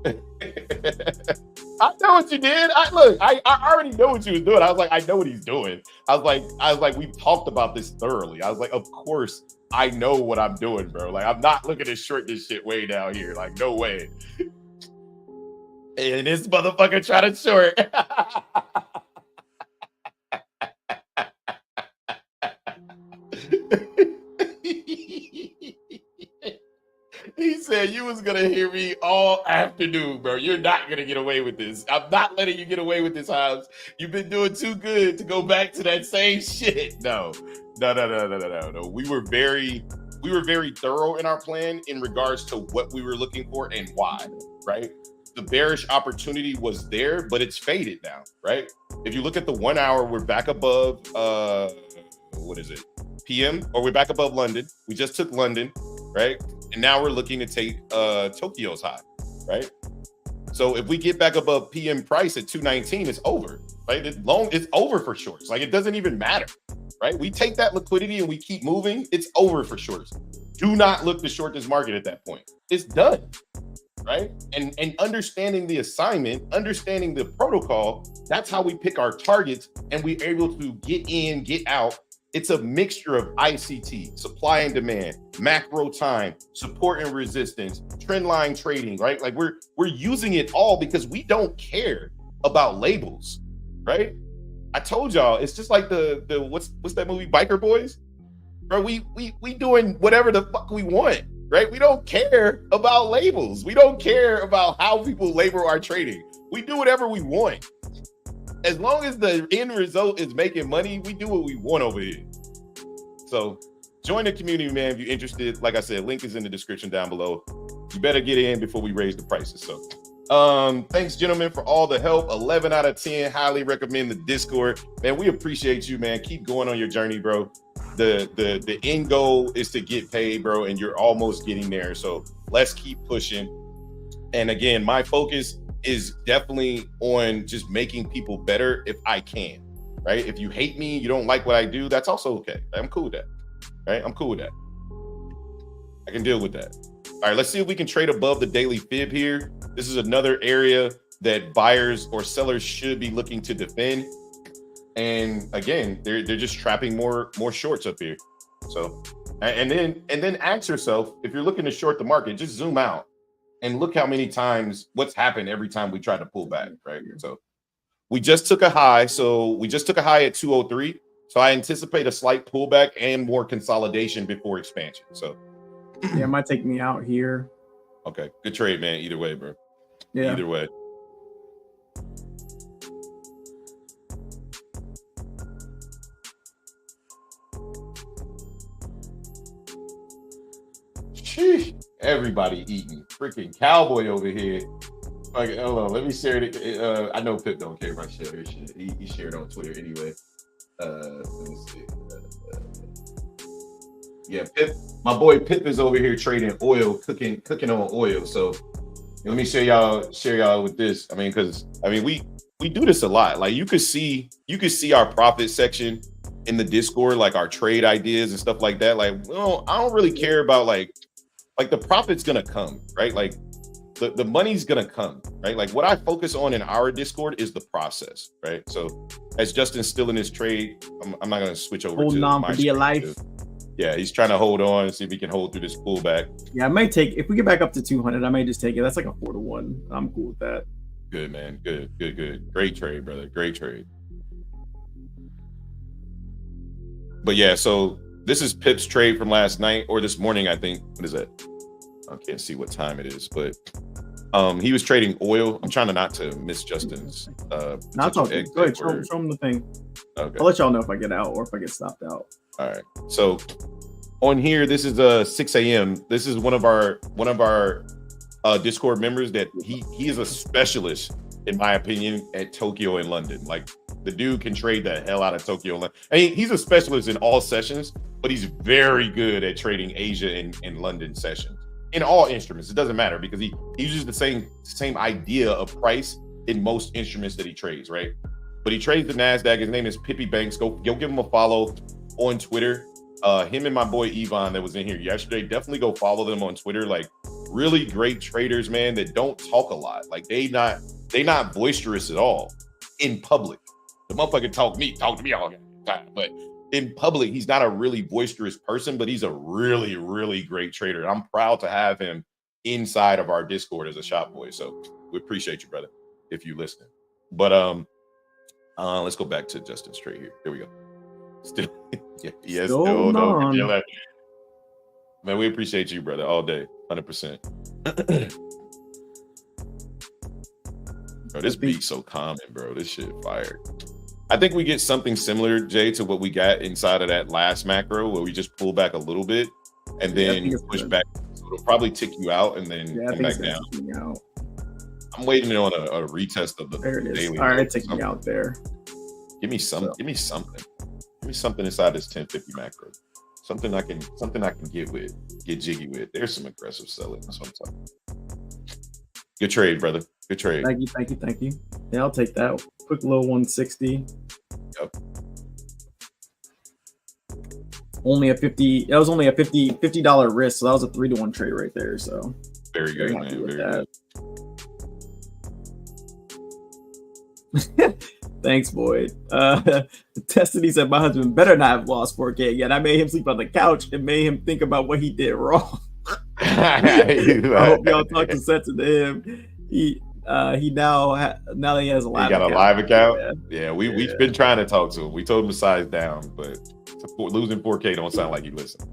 Speaker 1: I know what you did. I already know what you was doing. I was like, I know what he's doing. I was like, we've talked about this thoroughly. I was like, of course I know what I'm doing, bro. Like, I'm not looking to short this shit way down here. Like, no way. And this motherfucker trying to short. He said you was gonna hear me all afternoon, bro. You're not gonna get away with this. I'm not letting you get away with this, Hobbs. You've been doing too good to go back to that same shit. No. We were very thorough in our plan in regards to what we were looking for and why, right? The bearish opportunity was there, but it's faded now, right? If you look at the 1 hour, we're back above what is it? PM, or we're back above London. We just took London, right? And now we're looking to take Tokyo's high, right? So if we get back above PM price at 219, it's over, right? It's over for shorts. Like, it doesn't even matter, right? We take that liquidity and we keep moving. It's over for shorts. Do not look to short this market at that point. It's done, right? And understanding the assignment, understanding the protocol, that's how we pick our targets and we're able to get in, get out It's a mixture of ICT, supply and demand, macro time, support and resistance, trend line trading, right? Like we're using it all because we don't care about labels, right? I told y'all, it's just like the what's that movie, Biker Boys? Bro, we doing whatever the fuck we want, right? We don't care about labels. We don't care about how people label our trading. We do whatever we want. As long as the end result is making money, we do what we want over here. So join the community, man, if you're interested. Like I said, link is in the description down below. You better get in before we raise the prices. So thanks, gentlemen, for all the help. 11 out of 10. Highly recommend the Discord. Man, we appreciate you, man. Keep going on your journey, bro. The end goal is to get paid, bro, and you're almost getting there. So let's keep pushing. And again, my focus is definitely on just making people better if I can, right? If you hate me, you don't like what I do, that's also okay. I'm cool with that, right? I'm cool with that. I can deal with that. All right, let's see if we can trade above the daily fib here. This is another area that buyers or sellers should be looking to defend. And again, they're just trapping more shorts up here. So, and then ask yourself, if you're looking to short the market, just zoom out and look how many times, what's happened every time we try to pull back, right? So we just took a high. So we just took a high at 203. So I anticipate a slight pullback and more consolidation before expansion. So
Speaker 2: yeah, it might take me out here.
Speaker 1: Okay, good trade, man. Either way, bro.
Speaker 2: Yeah.
Speaker 1: Either way. Sheesh. Everybody eating. Freaking cowboy over here. Like, hold on, let me share it. I know Pip don't care about share his shit. He shared on Twitter anyway. Let me see. Yeah, Pip. My boy Pip is over here trading oil, cooking on oil. So let me share y'all with this. I mean, we do this a lot. Like you could see our profit section in the Discord, like our trade ideas and stuff like that. Like, well, I don't really care about like the profit's gonna come, right? Like the money's gonna come, right? Like what I focus on in our Discord is the process, right? So as Justin's still in his trade, I'm not gonna switch over
Speaker 2: holding
Speaker 1: to
Speaker 2: on
Speaker 1: my
Speaker 2: for dear life.
Speaker 1: Yeah, he's trying to hold on, see if he can hold through this pullback.
Speaker 2: Yeah, I might take, if we get back up to 200, I may just take it. That's like a 4-1. I'm cool with that.
Speaker 1: Good, man. Good. Great trade, brother. Great trade. But yeah, so this is Pip's trade from last night or this morning, I think. What is that? I can't see what time it is, but he was trading oil. I'm trying not to miss Justin's.
Speaker 2: Not okay. Go ahead, show him the thing. Okay. I'll let y'all know if I get out or if I get stopped out.
Speaker 1: All right. So on here, this is 6 a.m. This is one of our Discord members that he is a specialist, in my opinion, at Tokyo and London. Like the dude can trade the hell out of Tokyo and London. I mean, he's a specialist in all sessions, but he's very good at trading Asia and London sessions in all instruments. It doesn't matter because he uses the same idea of price in most instruments that he trades, right? But he trades the NASDAQ. His name is Pippy Banks. Go give him a follow on Twitter. Him and my boy Yvonne that was in here yesterday, definitely go follow them on Twitter. Like really great traders, man, that don't talk a lot. Like they not boisterous at all in public. The motherfucker talk to me all the time, but in public he's not a really boisterous person, but he's a really, really great trader. I'm proud to have him inside of our Discord as a shop boy. So we appreciate you, brother, if you listen. But let's go back to Justin's trade here. There we go. Still, yes, still no. Man, we appreciate you, brother, all day, 100%. Bro, this beat's so common, bro. This shit fired. I think we get something similar, Jay, to what we got inside of that last macro, where we just pull back a little bit and then push back. So it'll probably tick you out and then come back down. I'm waiting on a retest of the daily.
Speaker 2: All right, take me out there.
Speaker 1: Give me something. Give me something inside this 1050 macro. Something I can get jiggy with. There's some aggressive selling. That's what I'm talking about. Good trade, brother. Good trade.
Speaker 2: Thank you. Yeah, I'll take that. Quick low 160.
Speaker 1: Yep.
Speaker 2: Only a 50. That was only a $50 risk. So that was a 3-to-1 trade right there. So
Speaker 1: very good, man. Very good.
Speaker 2: Thanks, Boyd. Destiny said my husband better not have lost 4K again. I made him sleep on the couch and made him think about what he did wrong. I hope y'all talk some sense into him. He now that he has a live account.
Speaker 1: He got a live account? Yeah, we've been trying to talk to him. We told him to size down, but losing 4K don't sound like he listened.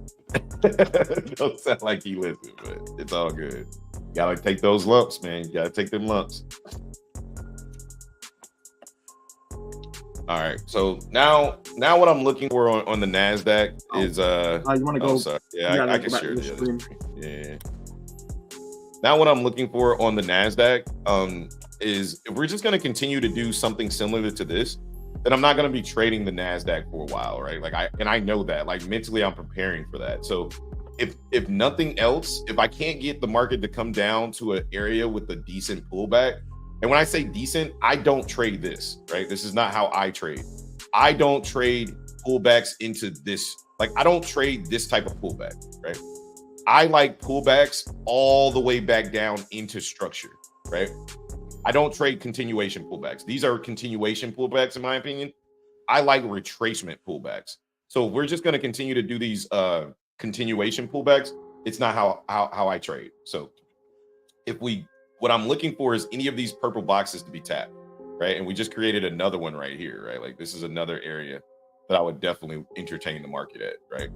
Speaker 1: Don't sound like he listened, but it's all good. You gotta take those lumps, man. You gotta take them lumps. All right, so now what I'm looking for on the NASDAQ is
Speaker 2: you want to go?
Speaker 1: Sorry. Yeah, I can share the other screen. Yeah. Now what I'm looking for on the NASDAQ is if we're just going to continue to do something similar to this, then I'm not going to be trading the NASDAQ for a while, right? Like I know that, like mentally I'm preparing for that. So if nothing else, if I can't get the market to come down to an area with a decent pullback, and when I say decent, I don't trade this, right? This is not how I trade. I don't trade pullbacks into this. Like I don't trade this type of pullback, right? I like pullbacks all the way back down into structure, right? I don't trade continuation pullbacks. These are continuation pullbacks, in my opinion. I like retracement pullbacks. So we're just going to continue to do these continuation pullbacks. It's not how I trade. So what I'm looking for is any of these purple boxes to be tapped, right? And we just created another one right here, right? Like this is another area that I would definitely entertain the market at, right?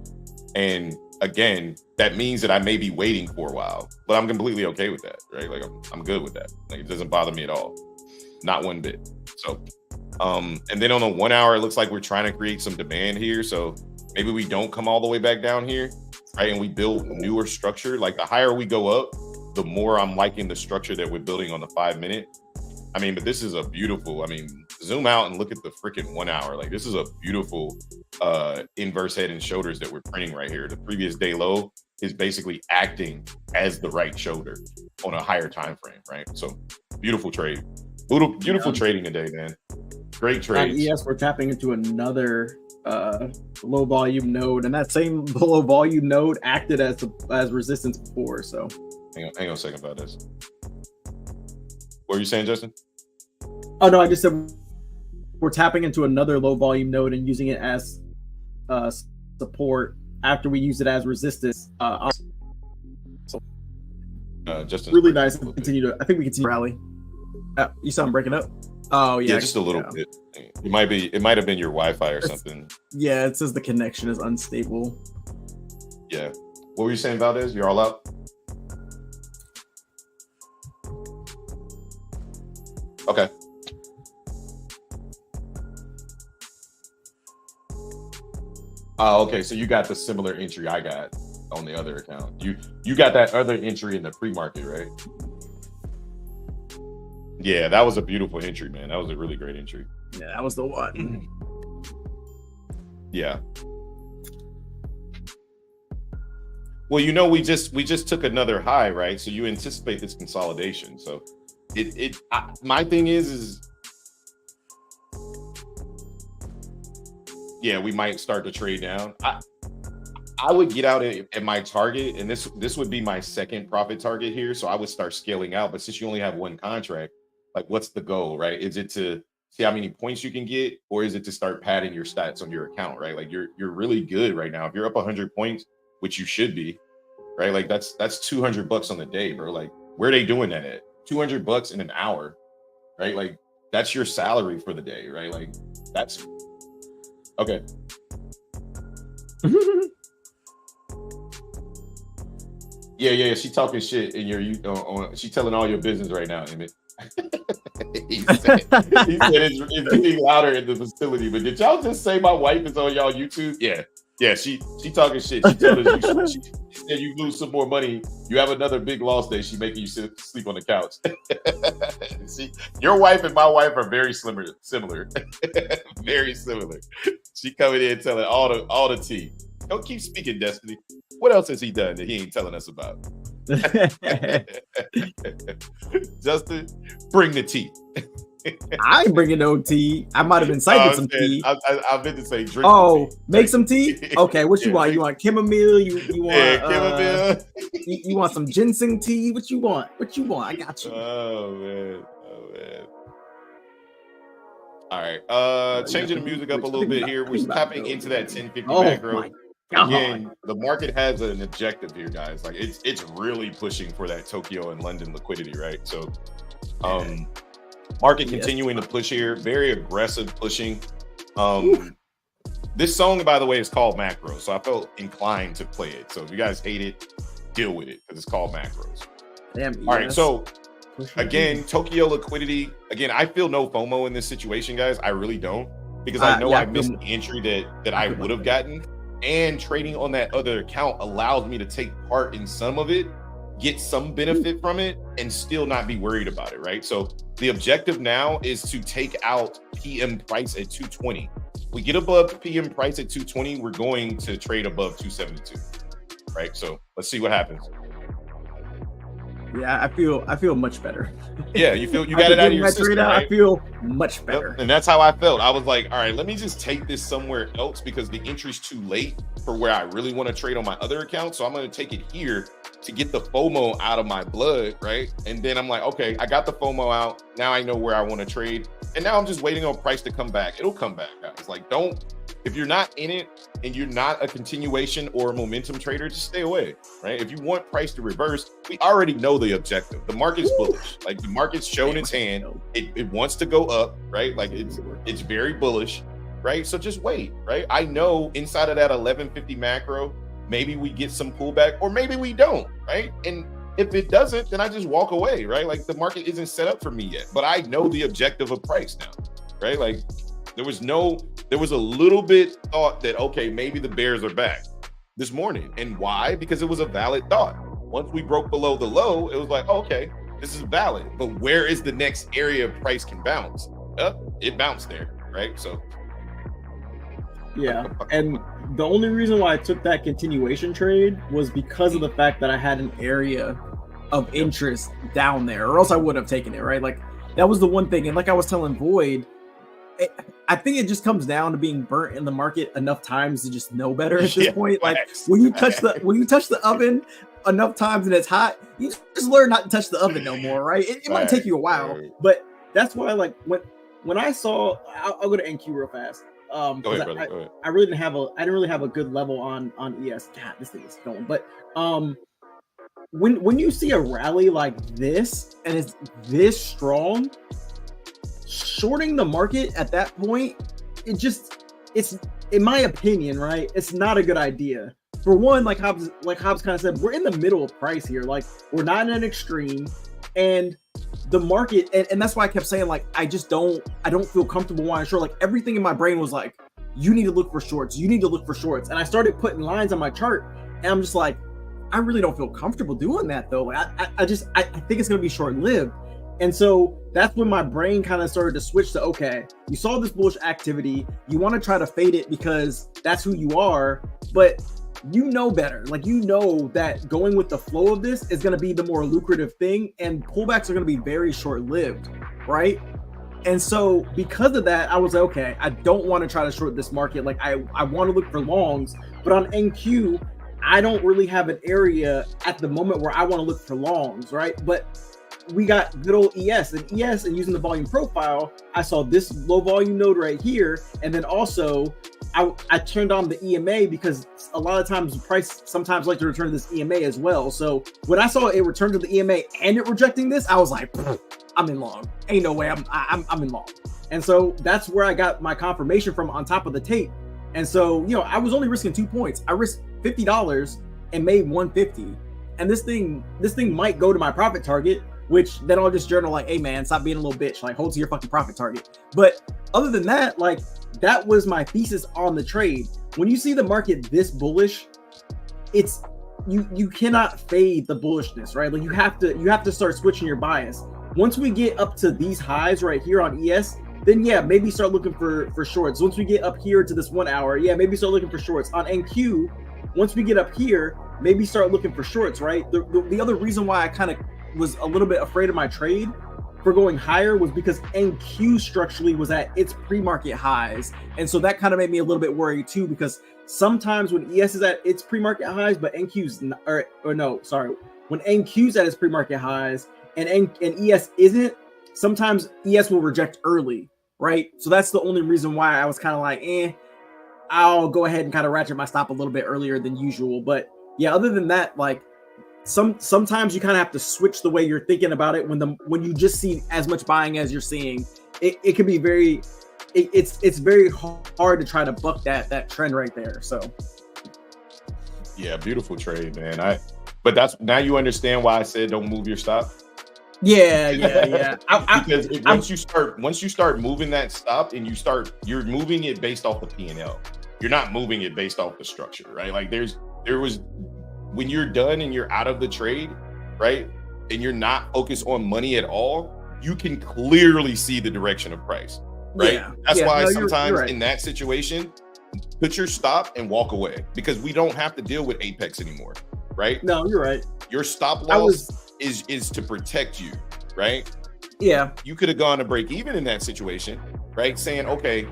Speaker 1: And again, that means that I may be waiting for a while, but I'm completely okay with that, right? Like I'm good with that. Like it doesn't bother me at all, not one bit. So, and then on the 1 hour, it looks like we're trying to create some demand here. So maybe we don't come all the way back down here, right? And we build newer structure. Like the higher we go up, the more I'm liking the structure that we're building on the 5 minute. I mean, but this is a beautiful, zoom out and look at the freaking 1 hour. Like this is a beautiful inverse head and shoulders that we're printing right here. The previous day low is basically acting as the right shoulder on a higher time frame, right? So beautiful trade. Beautiful trading today, man. Great trade.
Speaker 2: Yes, we're tapping into another low volume node, and that same low volume node acted as resistance before. So
Speaker 1: hang on a second about this. What were you saying, Justin?
Speaker 2: Oh no, I just said we're tapping into another low volume node and using it as support after we use it as resistance.
Speaker 1: Justin's
Speaker 2: really nice. I think we continue to rally. You saw him breaking up. Oh yeah,
Speaker 1: just a little bit. It might have been your Wi-Fi or something.
Speaker 2: Yeah, it says the connection is unstable.
Speaker 1: Yeah. What were you saying about this? You're all out? Okay. Okay. So you got the similar entry I got on the other account. You got that other entry in the pre-market, right? Yeah, that was a beautiful entry, man. That was a really great entry.
Speaker 2: Yeah, that was the one.
Speaker 1: Yeah. Well, we just took another high, right? So you anticipate this consolidation. So my thing is yeah, we might start to trade down. I would get out at my target, and this would be my second profit target here. So I would start scaling out. But since you only have one contract, like what's the goal, right? Is it to see how many points you can get, or is it to start padding your stats on your account, right? Like you're really good right now. If you're up 100 points, which you should be, right? Like that's $200 on the day, bro. Like where are they doing that at? $200 in an hour, right? Like that's your salary for the day, right? Like that's okay. Yeah. She talking shit, and she telling all your business right now, Emmett. he said it's getting louder in the facility. But did y'all just say my wife is on y'all YouTube? Yeah. She talking shit. She told us she said you lose some more money. You have another big loss day. She making you sleep on the couch. See, your wife and my wife are very similar. Very similar. She coming in telling all the tea. Don't keep speaking, Destiny. What else has he done that he ain't telling us about? Justin, bring the tea.
Speaker 2: I ain't bringing no tea. I might have been citing some tea.
Speaker 1: I meant to say drink.
Speaker 2: Oh, make some tea? Okay, what you want? You want chamomile? You want
Speaker 1: chamomile?
Speaker 2: You want some ginseng tea? What you want? I got you.
Speaker 1: Oh man. All right. Changing the music up a little bit here. We're tapping into that 1050
Speaker 2: Oh
Speaker 1: macro.
Speaker 2: my God.
Speaker 1: Again, the market has an objective here, guys. Like it's really pushing for that Tokyo and London liquidity, right? So market continuing to push here, very aggressive pushing. This song, by the way, is called Macro, so I felt inclined to play it. So if you guys hate it, deal with it because it's called Macros.
Speaker 2: Damn,
Speaker 1: all right, so again, Tokyo liquidity. Again, I feel no FOMO in this situation, guys. I really don't, because I know I missed the entry that I would have gotten, and trading on that other account allows me to take part in some of it, get some benefit from it, and still not be worried about it, right? So the objective now is to take out PM price at 220. We get above PM price at 220, we're going to trade above 272, right? So let's see what happens.
Speaker 2: Yeah, I feel much better.
Speaker 1: Yeah, you got it out of your system, right?
Speaker 2: I feel much better.
Speaker 1: Yep. And that's how I felt. I was like, all right, let me just take this somewhere else because the entry's too late for where I really want to trade on my other account. So I'm going to take it here to get the FOMO out of my blood, right? And then I'm like, okay, I got the FOMO out. Now I know where I want to trade. And now I'm just waiting on price to come back. It'll come back, guys. Like, if you're not in it and you're not a continuation or a momentum trader, just stay away, right? If you want price to reverse, we already know the objective. The market's bullish. Like, the market's shown its hand. It wants to go up, right? Like, it's very bullish, right? So just wait, right? I know inside of that 1150 macro, maybe we get some pullback or maybe we don't, right? And if it doesn't, then I just walk away, right? Like, the market isn't set up for me yet, but I know the objective of price now, right? Like, there was a little bit thought that, okay, maybe the bears are back this morning. And why? Because it was a valid thought. Once we broke below the low, it was like, oh, okay, this is valid. But where is the next area of price can bounce? It bounced there, right? So.
Speaker 2: Yeah, and the only reason why I took that continuation trade was because of the fact that I had an area of interest down there, or else I would have taken it, right? Like, that was the one thing. And like I was telling Void, I think it just comes down to being burnt in the market enough times to just know better at this point. Like, when you touch the oven enough times and it's hot, you just learn not to touch the oven no more, right? It might take you a while, but that's why, like, when I saw, I'll go to NQ real fast.
Speaker 1: Go ahead, brother. Go ahead.
Speaker 2: I didn't really have a good level on ES. God, this thing is going. But when you see a rally like this and it's this strong, shorting the market at that point, it's in my opinion, right? It's not a good idea. For one, like Hobbs kind of said, we're in the middle of price here. Like, we're not in an extreme, and the market, and that's why I kept saying, like, I don't feel comfortable wanting short. Like, everything in my brain was like, you need to look for shorts. You need to look for shorts. And I started putting lines on my chart, and I'm just like, I really don't feel comfortable doing that though. I think it's gonna be short lived. And so that's when my brain kind of started to switch to, okay, you saw this bullish activity, you want to try to fade it because that's who you are, but you know better. Like, you know that going with the flow of this is going to be the more lucrative thing, and pullbacks are going to be very short-lived, right? And so because of that, I was like, okay, I don't want to try to short this market. Like, I want to look for longs, but on NQ, I don't really have an area at the moment where I want to look for longs, right? But we got good old ES, and using the volume profile, I saw this low volume node right here. And then also I turned on the EMA because a lot of times the price sometimes like to return to this EMA as well. So when I saw it return to the EMA and it rejecting this, I was like, I'm in long. Ain't no way I'm in long. And so that's where I got my confirmation from on top of the tape. And so, I was only risking 2 points. I risked $50 and made 150. And this thing might go to my profit target, which then I'll just journal like, hey man, stop being a little bitch, like, hold to your fucking profit target. But other than that, like, that was my thesis on the trade. When you see the market this bullish, it's you cannot fade the bullishness, right? Like, you have to start switching your bias. Once we get up to these highs right here on ES, then yeah, maybe start looking for shorts. Once we get up here to this 1 hour, yeah, maybe start looking for shorts. On NQ, once we get up here, maybe start looking for shorts, right? The other reason why I kind of was a little bit afraid of my trade for going higher was because NQ structurally was at its pre-market highs. And so that kind of made me a little bit worried too, because sometimes when ES is at its pre-market highs, but NQ's not, when NQ's at its pre-market highs and ES isn't, sometimes ES will reject early. right? So that's the only reason why I was kind of like, I'll go ahead and kind of ratchet my stop a little bit earlier than usual. But yeah, other than that, like sometimes you kind of have to switch the way you're thinking about it when you just see as much buying as you're seeing. It can be very it's very hard to try to buck that trend right there. So
Speaker 1: yeah, beautiful trade, man. But that's now you understand why I said don't move your stop.
Speaker 2: Yeah.
Speaker 1: Because once you start moving that stop and you're moving it based off the P&L. You're not moving it based off the structure, right? Like when you're done and you're out of the trade, right? And you're not focused on money at all, you can clearly see the direction of price, right?
Speaker 2: Yeah.
Speaker 1: That's why
Speaker 2: no,
Speaker 1: sometimes
Speaker 2: you're right.
Speaker 1: in that situation, put your stop and walk away because we don't have to deal with Apex anymore, right?
Speaker 2: No, you're right.
Speaker 1: Your stop loss is to protect you, right?
Speaker 2: Yeah.
Speaker 1: You could have gone to break even in that situation, right? Saying, okay,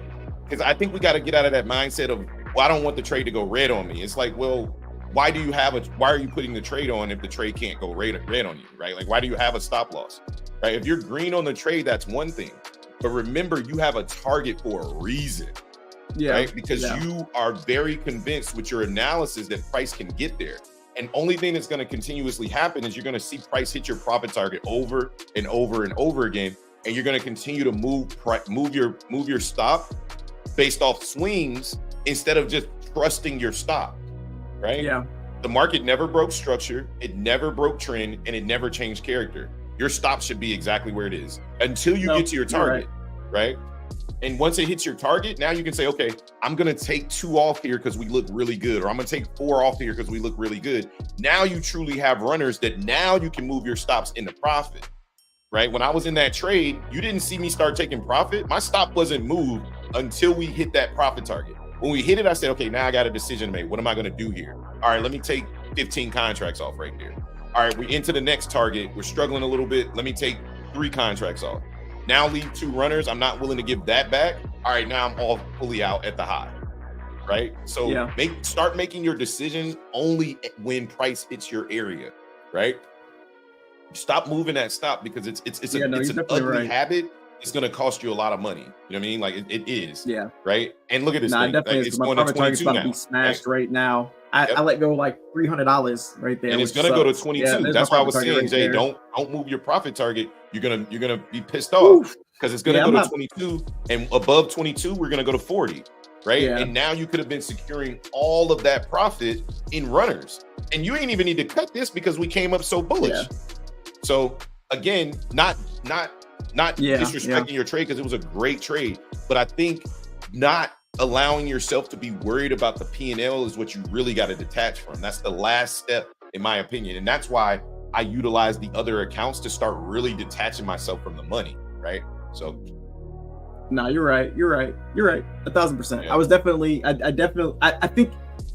Speaker 1: because I think we got to get out of that mindset of, well, I don't want the trade to go red on me. It's like, well, why are you putting the trade on if the trade can't go red on you, right? Like, why do you have a stop loss, right? If you're green on the trade, that's one thing. But remember, you have a target for a reason, right? Because you are very convinced with your analysis that price can get there. And only thing that's going to continuously happen is you're going to see price hit your profit target over and over and over again. And you're going to continue to move your stop based off swings instead of just trusting your stop, right? Yeah. The market never broke structure, it never broke trend, and it never changed character. Your stop should be exactly where it is until you get to your target, right? And once it hits your target, now you can say, okay, I'm going to take 2 off here because we look really good, or I'm going to take 4 off here because we look really good. Now you truly have runners that now you can move your stops into profit, right? When I was in that trade, you didn't see me start taking profit. My stop wasn't moved until we hit that profit target. When we hit it, I said, okay, now I got a decision to make. What am I going to do here? All right, let me take 15 contracts off right there. All right, we into the next target. We're struggling a little bit. Let me take 3 contracts off. Now leave 2 runners. I'm not willing to give that back. All right, now I'm all fully out at the high, right? So start making your decisions only when price hits your area, right? Stop moving that stop because it's an ugly habit. It's going to cost you a lot right? You know what I mean? Like it is, right? And look at this thing.
Speaker 2: Definitely
Speaker 1: it's
Speaker 2: going to 22 now. Be smashed right now. I let go like $300 right there,
Speaker 1: and it's going to go to 22. That's why I was saying, Jay, don't move your profit target. You're gonna be pissed off because it's going to go to 22, and above 22, we're going to go to 40, right? Yeah. And now you could have been securing all of that profit in runners, and you ain't even need to cut this because we came up so bullish. Yeah. So again, not disrespecting your trade because it was a great trade, but I think not allowing yourself to be worried about the P&L is what you really got to detach from. That's the last step, in my opinion, and that's why I utilize the other accounts to start really detaching myself from the money, right? So,
Speaker 2: no, you're right. 1,000%. Yeah. I was definitely.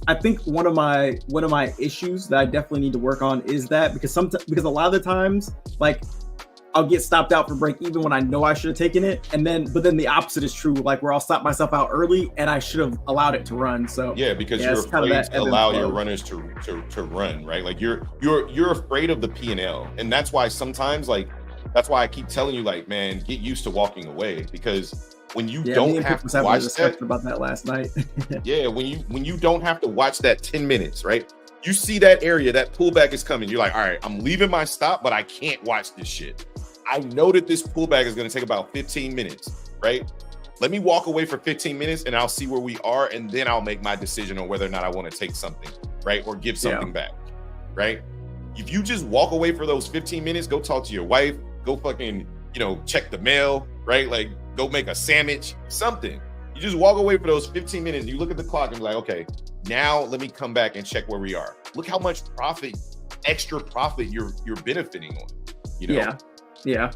Speaker 2: I think one of my issues that I definitely need to work on is that because a lot of the times, like, I'll get stopped out for break even when I know I should have taken it, but then the opposite is true, like where I'll stop myself out early and I should have allowed it to run. So because
Speaker 1: you're afraid to allow your runners to run, right? Like you're afraid of the P&L, and that's why sometimes that's why I keep telling you, like, man, get used to walking away because when you don't have to watch that
Speaker 2: about that last night.
Speaker 1: when you don't have to watch that 10 minutes, right? You see that area, that pullback is coming. You're like, all right, I'm leaving my stop, but I can't watch this shit. I know that this pullback is going to take about 15 minutes, right? Let me walk away for 15 minutes and I'll see where we are. And then I'll make my decision on whether or not I want to take something, right? Or give something back, right? If you just walk away for those 15 minutes, go talk to your wife, go fucking, check the mail, right? Like go make a sandwich, something. You just walk away for those 15 minutes. And you look at the clock and be like, okay, now let me come back and check where we are. Look how much extra profit you're benefiting on,
Speaker 2: Yeah.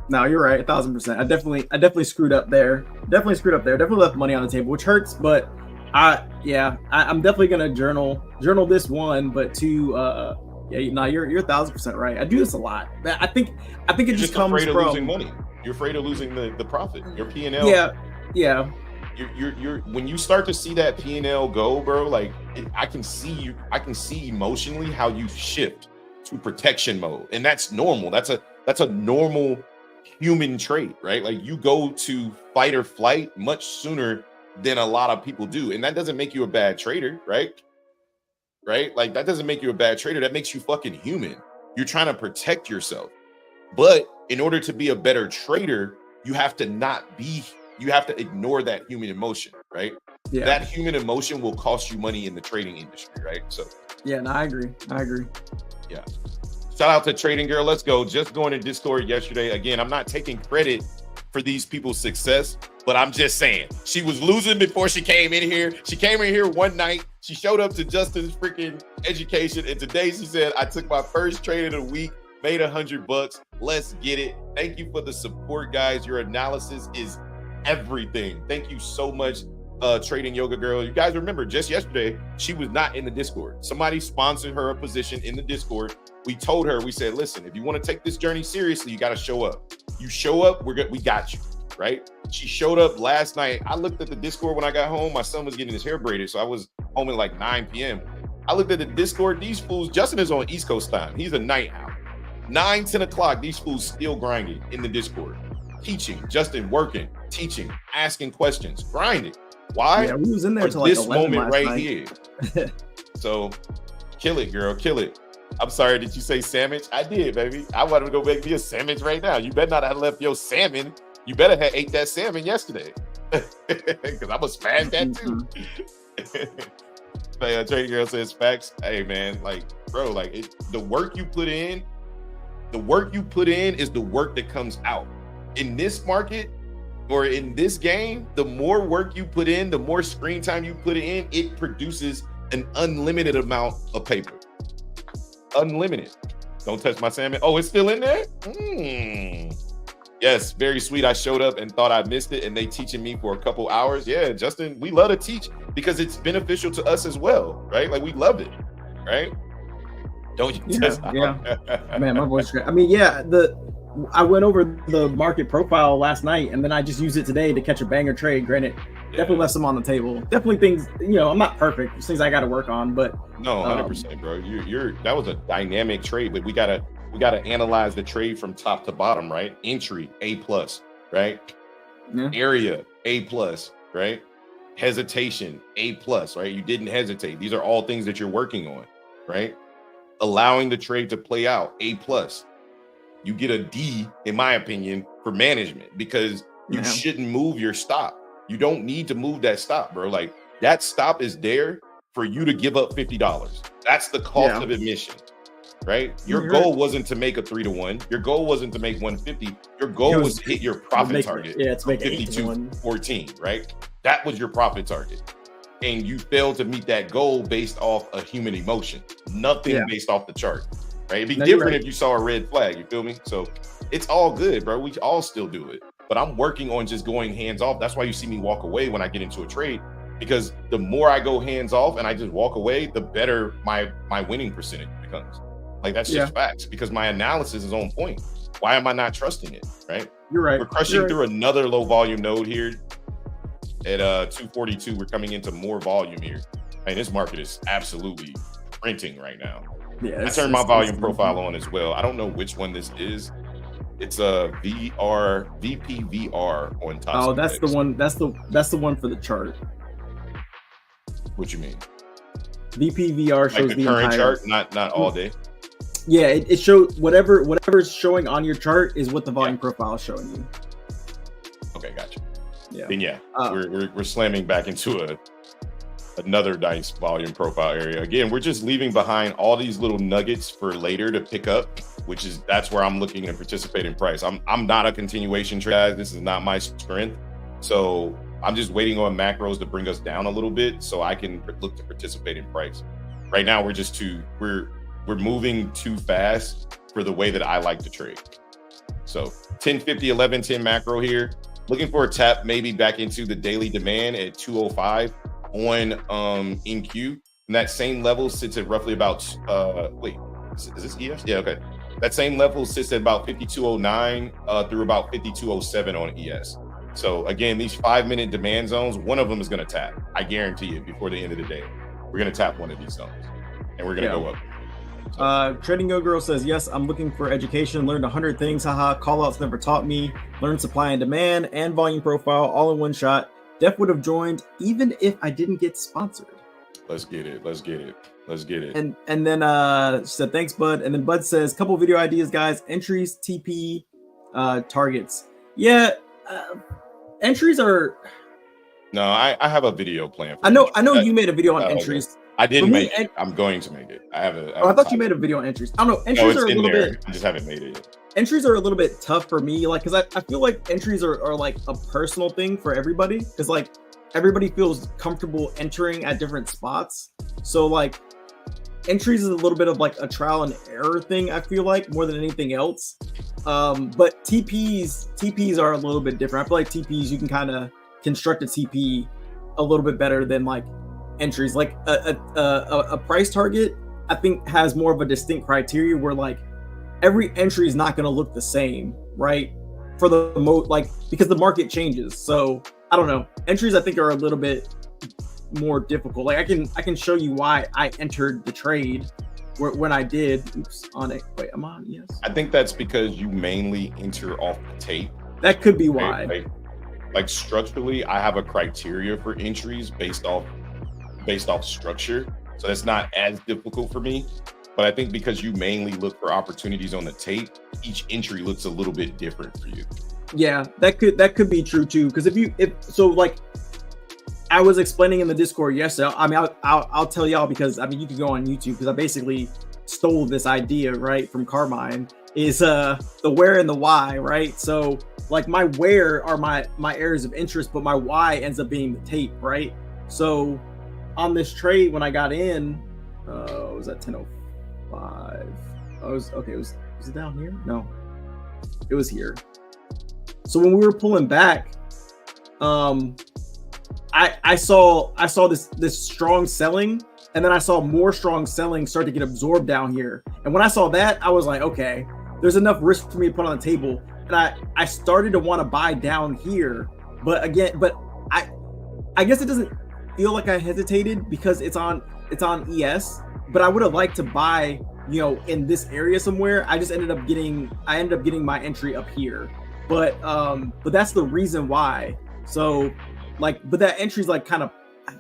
Speaker 2: No, you're right. 1,000%. I definitely screwed up there. Definitely left money on the table, which hurts, but I'm definitely going to journal this one, but two, you're 1,000% right. I do this a lot. I think it just comes
Speaker 1: afraid of
Speaker 2: from
Speaker 1: losing money. You're afraid of losing the profit, your P&L.
Speaker 2: Yeah.
Speaker 1: You're when you start to see that P&L go, bro, like I can see emotionally how you shift to protection mode, and that's normal. That's a normal human trait, right? Like you go to fight or flight much sooner than a lot of people do. And that doesn't make you a bad trader, right? Right? Like that doesn't make you a bad trader. That makes you fucking human. You're trying to protect yourself. But in order to be a better trader, you have to ignore that human emotion, right? Yeah. That human emotion will cost you money in the trading industry, right? So
Speaker 2: yeah, no, I agree.
Speaker 1: Yeah. Shout out to Trading Girl. Let's go. Just going to Discord yesterday. Again, I'm not taking credit for these people's success, but I'm just saying she was losing before she came in here. She came in here one night. She showed up to Justin's freaking education. And today she said, I took my first trade of the week, made $100. Let's get it. Thank you for the support, guys. Your analysis is everything. Thank you so much, Trading Yoga Girl. You guys remember just yesterday, she was not in the Discord. Somebody sponsored her a position in the Discord. We told her, we said, listen, if you want to take this journey seriously, you got to show up. You show up, we got you, right? She showed up last night. I looked at the Discord when I got home. My son was getting his hair braided, so I was home at like 9 p.m. I looked at the Discord. These fools, Justin is on East Coast time. He's a night owl. 9, 10 o'clock, these fools still grinding in the Discord. Teaching, Justin working, teaching, asking questions, grinding. Why?
Speaker 2: Yeah, we was in there
Speaker 1: for this moment right here. So kill it, girl, kill it. I'm sorry, did you say sandwich? I did, baby. I wanted to go make me a sandwich right now. You better not have left your salmon. You better have ate that salmon yesterday. Because I'm going to smash that too. Trading Girl says facts. Hey, man, like, bro, like the work you put in is the work that comes out. In this market or in this game, the more work you put in, the more screen time you put in, it produces an unlimited amount of paper. Unlimited. Don't touch my salmon. Oh, it's still in there? Yes, very sweet. I showed up and thought I missed it, and they teaching me for a couple hours. Yeah, Justin, we love to teach because it's beneficial to us as well, right? Like we loved it, right? Don't you?
Speaker 2: Yeah. Man, my voice. I mean, yeah. I went over the market profile last night, and then I just used it today to catch a banger trade. Granted, definitely left some on the table. Definitely things, I'm not perfect. There's things I got to work on, but
Speaker 1: no, 100%, bro. You're that was a dynamic trade, but we gotta analyze the trade from top to bottom, right? Entry A+, right? Yeah. Area A+, right? Hesitation A+, right? You didn't hesitate. These are all things that you're working on, right? Allowing the trade to play out A+. You get a D, in my opinion, for management because you shouldn't move your stop. You don't need to move that stop, bro. Like that stop is there for you to give up $50. That's the cost of admission, right? Your goal wasn't to make a 3-to-1. Your goal wasn't to make 150. Your goal was to hit your profit target.
Speaker 2: Yeah, it's make
Speaker 1: 52.14, right? That was your profit target. And you failed to meet that goal based off a human emotion, nothing based off the chart. Right? It'd be different if you saw a red flag, you feel me? So it's all good, bro. We all still do it. But I'm working on just going hands off. That's why you see me walk away when I get into a trade, because the more I go hands off and I just walk away, the better my winning percentage becomes. Like that's just facts because my analysis is on point. Why am I not trusting it? Right?
Speaker 2: You're right.
Speaker 1: We're crushing through another low volume node here at 242. We're coming into more volume here. And this market is absolutely printing right now.
Speaker 2: Yeah,
Speaker 1: I turned my volume profile on as well. I don't know which one this is. It's a VPVR on top.
Speaker 2: Oh, that's the one. That's the one for the chart.
Speaker 1: What you mean?
Speaker 2: VPVR shows
Speaker 1: like the current chart, not all day.
Speaker 2: Yeah, it shows whatever's showing on your chart is what the volume profile is showing you.
Speaker 1: Okay, gotcha.
Speaker 2: Yeah.
Speaker 1: Then we're slamming back into another nice volume profile area. Again, we're just leaving behind all these little nuggets for later to pick up, that's where I'm looking to participate in price. I'm not a continuation trader. This is not my strength. So I'm just waiting on macros to bring us down a little bit so I can look to participate in price. Right now, we're moving too fast for the way that I like to trade. So 1050, 1110 macro here. Looking for a tap maybe back into the daily demand at 205 on NQ, and that same level sits at roughly about is this ES? Yeah, okay. That same level sits at about 5209 through about 5207 on ES. So again, these 5-minute demand zones, one of them is going to tap. I guarantee it before the end of the day. We're going to tap one of these zones and we're going to go up.
Speaker 2: Trading Go Girl says, yes, I'm looking for education, learned 100 things, haha, callouts never taught me, learned supply and demand and volume profile all in one shot. Def would have joined even if I didn't get sponsored.
Speaker 1: Let's get it. Let's get it. Let's get it.
Speaker 2: And then she said, thanks, Bud. And then Bud says, couple video ideas, guys. Entries, TP, targets. Yeah, entries are.
Speaker 1: No, I have a video plan.
Speaker 2: I know you made a video on entries.
Speaker 1: Okay. I didn't make it. I'm going to make it.
Speaker 2: I thought you made a video on entries. I don't know. Entries are a little bit.
Speaker 1: I just haven't made it yet.
Speaker 2: Entries are a little bit tough for me, like, because I feel like entries are like a personal thing for everybody, because like everybody feels comfortable entering at different spots. So like entries is a little bit of like a trial and error thing, I feel like, more than anything else. But TPs are a little bit different. I feel like TPs, you can kind of construct a TP a little bit better than like entries. Like a price target, I think, has more of a distinct criteria where like every entry is not going to look the same, right? For the like, because the market changes. So I don't know. Entries, I think, are a little bit more difficult. Like I can show you why I entered the trade when I did. Oops, on it. Wait, I'm on. Yes.
Speaker 1: I think that's because you mainly enter off the tape.
Speaker 2: That could be why.
Speaker 1: Like structurally, I have a criteria for entries based off structure, so that's not as difficult for me. But I think because you mainly look for opportunities on the tape, each entry looks a little bit different for you. Yeah,
Speaker 2: that could be true too. Because if so, like I was explaining in the Discord yesterday. I mean, I'll tell y'all, because I mean, you can go on YouTube, because I basically stole this idea right from Carmine. Is the where and the why, right? So like my where are my areas of interest, but my why ends up being the tape, right? So on this trade, when I got in, was that 10:05? Was it down here? No, it was here. So when we were pulling back, I saw this strong selling, and then I saw more strong selling start to get absorbed down here. And when I saw that, I was like, okay, there's enough risk for me to put on the table. And I started to want to buy down here, but I guess it doesn't feel like I hesitated because it's on ES, but I would have liked to buy, you know, in this area somewhere. I just ended up getting my entry up here, but that's the reason why. So like, but that entry's like kind of,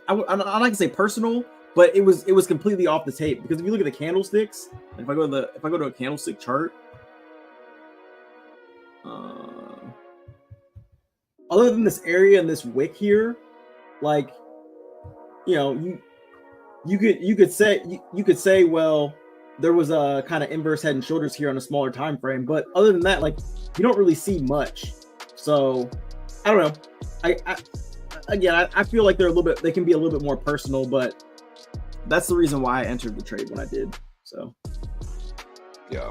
Speaker 2: I'm not gonna say personal, but it was completely off the tape, because if you look at the candlesticks, if I go to a candlestick chart, other than this area and this wick here, like, you know, you could say, well, there was a kind of inverse head and shoulders here on a smaller time frame, but other than that, like, you don't really see much. So I don't know. I feel like they can be a little bit more personal, but that's the reason why I entered the trade when I did. So
Speaker 1: yeah.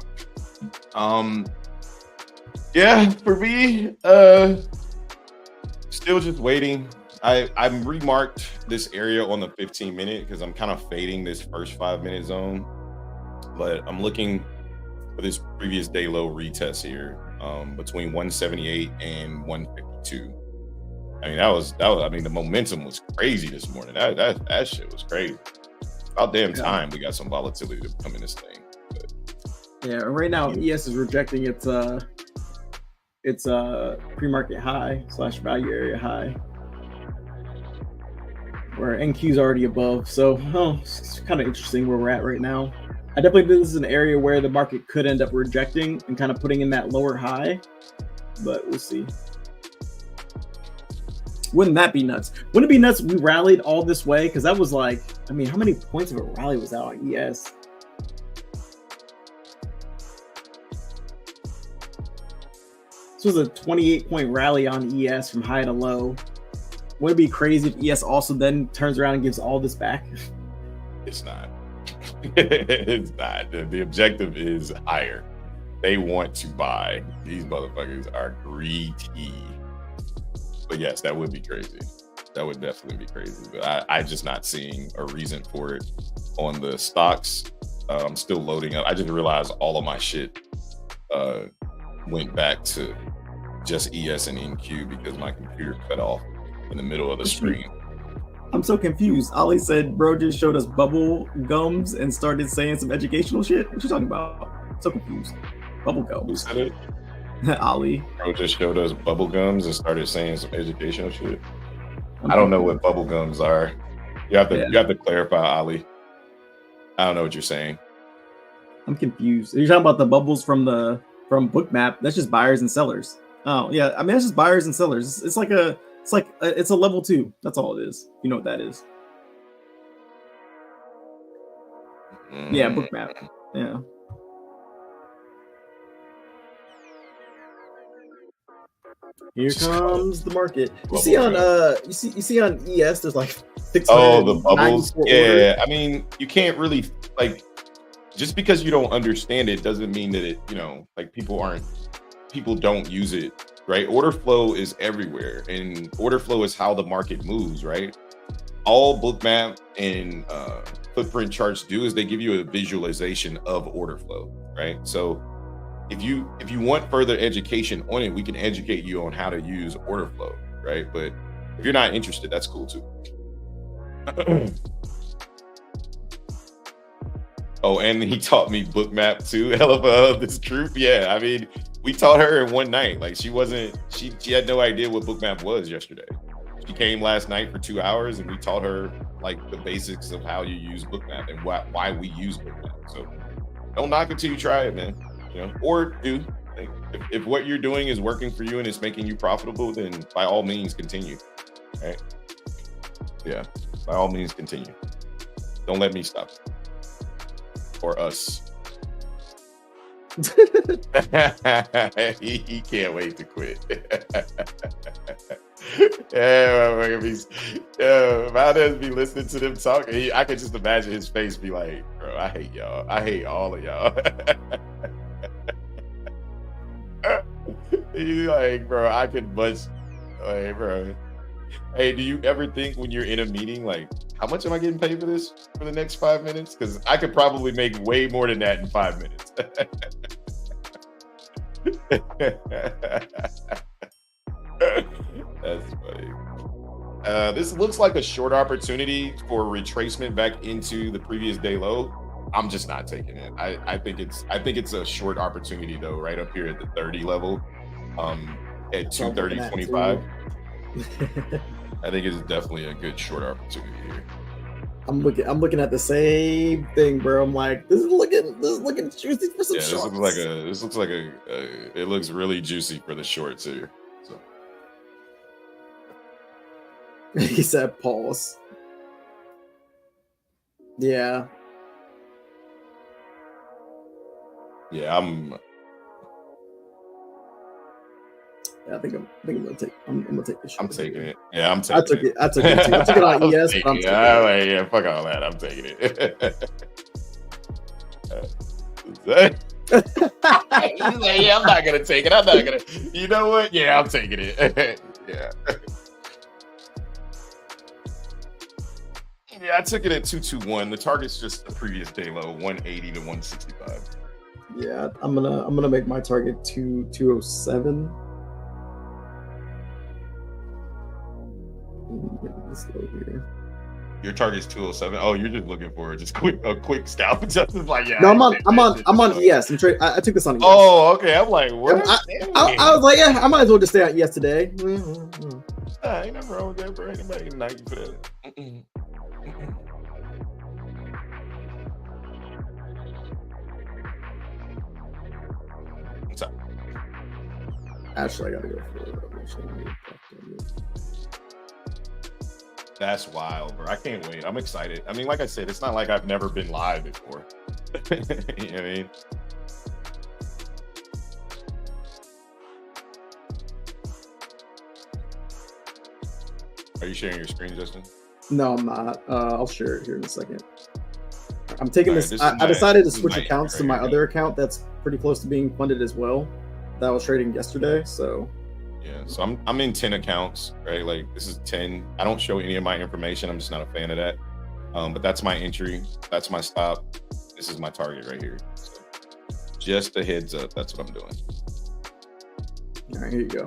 Speaker 1: Yeah, for me, still just waiting. I'm remarked this area on the 15-minute because I'm kind of fading this first 5-minute zone, but I'm looking for this previous day low retest here, between 178 and 152. I mean, that was. I mean, the momentum was crazy this morning. That shit was crazy. About damn time we got some volatility to come in this thing. But,
Speaker 2: yeah, right now ES is rejecting its pre-market high / value area high, where NQ's already above. So it's kind of interesting where we're at right now. I definitely think this is an area where the market could end up rejecting and kind of putting in that lower high, but we'll see. Wouldn't that be nuts? Wouldn't it be nuts if we rallied all this way? Because that was like, I mean, how many points of a rally was that on ES? This was a 28-point rally on ES from high to low. Would it be crazy if ES also then turns around and gives all this back?
Speaker 1: It's not. It's not. The objective is higher. They want to buy. These motherfuckers are greedy. But yes, that would be crazy. That would definitely be crazy. But I'm just not seeing a reason for it on the stocks. I'm still loading up. I just realized all of my shit went back to just ES and NQ because my computer cut off in the middle of the screen.
Speaker 2: I'm so confused. Ollie said, bro just showed us bubble gums and started saying some educational shit. What you talking about? I'm so confused. Bubble
Speaker 1: Who
Speaker 2: gums.
Speaker 1: said it?
Speaker 2: Ollie.
Speaker 1: Bro just showed us bubble gums and started saying some educational shit. I don't know what bubble gums are. You have to clarify, Ollie. I don't know what you're saying.
Speaker 2: I'm confused. Are you talking about the bubbles from Bookmap? That's just buyers and sellers. Oh yeah, I mean that's just buyers and sellers. It's a level 2. That's all it is. You know what that is? Yeah, Bookmap. Yeah. Here comes the market. You see on you see on ES there's like 600.
Speaker 1: Oh, the bubbles. Yeah, I mean you can't really like just because you don't understand it doesn't mean that it like people don't use it, right? Order flow is everywhere, and order flow is how the market moves, right? All Bookmap and footprint charts do is they give you a visualization of order flow, right? So if you want further education on it, we can educate you on how to use order flow, right? But if you're not interested, that's cool too. Oh, and he taught me Bookmap too. Hell of this group. Yeah, I mean, we taught her in one night. Like she had no idea what Bookmap was yesterday. She came last night for 2 hours and we taught her like the basics of how you use Bookmap and why we use Bookmap. So don't knock it till you try it, man. Or do. If what you're doing is working for you and it's making you profitable, then by all means continue. Right? Yeah, by all means continue. Don't let me stop. Or us. he can't wait to quit. Valdez be listening to them talk. I could just imagine his face be like, bro, I hate y'all. I hate all of y'all. He's like, bro, I could much like, bro. Hey, do you ever think when you're in a meeting, like, how much am I getting paid for this for the next 5 minutes? Because I could probably make way more than that in 5 minutes. That's funny. This looks like a short opportunity for retracement back into the previous day low. I'm just not taking it. I think it's a short opportunity though, right up here at the 30 level, at 230.25. I think it's definitely a good short opportunity here.
Speaker 2: I'm looking at the same thing, bro. I'm like, this is looking juicy for some shorts.
Speaker 1: This looks like it looks really juicy for the shorts here. So.
Speaker 2: He said pause. Yeah.
Speaker 1: Yeah,
Speaker 2: I think I'm gonna take. I'm gonna take this.
Speaker 1: I'm taking it. Yeah, I'm taking it.
Speaker 2: I took it too. I took it on ES. But I'm taking it.
Speaker 1: Yeah, fuck all that. I'm taking it. He's like, yeah, I'm not gonna take it. I'm not gonna. You know what? Yeah, I'm taking it. Yeah. Yeah, I took it at 221. The target's just the previous day low, 180 to 165.
Speaker 2: Yeah, I'm gonna make my target 207. This low here.
Speaker 1: Your target's 207. Oh, you're just looking for a quick scalp. Just like yeah.
Speaker 2: No, I'm on ES. I took this on ES.
Speaker 1: Oh, okay. I'm like, what?
Speaker 2: I was like, yeah, I might as well just stay on ES today.
Speaker 1: Ain't nothing wrong with that, bro. Anybody can knock you for that. What's up?
Speaker 2: Actually, I gotta go for it.
Speaker 1: That's wild, bro. I can't wait. I'm excited. I mean, like I said, it's not like I've never been live before. You know what I mean? Are you sharing your screen, Justin?
Speaker 2: No, I'm not. I'll share it here in a second. I'm taking this. I decided to switch accounts to my other account that's pretty close to being funded as well. That was trading yesterday, so.
Speaker 1: Yeah, so I'm in 10 accounts, right? Like this is 10. I don't show any of my information. I'm just not a fan of that. But that's my entry. That's my stop. This is my target right here. So just a heads up. That's what I'm doing.
Speaker 2: All right, here you go.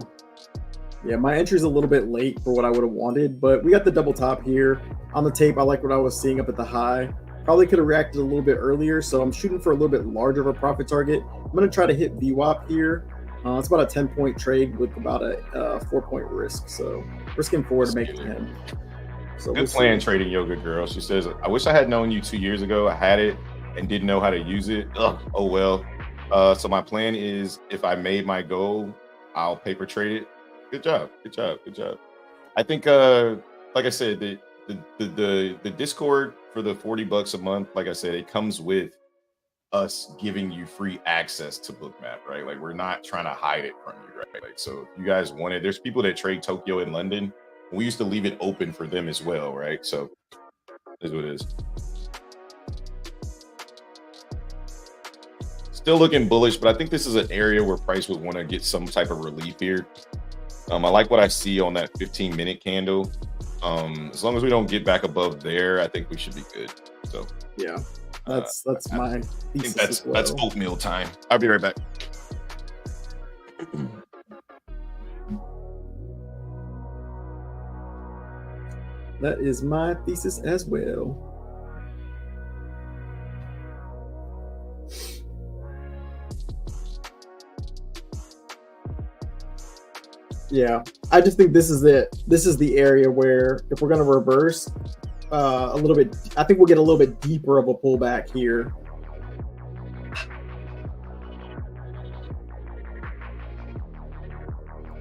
Speaker 2: Yeah, my entry's a little bit late for what I would have wanted, but we got the double top here. On the tape, I like what I was seeing up at the high. Probably could have reacted a little bit earlier, so I'm shooting for a little bit larger of a profit target. I'm going to try to hit VWAP here. It's about a 10-point trade with about a 4-point risk, so risking 4 to make 10.
Speaker 1: So good plan trading yoga girl. She says, I wish I had known you 2 years ago. I had it and didn't know how to use it. Ugh, oh well. So my plan is if I made my goal, I'll paper trade it. Good job. Good job. Good job. I think like I said, the Discord for the $40 a month, like I said, it comes with us giving you free access to Bookmap, right? Like we're not trying to hide it from you, right? Like so if you guys want it, there's people that trade Tokyo and London. We used to leave it open for them as well, right? So that's what it is. Still looking bullish, but I think this is an area where price would want to get some type of relief here. I like what I see on that 15-minute candle. As long as we don't get back above there, I think we should be good. So
Speaker 2: yeah, that's my thesis.
Speaker 1: I think that's oatmeal time. I'll be right back.
Speaker 2: That is my thesis as well. Yeah, I just think this is it. This is the area where if we're going to reverse a little bit, I think we'll get a little bit deeper of a pullback here.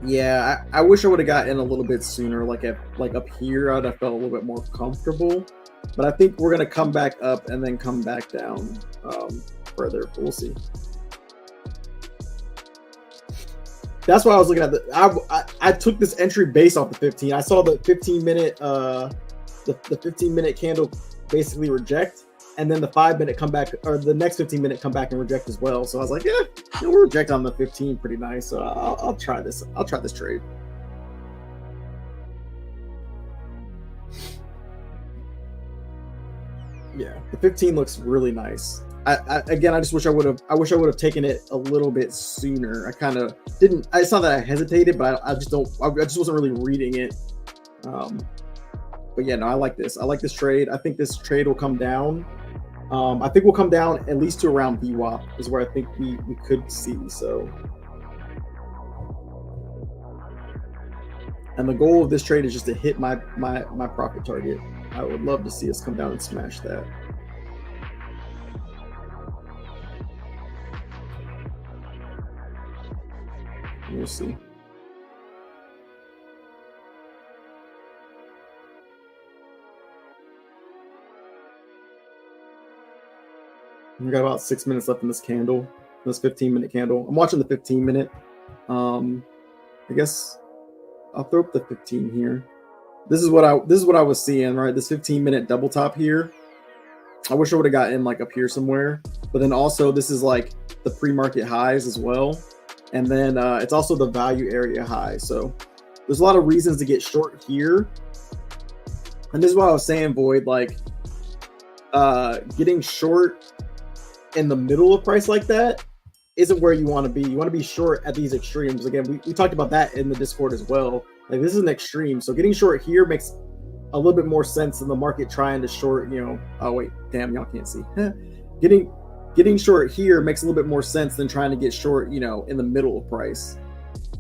Speaker 2: Yeah, I wish I would have got in a little bit sooner. Like up here, I'd have felt a little bit more comfortable. But I think we're going to come back up and then come back down further. But we'll see. That's why I was looking at I took this entry based off the 15. I saw the 15-minute the 15-minute candle basically reject, and then the 5-minute come back, or the next 15-minute come back and reject as well. So I was like, yeah, we'll reject on the 15 pretty nice. So I'll try this. I'll try this trade. Yeah, the 15 looks really nice. Again, I just wish I would have taken it a little bit sooner. I kind of didn't. It's not that I hesitated, but I just wasn't really reading it. But yeah, no, I like this. I like this trade. I think this trade will come down. I think we'll come down at least to around VWAP is where I think we could see. So, and the goal of this trade is just to hit my profit target. I would love to see us come down and smash that. We'll see. We got about 6 minutes left in this candle, this 15-minute candle. I'm watching the 15-minute. I guess I'll throw up the 15 here. This is what I was seeing, right? This 15-minute double top here. I wish I would have got in like up here somewhere. But then also this is like the pre-market highs as well. And then it's also the value area high. So there's a lot of reasons to get short here. And this is what I was saying, Void, like getting short in the middle of price like that isn't where you want to be. You want to be short at these extremes. Again, we talked about that in the Discord as well. Like this is an extreme. So getting short here makes a little bit more sense than the market trying to short, oh wait, damn, y'all can't see. Getting short here makes a little bit more sense than trying to get short, in the middle of price.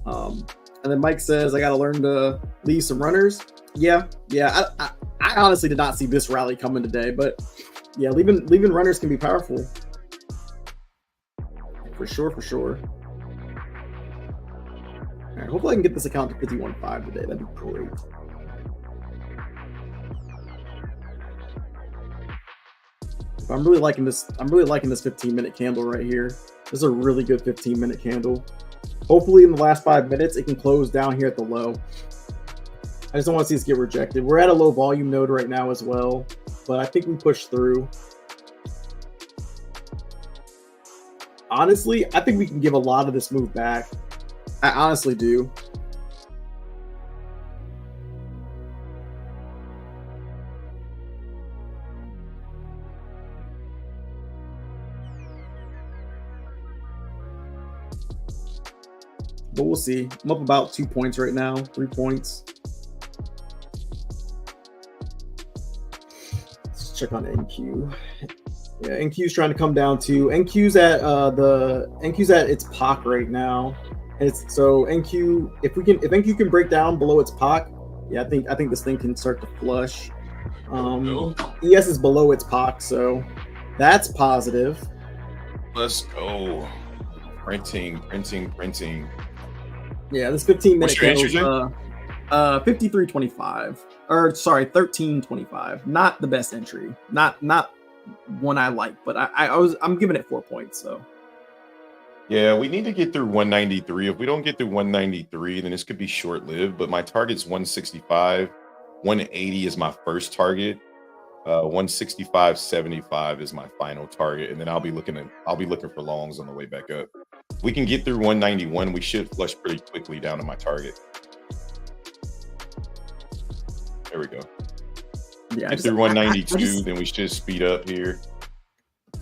Speaker 2: And then Mike says, I got to learn to leave some runners. Yeah. I honestly did not see this rally coming today, but yeah, leaving runners can be powerful. For sure. All right, hopefully I can get this account to 51.5 today. That'd be great. I'm really liking this 15-minute candle right here. This is a really good 15-minute candle. Hopefully in the last 5 minutes, it can close down here at the low. I just don't want to see this get rejected. We're at a low volume node right now as well, but I think we push through. Honestly, I think we can give a lot of this move back. I honestly do. but we'll see. I'm up about 2 points right now, 3 points. Let's check on NQ. Yeah, NQ's trying to come down to NQ's at its POC right now. And it's so NQ, if NQ can break down below its POC, yeah, I think this thing can start to flush. ES is below its POC, so that's positive.
Speaker 1: Let's go. Printing.
Speaker 2: Yeah, this 15-minute
Speaker 1: What's your entry,
Speaker 2: 53.25. Or sorry, 13.25. Not the best entry. Not one I like, but I'm giving it 4 points. So
Speaker 1: yeah, we need to get through 193. If we don't get through 193, then this could be short-lived. But my target's 165. 180 is my first target. 165.75 is my final target, and then I'll be looking for longs on the way back up. If we can get through 191, we should flush pretty quickly down to my target. There we go.
Speaker 2: Yeah,
Speaker 1: get through 192, then we should speed up here.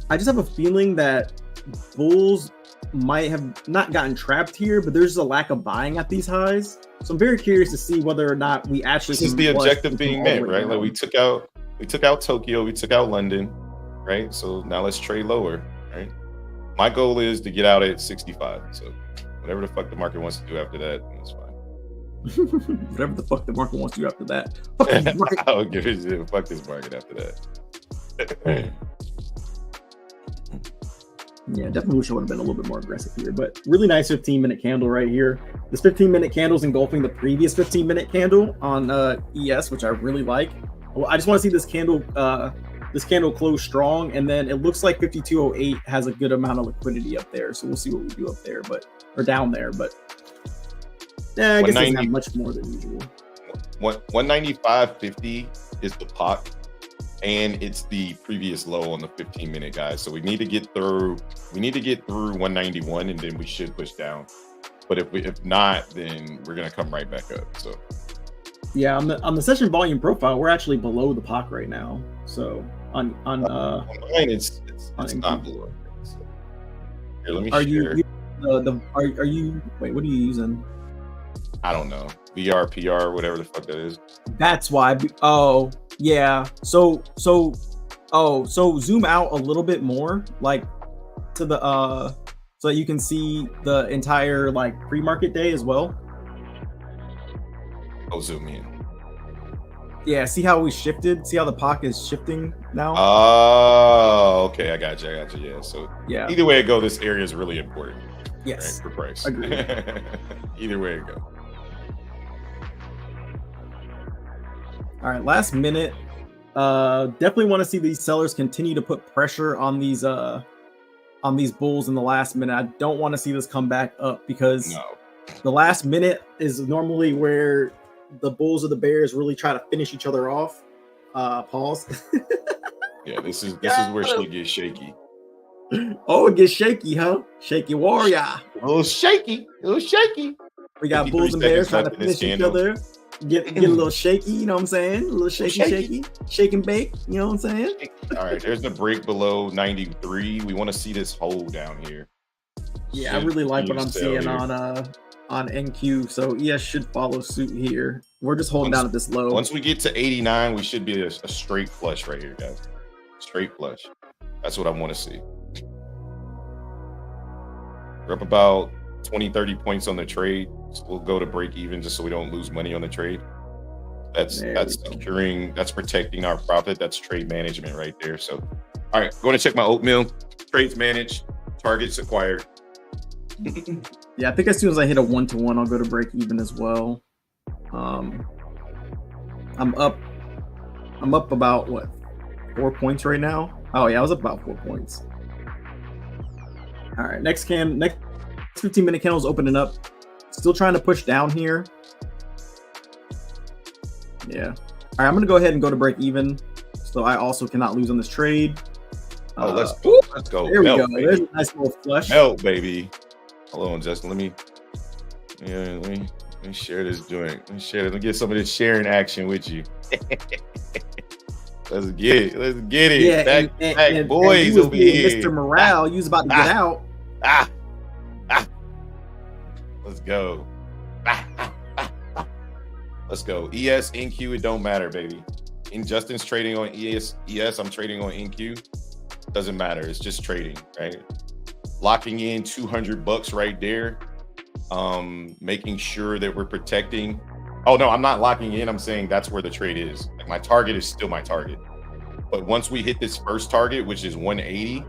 Speaker 2: I just have a feeling that bulls might have not gotten trapped here, but there's a lack of buying at these highs. So I'm very curious to see whether or not we actually.
Speaker 1: This is the objective being met, right? Like we took out Tokyo, we took out London, right? So now let's trade lower, right? My goal is to get out at 65. So whatever the fuck the market wants to do after that, that's fine.
Speaker 2: Whatever the fuck the market wants to do after that.
Speaker 1: I don't give a shit. Fuck this market after that.
Speaker 2: Yeah, definitely wish I would have been a little bit more aggressive here, but really nice 15-minute candle right here. This 15-minute candle is engulfing the previous 15-minute candle on ES, which I really like. Well, I just want to see this candle close strong, and then it looks like 5208 has a good amount of liquidity up there, so we'll see what we do up there, or down there, but yeah, I guess it's not much more than usual.
Speaker 1: 195.50 is the POC. And it's the previous low on the 15-minute, guys. So we need to get through 191, and then we should push down. But if not, then we're gonna come right back up. So
Speaker 2: yeah, on the session volume profile, we're actually below the POC right now. So on mine, it's not below. So here, let me share. Are you wait? What are you using?
Speaker 1: I don't know. VRPR, whatever the fuck that is.
Speaker 2: That's why. Oh, yeah. So zoom out a little bit more, like to the so that you can see the entire like pre-market day as well.
Speaker 1: Oh, zoom in.
Speaker 2: Yeah, see how we shifted? See how the POC is shifting now?
Speaker 1: Oh, okay. I got you. Yeah. So
Speaker 2: yeah.
Speaker 1: Either way it go, this area is really important.
Speaker 2: Yes.
Speaker 1: Right, for price.
Speaker 2: Agreed.
Speaker 1: Either way it go.
Speaker 2: All right, last minute. Definitely want to see these sellers continue to put pressure on these bulls in the last minute. I don't want to see this come back up because the last minute is normally where the bulls or the bears really try to finish each other off. Pause.
Speaker 1: Yeah, this is where shit gets shaky.
Speaker 2: Oh, it gets shaky, huh? Shaky warrior.
Speaker 1: A little shaky.
Speaker 2: We got bulls and bears trying to finish each other. Get a little shaky, you know what I'm saying? A little shaky, shake and bake, you know what I'm saying?
Speaker 1: All right, there's the break below 93. We want to see this hold down here.
Speaker 2: Yeah, I really like what I'm seeing on NQ. So ES should follow suit here. We're just holding down at this low.
Speaker 1: Once we get to 89, we should be a straight flush right here, guys. Straight flush. That's what I want to see. We're up about 20, 30 points on the trade. So we'll go to break even just so we don't lose money on the trade. That's securing, that's protecting our profit. That's trade management right there. So, all right, going to check my oatmeal. Trades managed, targets acquired.
Speaker 2: Yeah, I think as soon as I hit a 1-to-1, I'll go to break even as well. I'm up about what, 4 points right now? Oh yeah, I was up about 4 points. All right, next 15-minute candle's opening up. Still trying to push down here. Yeah. All right, I'm gonna go ahead and go to break even. So I also cannot lose on this trade.
Speaker 1: Oh, let's go. Let's go.
Speaker 2: There we go. Baby. There's a nice little flush.
Speaker 1: Melt, baby. Hold on, Justin. Let me share this joint. Let me get some of this sharing action with you. Let's get it.
Speaker 2: Yeah,
Speaker 1: back boys over here.
Speaker 2: Mr. Morale, you was about to get out.
Speaker 1: Let's go. Let's go. ES, NQ, it don't matter, baby. Justin's trading on ES, I'm trading on NQ. Doesn't matter. It's just trading, right? Locking in $200 right there. Making sure that we're protecting. Oh no, I'm not locking in. I'm saying that's where the trade is. Like my target is still my target. But once we hit this first target, which is 180,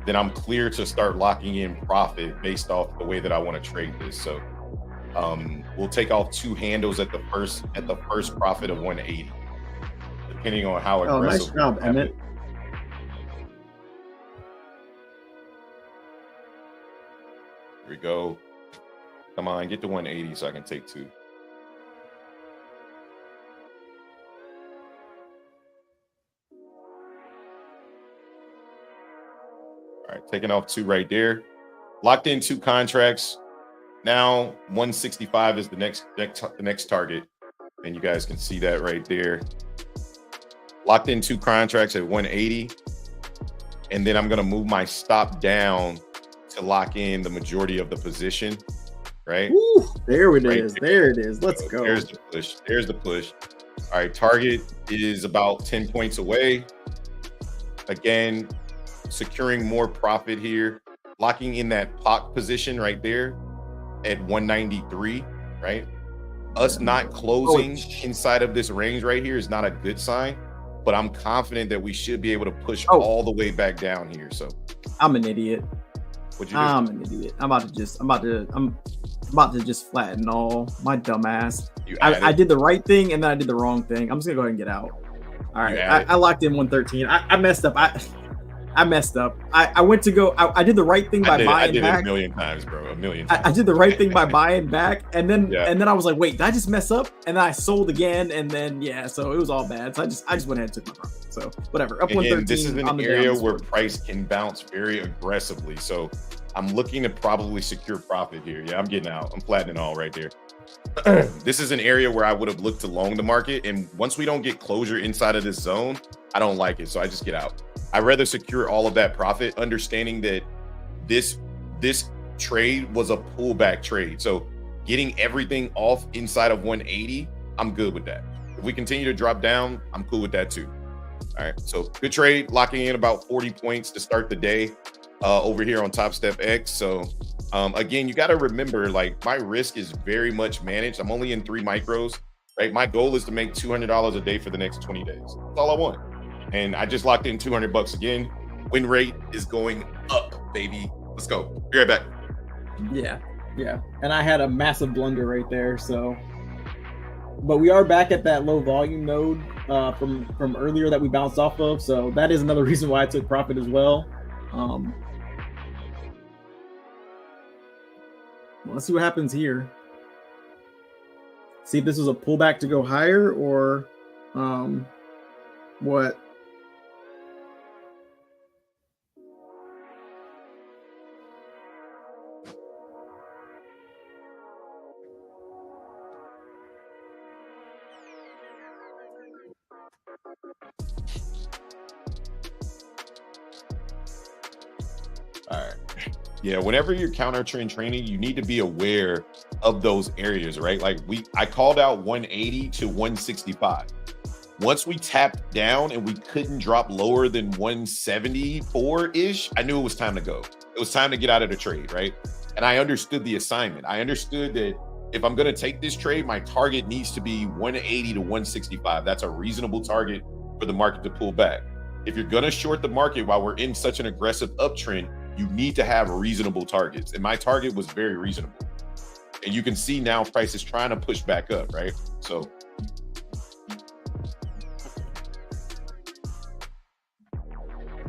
Speaker 1: then I'm clear to start locking in profit based off the way that I want to trade this. So we'll take off 2 handles at the first profit of 180, depending on how aggressive.
Speaker 2: Nice job, Emmett.
Speaker 1: Here we go. Come on, get to 180 so I can take 2. All right, taking off 2 right there. Locked in 2 contracts. Now 165 is the next target, and you guys can see that right there. Locked in 2 contracts at 180, and then I'm gonna move my stop down to lock in the majority of the position. Right?
Speaker 2: Ooh, there it is. There it is. Let's go.
Speaker 1: There's the push. There's the push. All right, target is about 10 points away. Again, securing more profit here, locking in that POC position right there at 193, right? Us not closing inside of this range right here is not a good sign, but I'm confident that we should be able to push all the way back down here. So
Speaker 2: I'm an idiot.
Speaker 1: What'd you do?
Speaker 2: I'm an idiot. I'm about to just flatten all my dumb ass. I did the right thing and then I did the wrong thing. I'm just gonna go ahead and get out. All right, I locked in 113. I messed up. I messed up. I went to go. I did the right thing by buying back. I did it
Speaker 1: a million times, bro. A million times.
Speaker 2: I did the right thing by buying back, and then I was like, wait, did I just mess up? And then I sold again, and then so it was all bad. So I just went ahead and took my profit. So whatever. Up 113.
Speaker 1: This is an area where price can bounce very aggressively. So I'm looking to probably secure profit here. Yeah, I'm getting out. I'm flattening all right there. This is an area where I would have looked to long the market, and once we don't get closure inside of this zone, I don't like it, so I just get out. I'd rather secure all of that profit, understanding that this trade was a pullback trade. So getting everything off inside of 180, I'm good with that. If we continue to drop down, I'm cool with that too. All right, so good trade, locking in about 40 points to start the day over here on Top Step X. So again, you got to remember, like, my risk is very much managed. I'm only in 3 micros, right? My goal is to make $200 a day for the next 20 days. That's all I want. And I just locked in $200 again. Win rate is going up, baby. Let's go. Be right back.
Speaker 2: Yeah. And I had a massive blunder right there. So, but we are back at that low volume node from earlier that we bounced off of. So that is another reason why I took profit as well. Let's see what happens here. See if this was a pullback to go higher or what.
Speaker 1: All right. Yeah, whenever you're counter trend training, you need to be aware of those areas, right? Like I called out 180 to 165. Once we tapped down and we couldn't drop lower than 174-ish, I knew it was time to go. It was time to get out of the trade, right? And I understood the assignment. I understood that if I'm going to take this trade, my target needs to be 180 to 165. That's a reasonable target for the market to pull back. If you're going to short the market while we're in such an aggressive uptrend, you need to have reasonable targets. And my target was very reasonable. And you can see now price is trying to push back up, right? So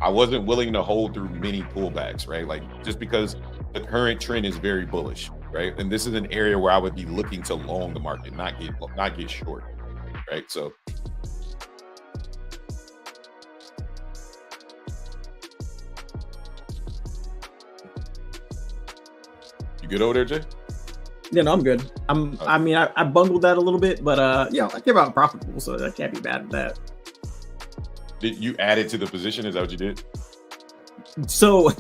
Speaker 1: I wasn't willing to hold through many pullbacks, right? Like, just because the current trend is very bullish, right? And this is an area where I would be looking to long the market, not get short, right? So you good over there, Jay?
Speaker 2: Yeah, no, I'm good. Okay. I mean, I bungled that a little bit, but I came out profitable, so that can't be bad at that.
Speaker 1: Did you add it to the position? Is that what you did?
Speaker 2: So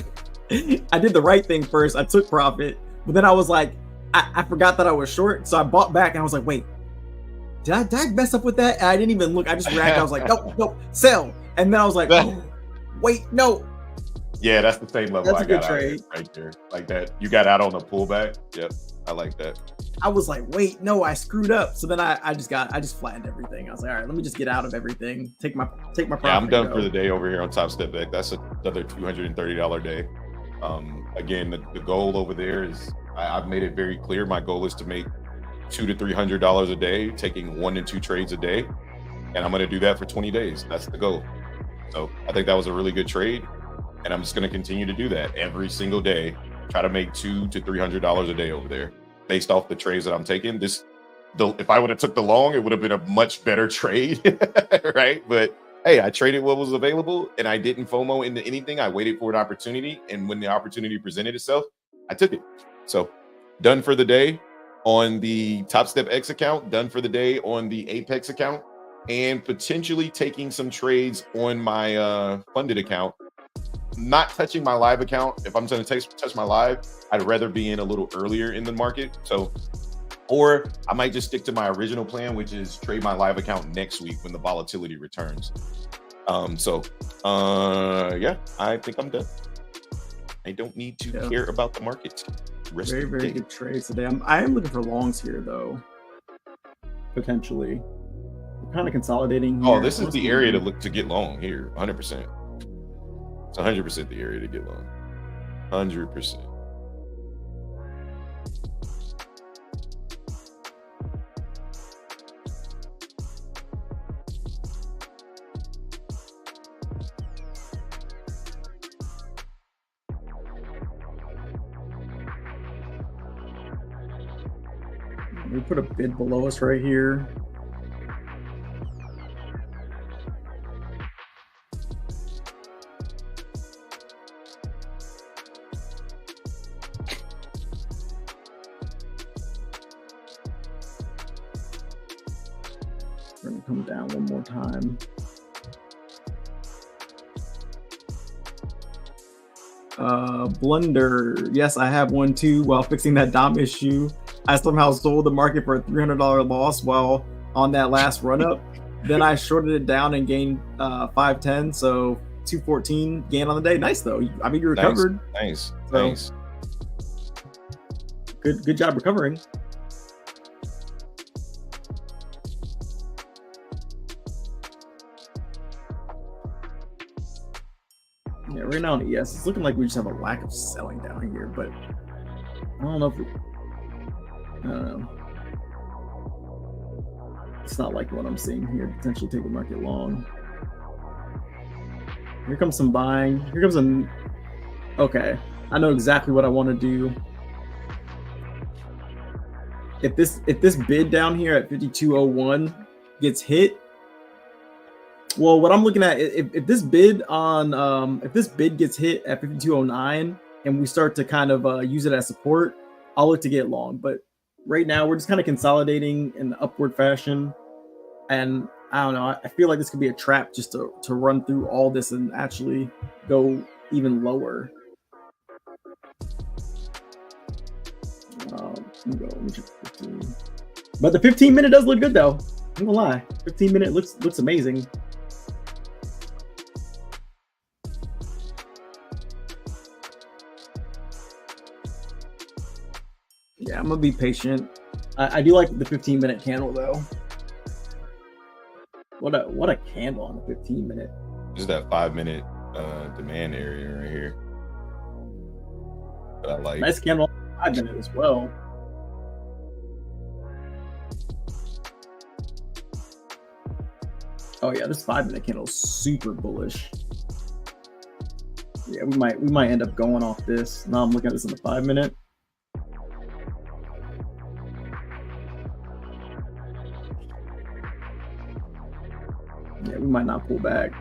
Speaker 2: I did the right thing first. I took profit, but then I was like, I forgot that I was short, so I bought back, and I was like, wait, did I mess up with that? And I didn't even look. I just reacted. I was like, nope, sell. And then I was like, oh, wait, no.
Speaker 1: Yeah, that's the same level.
Speaker 2: That's a good trade
Speaker 1: right there, like that. You got out on the pullback. Yep, I like that.
Speaker 2: I was like, wait, no, I screwed up. So then I just flattened everything. I was like, all right, let me just get out of everything. Take my profit.
Speaker 1: Yeah, I'm done for the day over here on Top Step Back. That's another $230 day. Again, the goal over there is I've made it very clear. My goal is to make $200 to $300 a day, taking 1 to 2 trades a day, and I'm going to do that for 20 days. That's the goal. So I think that was a really good trade, and I'm just going to continue to do that every single day. Try to make $200 to $300 a day over there, based off the trades that I'm taking. If I would have took the long, it would have been a much better trade, right? But hey, I traded what was available, and I didn't FOMO into anything. I waited for an opportunity, and when the opportunity presented itself, I took it. So done for the day on the Top Step X account, done for the day on the Apex account, and potentially taking some trades on my funded account. Not touching my live account. If I'm going to touch my live, I'd rather be in a little earlier in the market. Or I might just stick to my original plan, which is trade my live account next week when the volatility returns. Yeah, I think I'm done. I don't need to care about the market.
Speaker 2: Very good trades today. I am looking for longs here, though. Potentially. We're kind of consolidating here.
Speaker 1: Oh, this is the area to get long here. 100%. It's 100% the area to get long. 100%.
Speaker 2: We put a bid below us right here. We're going to come down one more time. Blunder. Yes, I have one too. While fixing that Dom issue, I somehow sold the market for a $300 loss while on that last run up. Then I shorted it down and gained 510, so 214 gain on the day. Nice though. I mean, you recovered.
Speaker 1: Nice.
Speaker 2: Good job recovering. Yeah, right now on ES, it's looking like we just have a lack of selling down here, but I don't know if I don't know. It's not like what I'm seeing here. Potentially take the market long. Here comes some buying. Here comes a. Okay, I know exactly what I want to do. If this bid down here at 5201 gets hit, well, what I'm looking at, if this bid gets hit at 5209 and we start to kind of use it as support, I'll look to get long. But right now, we're just kind of consolidating in the upward fashion. And I don't know, I feel like this could be a trap just to run through all this and actually go even lower. Let me check 15. But the 15-minute does look good, though. I'm gonna lie. 15-minute looks amazing. Yeah, I'm gonna be patient. I do like the 15-minute candle though. What a candle on the 15-minute.
Speaker 1: This is that 5-minute demand area right here. That I like.
Speaker 2: Nice candle on 5-minute as well. Oh yeah, this 5-minute candle is super bullish. Yeah, we might end up going off this. Now I'm looking at this in the 5-minute. Yeah, we might not pull back.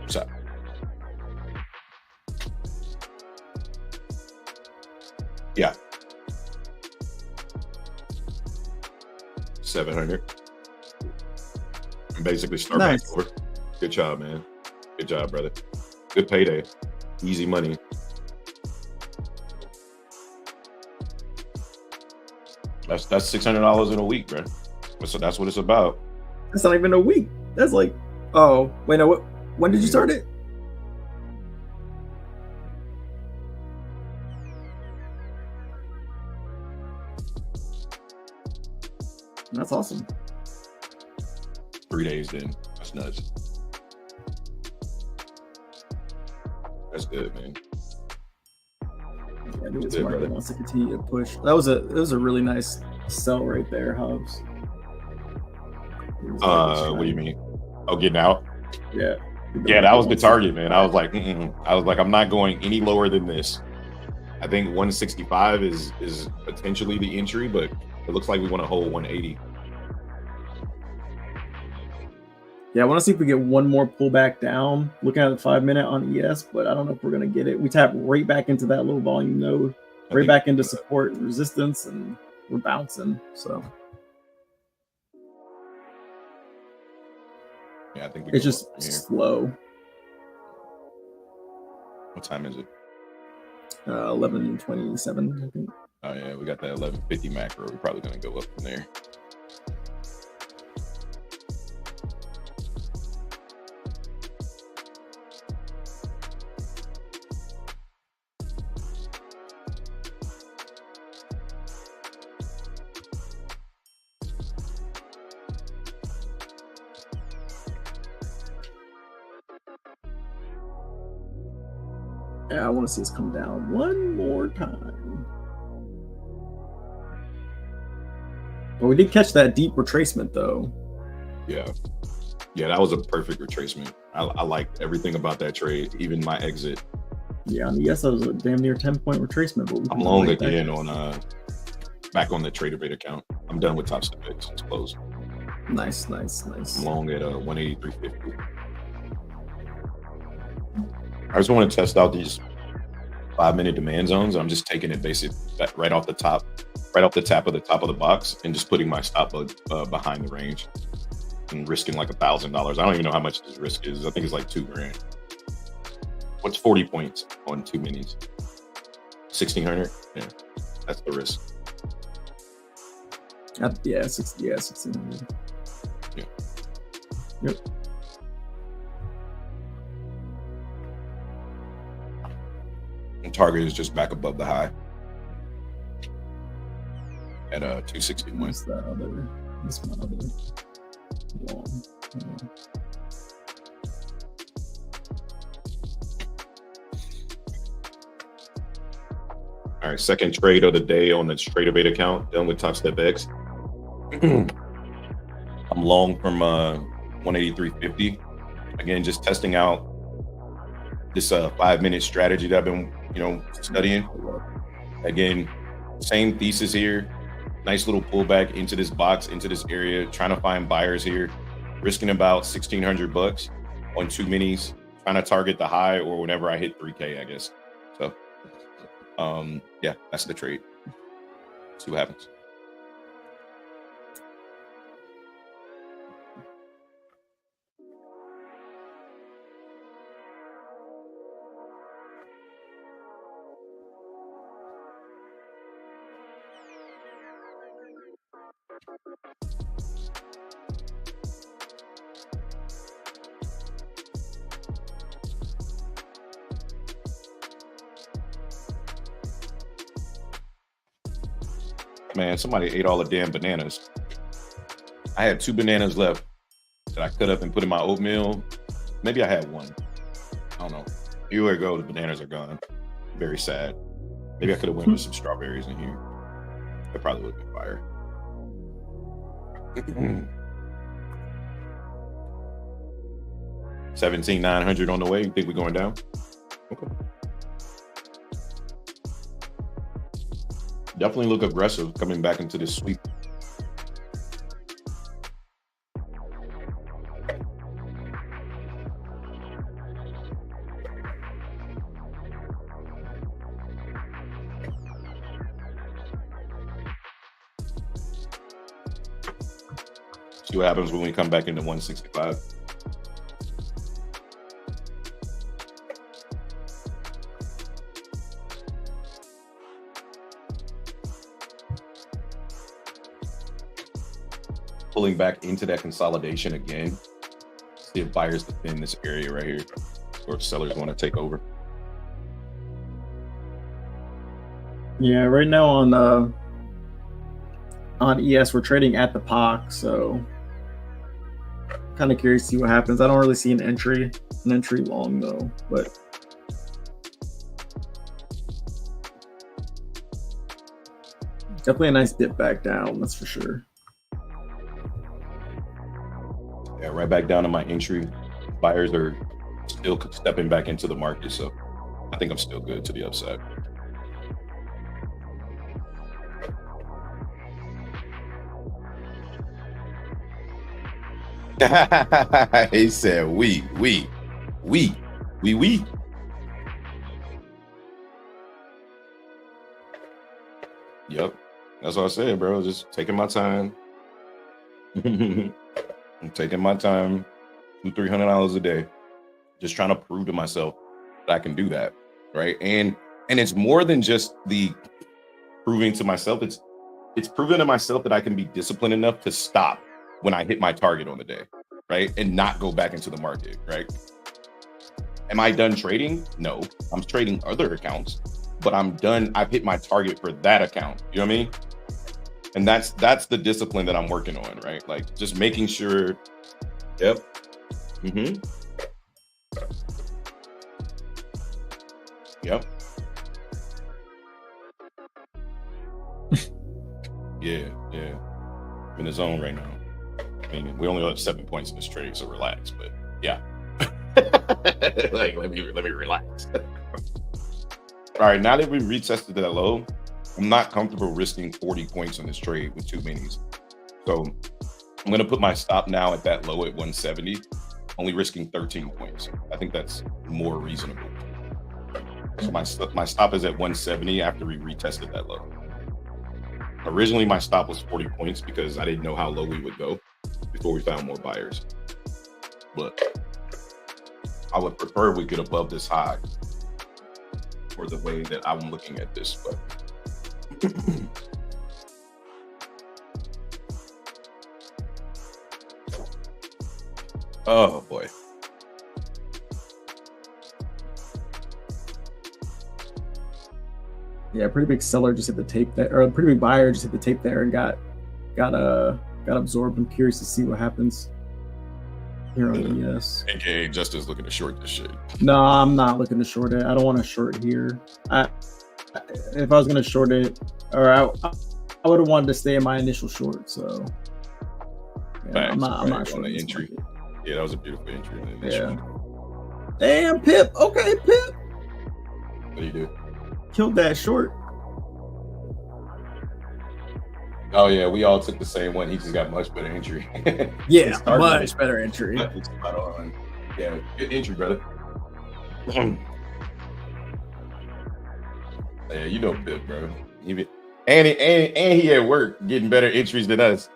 Speaker 1: So, yeah, 700. Basically, start
Speaker 2: Nice.
Speaker 1: back over. Good job, man. Good job, brother. Good payday. Easy money. That's $600 in a week, bro. So that's what it's about.
Speaker 2: That's not even a week. That's like, oh wait, no. When did you start it? That's awesome.
Speaker 1: 3 days then. That's nuts. That's good, man.
Speaker 2: Yeah, I knew this market wants to continue to push. It was a really nice sell right there, Hubs.
Speaker 1: What do you mean? Oh, getting out?
Speaker 2: Yeah.
Speaker 1: Yeah, that was the target, man. I was like, I'm not going any lower than this. I think 165 is potentially the entry, but it looks like we want to hold 180.
Speaker 2: Yeah, I want to see if we get one more pullback down. Looking at the 5 minute on ES, but I don't know if we're gonna get it. We tap right back into that low volume node, right back into support and resistance, and we're bouncing. So
Speaker 1: yeah, I think
Speaker 2: it's just slow.
Speaker 1: What time is it?
Speaker 2: 11:27, I think.
Speaker 1: Oh yeah, we got that 11:50 macro. We're probably gonna go up from there.
Speaker 2: Yeah, I want to see us come down one more time. But we did catch that deep retracement, though.
Speaker 1: Yeah, that was a perfect retracement. I liked everything about that trade, even my exit.
Speaker 2: Yeah, on the ES, that was a damn near 10-point retracement. But
Speaker 1: I'm long again on back on the TraderBait account. I'm done with Top Step X. It's closed.
Speaker 2: Nice.
Speaker 1: I'm long at 183.50. I just want to test out these 5 minute demand zones. I'm just taking it basically right off the top of the top of the box and just putting my stop behind the range and risking like $1,000. I don't even know how much this risk is. I think it's like $2,000. What's 40 points on 2 minis? 1,600. Yeah, that's the risk.
Speaker 2: Yeah, 1,600.
Speaker 1: Yeah.
Speaker 2: Yep.
Speaker 1: And target is just back above the high at 261.
Speaker 2: What's that other? This one other long.
Speaker 1: All right, second trade of the day on the TraderBait account, done with Top Step X. I'm long from 183.50. Again, just testing out this 5 minute strategy that I've been, studying. Again, same thesis here. Nice little pullback into this box, into this area, trying to find buyers here, risking about $1,600 on 2 minis, trying to target the high or whenever I hit 3K, I guess. So, yeah, that's the trade. See what happens. Man, somebody ate all the damn bananas. I had 2 bananas left that I cut up and put in my oatmeal. Maybe I had 1. I don't know. Here we go. The bananas are gone. Very sad. Maybe I could have went with some strawberries in here. That probably would have been fire. 17,900 on the way. You think we're going down? Okay. Definitely look aggressive coming back into this sweep. See what happens when we come back into 165. pulling back into that consolidation again. See if buyers defend this area right here, or if sellers want to take over.
Speaker 2: Yeah, right now on ES we're trading at the POC, so kind of curious to see what happens. I don't really see an entry long though, but definitely a nice dip back down, that's for sure.
Speaker 1: Yeah, right back down to my entry. Buyers are still stepping back into the market, so I think I'm still good to the upside. He said, we. Yep, that's what I said, bro. Just taking my time. I'm taking my time, $200-300 a day, just trying to prove to myself that I can do that, right? And it's more than just the proving to myself. It's proving to myself that I can be disciplined enough to stop when I hit my target on the day, right? And not go back into the market, right? Am I done trading? No, I'm trading other accounts, but I'm done. I've hit my target for that account. You know what I mean? And that's the discipline that I'm working on, right? Like just making sure. Yep. Yep. Yeah. I'm in the zone right now. I mean, we only have 7 points in this trade, so relax. But yeah, like let me relax. All right, now that we retested that low, I'm not comfortable risking 40 points on this trade with 2 minis. So I'm gonna put my stop now at that low at 170, only risking 13 points. I think that's more reasonable. So my stop is at 170 after we retested that low. Originally, my stop was 40 points because I didn't know how low we would go before we found more buyers. But I would prefer we get above this high for the way that I'm looking at this. But oh boy.
Speaker 2: Yeah, pretty big seller just hit the tape there, or a pretty big buyer just hit the tape there and got absorbed. I'm curious to see what happens here on ES.
Speaker 1: AKA Justin's looking to short this shit.
Speaker 2: No, I'm not looking to short it. I don't want to short here. If I was gonna short it, or I would have wanted to stay in my initial short. So yeah, I'm not shorting the entry.
Speaker 1: Yeah, that was a beautiful entry.
Speaker 2: Yeah. Damn, Pip. Okay, Pip.
Speaker 1: What do you do?
Speaker 2: Killed that short.
Speaker 1: Oh yeah, we all took the same one. He just got much better entry.
Speaker 2: Yeah, much better entry.
Speaker 1: Yeah, good entry, brother. Yeah, you know Pip, bro. And he at work getting better entries than us.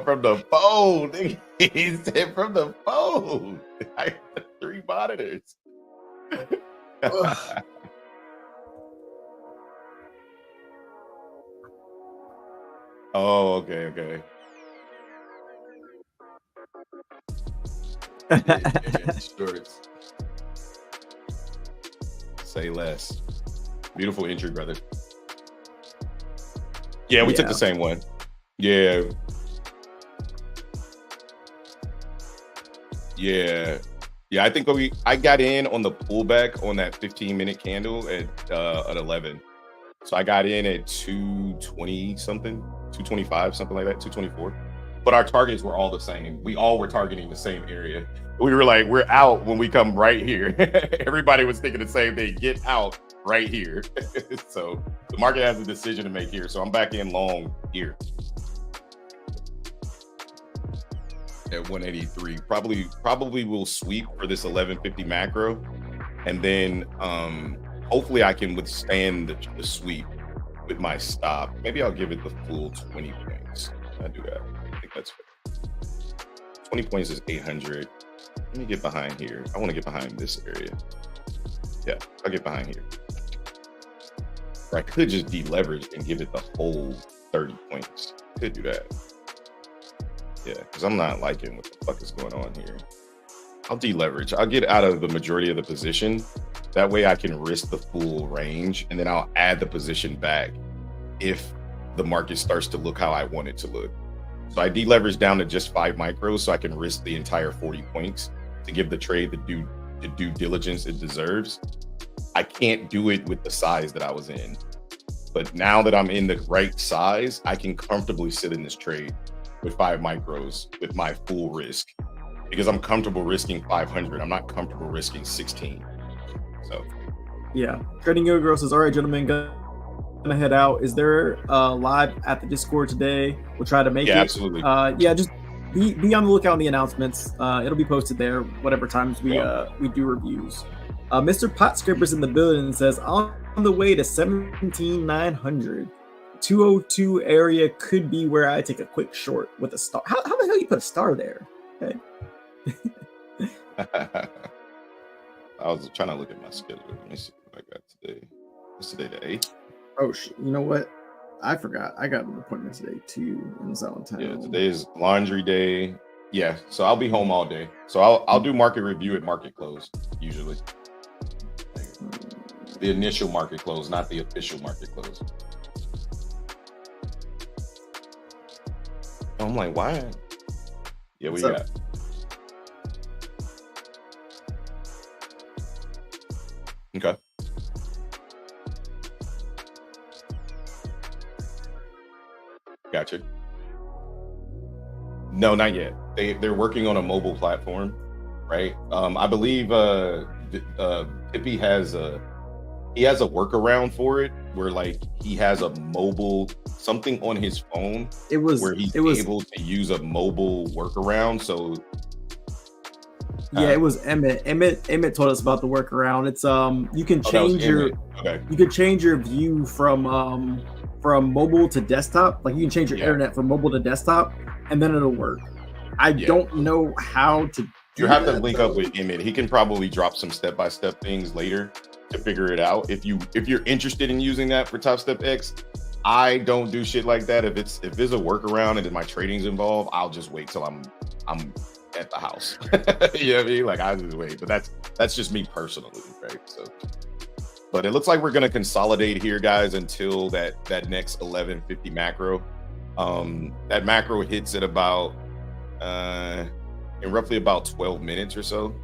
Speaker 1: From the phone. He said from the phone. I have 3 monitors. Oh, okay. Yeah, shorts. Say less. Beautiful entry, brother. Yeah, we took the same one. Yeah. I think I got in on the pullback on that 15-minute candle at 11. So I got in at 220 something, 225, something like that, 224. But our targets were all the same. We all were targeting the same area. We were like, we're out when we come right here. Everybody was thinking the same thing. Get out right here. So the market has a decision to make here. So I'm back in long here at 183. Probably will sweep for this 1150 macro, and then hopefully I can withstand the sweep with my stop. Maybe I'll give it the full 20 points. I do that. I think that's fair. 20 points is 800. Let me get behind here. I want to get behind this area. Yeah, I'll get behind here. Or I could just deleverage and give it the whole 30 points. Could do that. Yeah, because I'm not liking what the fuck is going on here. I'll deleverage. I'll get out of the majority of the position. That way I can risk the full range, and then I'll add the position back if the market starts to look how I want it to look. So I deleverage down to just 5 micros so I can risk the entire 40 points to give the trade the due diligence it deserves. I can't do it with the size that I was in. But now that I'm in the right size, I can comfortably sit in this trade with 5 micros with my full risk, because I'm comfortable risking 500. I'm not comfortable risking 16. So,
Speaker 2: yeah. Trading Yo says, all right, gentlemen, gonna head out. Is there live at the Discord today? We'll try to make it.
Speaker 1: Absolutely.
Speaker 2: Yeah, just be on the lookout on the announcements. It'll be posted there whatever times we do reviews. Mr. Pot Scraper's in the building and says, on the way to 17,900. 202 area could be where I take a quick short with a star. How the hell you put a star there? Okay.
Speaker 1: I was trying to look at my schedule. Let me see what I got today. What's today, the 8th?
Speaker 2: Oh, shit. You know what? I forgot. I got an appointment today, too, in Zalatown.
Speaker 1: Yeah, today is laundry day. Yeah, so I'll be home all day. So I'll do market review at market close, usually. The initial market close, not the official market close. I'm like, why? Yeah, we got. Okay. Gotcha. No, not yet. They're working on a mobile platform, right? I believe Tippy has a workaround for it where like he has a mobile something on his phone where he's able to use a mobile workaround. So
Speaker 2: yeah, it was Emmett. Emmett told us about the workaround. It's you can change you can change your view from mobile to desktop. Like you can change your internet from mobile to desktop, and then it'll work. I don't know how to.
Speaker 1: You have to link up with Emmett. He can probably drop some step-by-step things later to figure it out. If you're interested in using that for Top Step X, I don't do shit like that. If there's a workaround and then my trading's involved, I'll just wait till I'm at the house. You know what I mean? Like I just wait. But that's just me personally, right? So, but it looks like we're gonna consolidate here, guys, until that next 1150 macro. That macro hits at about in roughly about 12 minutes or so.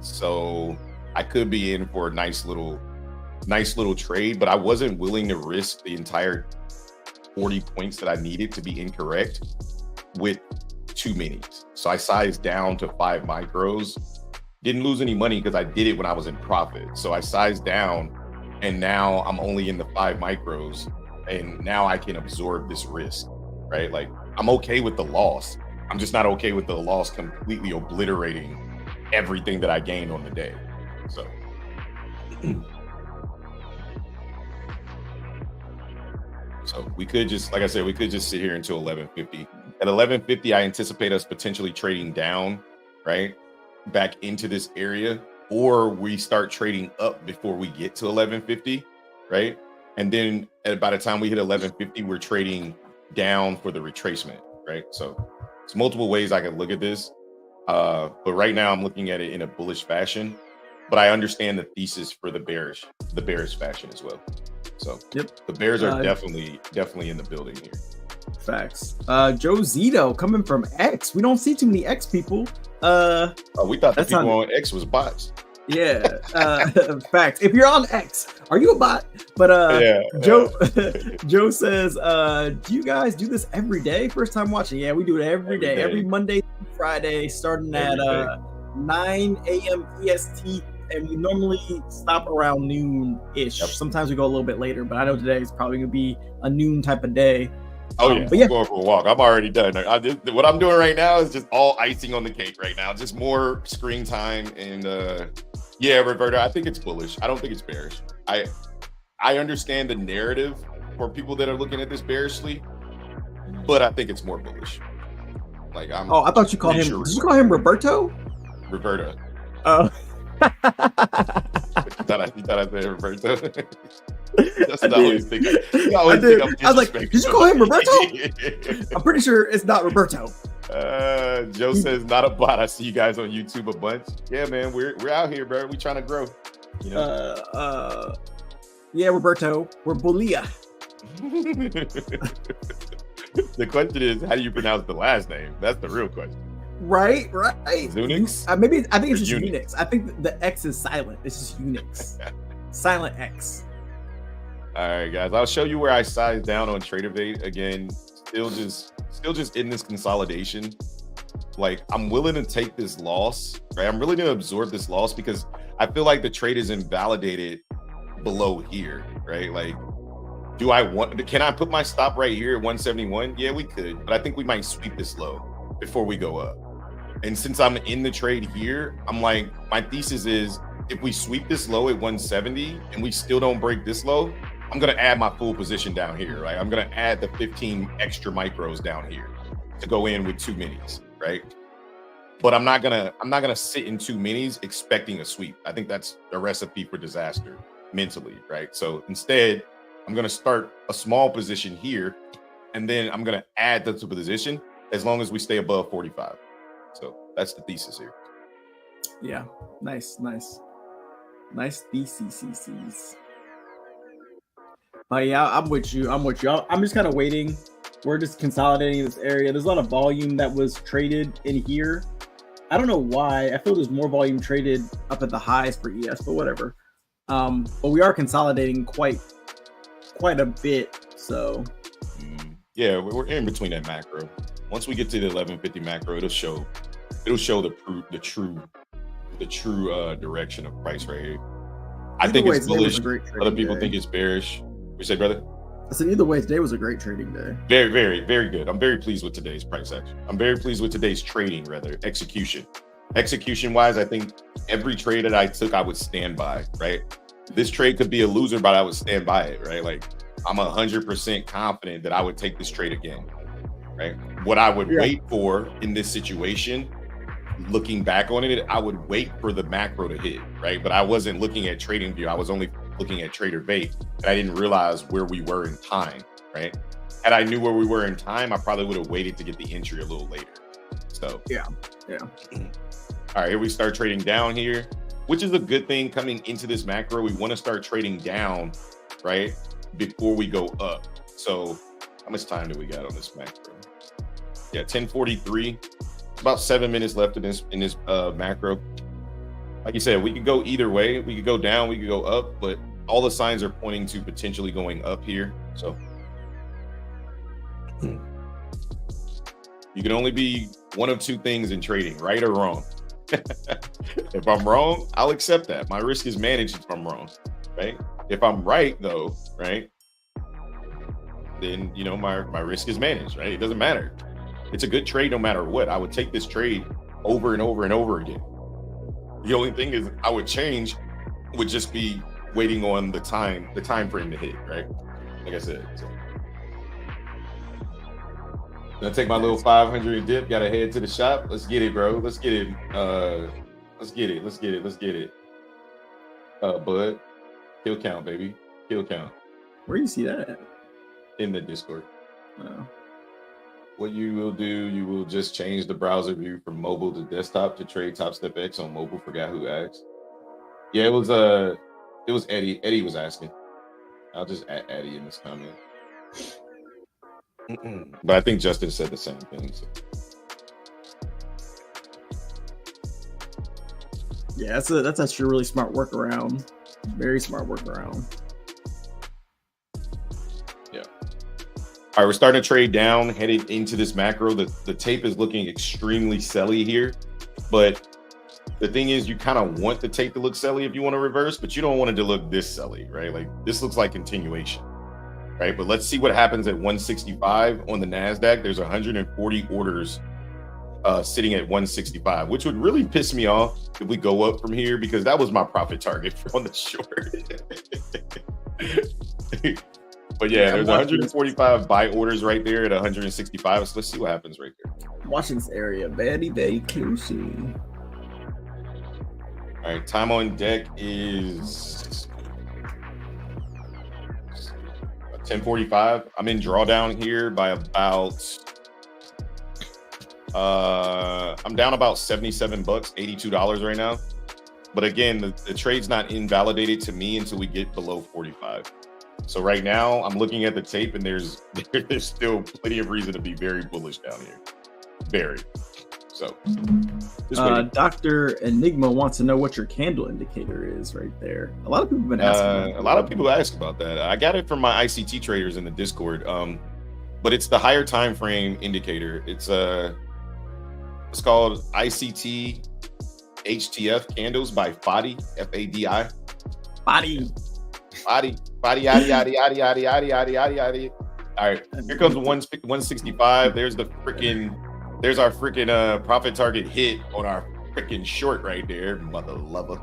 Speaker 1: So I could be in for a nice little trade, but I wasn't willing to risk the entire 40 points that I needed to be incorrect with 2 minis. So I sized down to 5 micros. Didn't lose any money because I did it when I was in profit. So I sized down, and now I'm only in the 5 micros, and now I can absorb this risk, right? Like I'm okay with the loss. I'm just not okay with the loss completely obliterating everything that I gained on the day. So we could just, like I said, we could just sit here until 1150. At 1150, I anticipate us potentially trading down, right, back into this area, or we start trading up before we get to 1150, right? And then by the time we hit 1150, we're trading down for the retracement, right? So it's multiple ways I can look at this. But right now I'm looking at it in a bullish fashion, but I understand the thesis for the bearish fashion as well. So the Bears are definitely in the building here.
Speaker 2: Facts. Joe Zito coming from X. We don't see too many X people.
Speaker 1: We thought the people on X was bots.
Speaker 2: Yeah. Facts. If you're on X, are you a bot? But Joe says, do you guys do this every day? First time watching. Yeah, we do it every day. Every Monday through Friday, starting at 9 a.m. EST. And we normally stop around noon-ish. Sometimes we go a little bit later, but I know today is probably going to be a noon type of day.
Speaker 1: Oh, yeah. I'm going for a walk. I'm already done. What I'm doing right now is just all icing on the cake right now. Just more screen time. And Roberta, I think it's bullish. I don't think it's bearish. I understand the narrative for people that are looking at this bearishly, but I think it's more bullish. Like I
Speaker 2: thought you called him. Did you call him Roberto?
Speaker 1: Roberta. Oh. you thought I said Roberto? That's the only thing. I
Speaker 2: was like, did you call him Roberto? I'm pretty sure it's not Roberto.
Speaker 1: Joe says, not a bot. I see you guys on YouTube a bunch. Yeah, man, we're out here, bro. We trying to grow. You know?
Speaker 2: Yeah, Roberto. We're Bolia.
Speaker 1: The question is, how do you pronounce the last name? That's the real question.
Speaker 2: Right.
Speaker 1: Unix?
Speaker 2: I think it's just Unix. I think the X is silent. It's just Unix. Silent X.
Speaker 1: All right, guys. I'll show you where I sized down on TraderVate again. Still just in this consolidation. Like, I'm willing to take this loss, right? I'm really gonna absorb this loss because I feel like the trade is invalidated below here, right? Like, can I put my stop right here at 171? Yeah, we could, but I think we might sweep this low before we go up. And since I'm in the trade here, I'm like, my thesis is if we sweep this low at 170 and we still don't break this low, I'm going to add my full position down here, right? I'm going to add the 15 extra micros down here to go in with 2 minis, right? But I'm not going to sit in 2 minis expecting a sweep. I think that's a recipe for disaster mentally, right? So instead, I'm going to start a small position here, and then I'm going to add the position as long as we stay above 45. So that's the thesis here.
Speaker 2: Yeah, nice theses. But yeah, I'm with you. I'm just kind of waiting. We're just consolidating this area. There's a lot of volume that was traded in here. I don't know why. I feel there's more volume traded up at the highs for ES, but whatever. But we are consolidating quite a bit. So
Speaker 1: yeah, we're in between that macro. Once we get to the 1150 macro, it'll show the true direction of price right here. I think it's bullish. Other people think it's bearish. What you say, brother?
Speaker 2: I said either way, today was a great trading day.
Speaker 1: Very, very, very good. I'm very pleased with today's price action. I'm very pleased with today's trading, rather, execution. Execution wise, I think every trade that I took, I would stand by, right? This trade could be a loser, but I would stand by it, right? Like, I'm 100% confident that I would take this trade again, right? What I would wait for in this situation, looking back on it, I would wait for the macro to hit, right? But I wasn't looking at TradingView. I was only looking at TraderVate, and I didn't realize where we were in time, right? Had I knew where we were in time, I probably would have waited to get the entry a little later. So
Speaker 2: yeah.
Speaker 1: All right, here we start trading down here, which is a good thing coming into this macro. We want to start trading down, right, before we go up. So how much time do we got on this macro? Yeah, 10:43. About 7 minutes left in this macro. Like you said, we could go either way. We could go down, we could go up, but all the signs are pointing to potentially going up here. So you can only be one of two things in trading, right or wrong. If I'm wrong, I'll accept that. My risk is managed if I'm wrong, right? If I'm right, though, right, then, you know, my risk is managed, right? It doesn't matter. It's a good trade no matter what. I would take this trade over and over and over again. The only thing is I would change would just be waiting on the time frame to hit, right? Like I said. So. Gonna take my little 500 dip, gotta head to the shop. Let's get it, bro. Let's get it. Let's get it. Bud. Kill count, baby. Kill count.
Speaker 2: Where do you see that at?
Speaker 1: In the Discord.
Speaker 2: Oh.
Speaker 1: What you will do, you will just change the browser view from mobile to desktop to trade Top Step X on mobile. Forgot who asked. Yeah, it was Eddie. Eddie was asking. I'll just add Eddie in this comment. But I think Justin said the same thing. So.
Speaker 2: Yeah, that's actually a really smart workaround. Very smart workaround.
Speaker 1: Yeah. All right, we're starting to trade down, headed into this macro. The tape is looking extremely selly here, but the thing is, you kind of want the tape to look selly if you want to reverse, but you don't want it to look this selly, right? Like this looks like continuation, right? But let's see what happens at 165 on the NASDAQ. There's 140 orders sitting at 165, which would really piss me off if we go up from here, because that was my profit target on the short. But yeah, there's 145 buy orders right there at 165. So let's see what happens right there.
Speaker 2: Watching this area very, very closely.
Speaker 1: All right, time on deck is 10:45. I'm in drawdown here by about I'm down about $77, $82 right now. But again, the trade's not invalidated to me until we get below 45. So right now, I'm looking at the tape, and there's still plenty of reason to be very bullish down here. Very. So,
Speaker 2: Dr. Enigma wants to know what your candle indicator is right there. A lot of people have been asking.
Speaker 1: A lot of people ask about that. I got it from my ICT traders in the Discord. But it's the higher time frame indicator. It's called ICT HTF candles by Fadi, Fadi. Fadi, yaddy, yaddy, yaddy, yaddy, yaddy, yaddy, yaddy. All right, here comes 165. There's our freaking profit target hit on our freaking short right there, mother lover.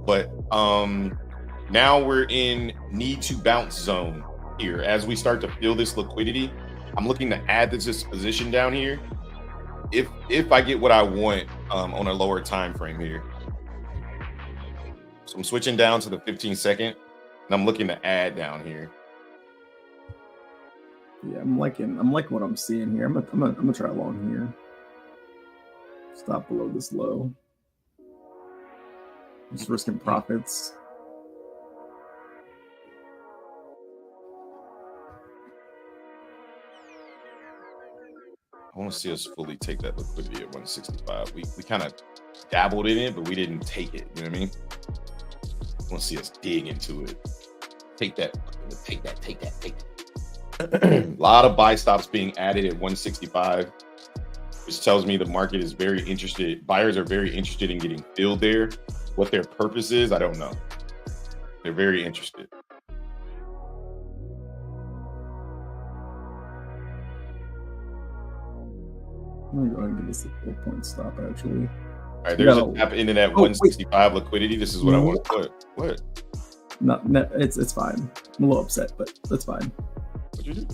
Speaker 1: But now we're in need to bounce zone here. As we start to feel this liquidity, I'm looking to add this position down here. If I get what I want on a lower time frame here. So I'm switching down to the 15-second, and I'm looking to add down here.
Speaker 2: Yeah, I'm liking what I'm seeing here. I'm gonna try long here. Stop below this low. Just risking profits.
Speaker 1: I want to see us fully take that liquidity at 165. We kind of dabbled in it, but we didn't take it. You know what I mean? I want to see us dig into it. Take that. A lot of buy stops being added at 165, which tells me the market is very interested. Buyers are very interested in getting filled there. What their purpose is, I don't know. They're very interested.
Speaker 2: I'm gonna go ahead and give this a 4-point stop, actually.
Speaker 1: All right, there's a tap into that 165 liquidity. This is what I want to put. What?
Speaker 2: No, it's fine. I'm a little upset, but that's fine.
Speaker 1: What'd you do?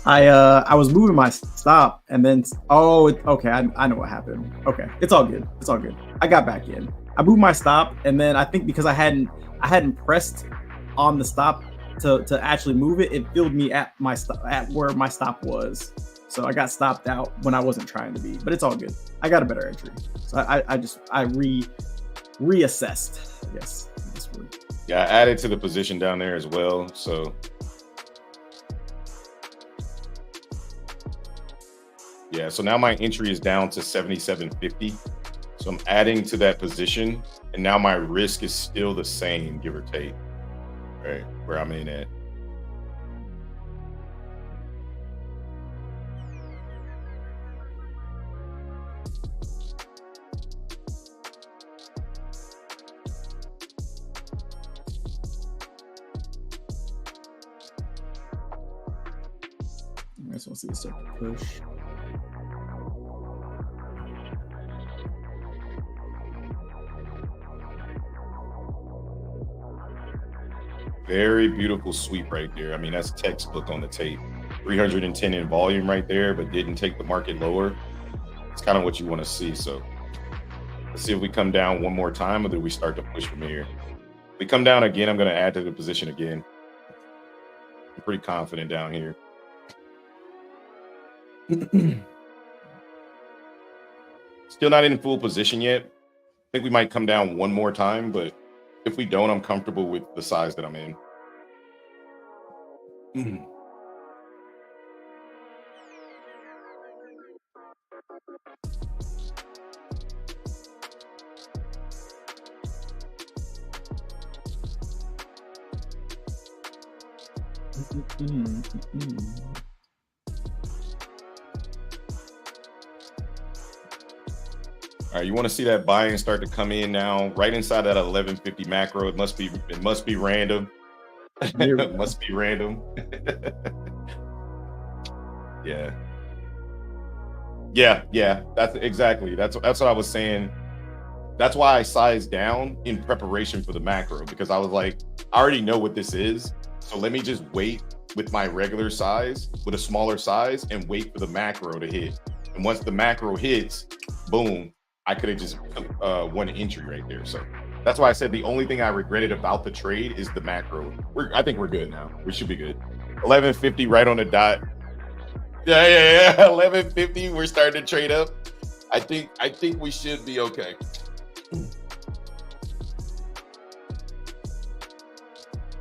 Speaker 2: I was moving my stop, and then okay, I know what happened. Okay, it's all good. It's all good. I got back in. I moved my stop, and then I think because I hadn't pressed on the stop to actually move it, it filled me at where my stop was. So I got stopped out when I wasn't trying to be, but it's all good. I got a better entry. So I reassessed, I guess.
Speaker 1: Yeah, I added to the position down there as well. So yeah, so now my entry is down to 77.50. So I'm adding to that position, and now my risk is still the same, give or take, right? Where I'm in at.
Speaker 2: I just want to see it start to push.
Speaker 1: Very beautiful sweep right there. I mean, that's textbook on the tape. 310 in volume right there, but didn't take the market lower. It's kind of what you want to see. So let's see if we come down one more time, or do we start to push from here? If we come down again, I'm going to add to the position again. I'm pretty confident down here. Still not in full position yet. I think we might come down one more time, but if we don't, I'm comfortable with the size that I'm in. All right, you want to see that buying start to come in now, right inside that 1150 macro. It must be random. It must be random. Yeah. That's exactly. That's what I was saying. That's why I sized down in preparation for the macro, because I was like, I already know what this is. So let me just wait with my regular size, with a smaller size, and wait for the macro to hit. And once the macro hits, boom, I could have just one entry right there. So That's why I said the only thing I regretted about the trade is the macro. I think we're good now. We should be good. 1150 right on the dot. Yeah. 1150. We're starting to trade up. I think we should be okay.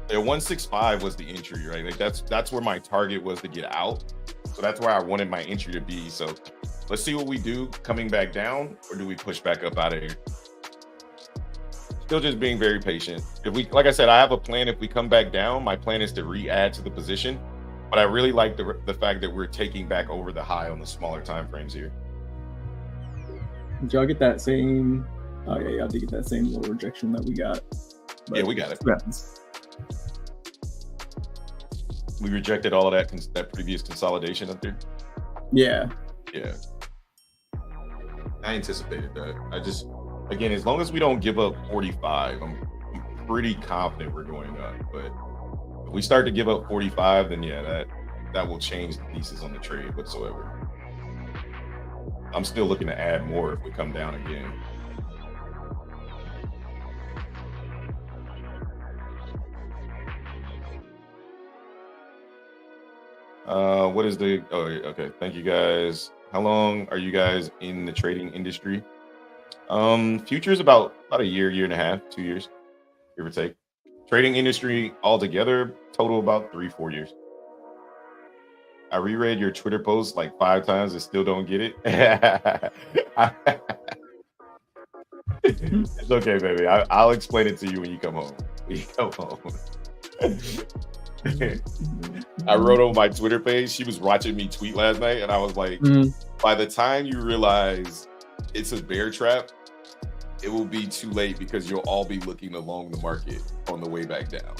Speaker 1: Yeah, 165 was the entry, right? Like that's where my target was to get out. So that's where I wanted my entry to be. So let's see what we do coming back down, or do we push back up out of here? Still just being very patient. If we, like I said, I have a plan. If we come back down, my plan is to re-add to the position. But I really like the fact that we're taking back over the high on the smaller time frames here.
Speaker 2: Did y'all get that same? Oh yeah, y'all did get that same little rejection that we got.
Speaker 1: But yeah, we got it.
Speaker 2: Happens.
Speaker 1: We rejected all of that previous consolidation up there.
Speaker 2: Yeah.
Speaker 1: I anticipated that. Again, as long as we don't give up 45, I'm pretty confident we're going up. But if we start to give up 45, then yeah, that will change the thesis on the trade whatsoever. I'm still looking to add more if we come down again. What is the, oh, okay. Thank you guys. How long are you guys in the trading industry? Futures about a year and a half, 2 years, give or take. Trading industry altogether, total about 3-4 years. I reread your Twitter post like 5 times and still don't get it. It's okay, baby. I'll explain it to you when you come home. I wrote on my Twitter page, she was watching me tweet last night, and I was like, by the time you realize it's a bear trap, it will be too late because you'll all be looking along the market on the way back down.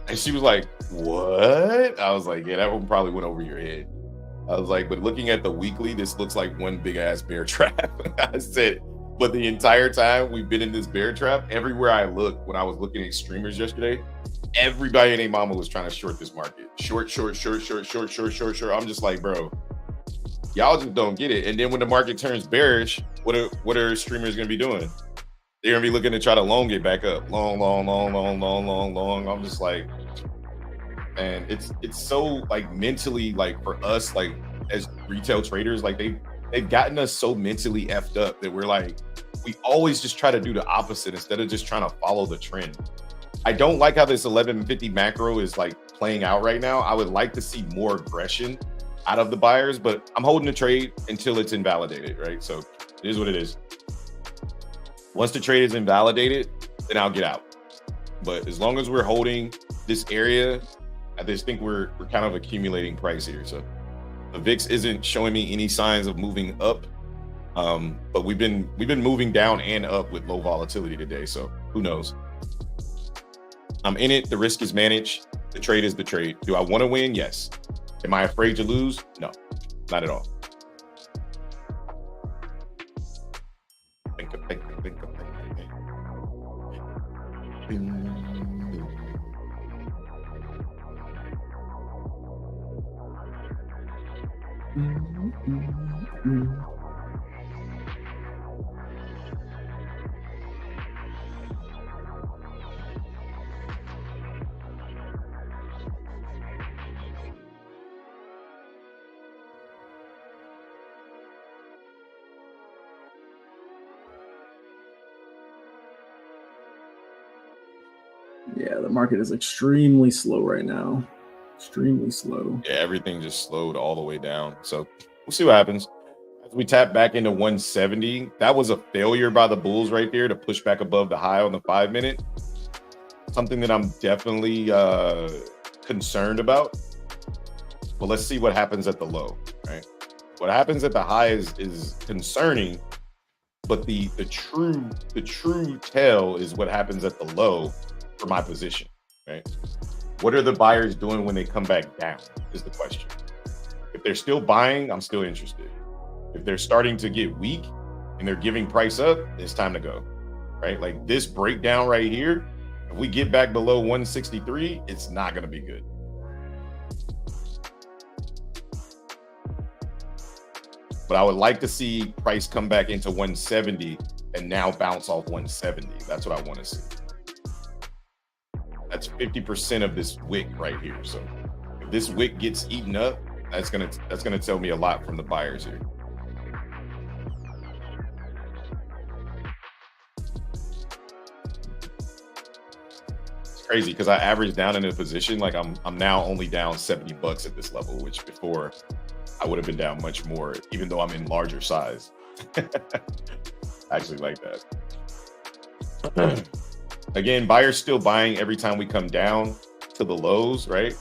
Speaker 1: And she was like, what? I was like, yeah, that one probably went over your head. I was like, but looking at the weekly, this looks like one big ass bear trap. I said, but the entire time we've been in this bear trap, everywhere I look, when I was looking at streamers yesterday, everybody and their mama was trying to short this market. Short. I'm just like, bro, y'all just don't get it. And then when the market turns bearish, what are streamers gonna be doing? They're gonna be looking to try to long it back up. Long. I'm just like, man, it's so like mentally, like for us, like as retail traders, like they've gotten us so mentally effed up that we're like, we always just try to do the opposite instead of just trying to follow the trend. I don't like how this 1150 macro is like playing out right now. I would like to see more aggression out of the buyers, but I'm holding the trade until it's invalidated, right? So it is what it is. Once the trade is invalidated, then I'll get out. But as long as we're holding this area, I just think we're kind of accumulating price here. So the VIX isn't showing me any signs of moving up, but we've been moving down and up with low volatility today. So who knows? I'm in it. The risk is managed. The trade is the trade. Do I want to win? Yes. Am I afraid to lose? No, not at all. Think.
Speaker 2: Yeah, the market is extremely slow right now. Extremely slow.
Speaker 1: Yeah, everything just slowed all the way down. So we'll see what happens. As we tap back into 170, that was a failure by the bulls right there to push back above the high on the 5 minute. Something that I'm definitely concerned about. But let's see what happens at the low, right? What happens at the high is concerning, but the true tell is what happens at the low for my position, right? What are the buyers doing when they come back down is the question. If they're still buying, I'm still interested. If they're starting to get weak and they're giving price up, it's time to go, right? Like this breakdown right here, if we get back below 163, it's not going to be good. But I would like to see price come back into 170 and now bounce off 170. That's what I want to see. That's 50% of this wick right here. So if this wick gets eaten up, that's gonna tell me a lot from the buyers here. It's crazy because I averaged down in a position like I'm now only down $70 at this level, which before I would have been down much more, even though I'm in larger size. I actually like that. Again, buyers still buying every time we come down to the lows, right?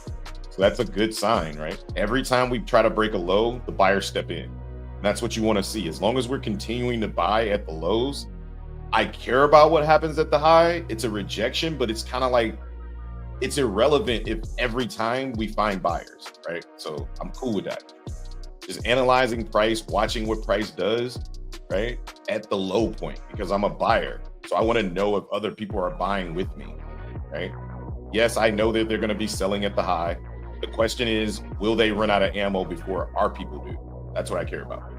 Speaker 1: So that's a good sign, right? Every time we try to break a low, the buyers step in. And that's what you want to see. As long as we're continuing to buy at the lows, I care about what happens at the high. It's a rejection, but it's kind of like, it's irrelevant if every time we find buyers, right? So I'm cool with that. Just analyzing price, watching what price does, right? At the low point, because I'm a buyer. So I want to know if other people are buying with me, right? Yes, I know that they're going to be selling at the high. The question is, will they run out of ammo before our people do? That's what I care about.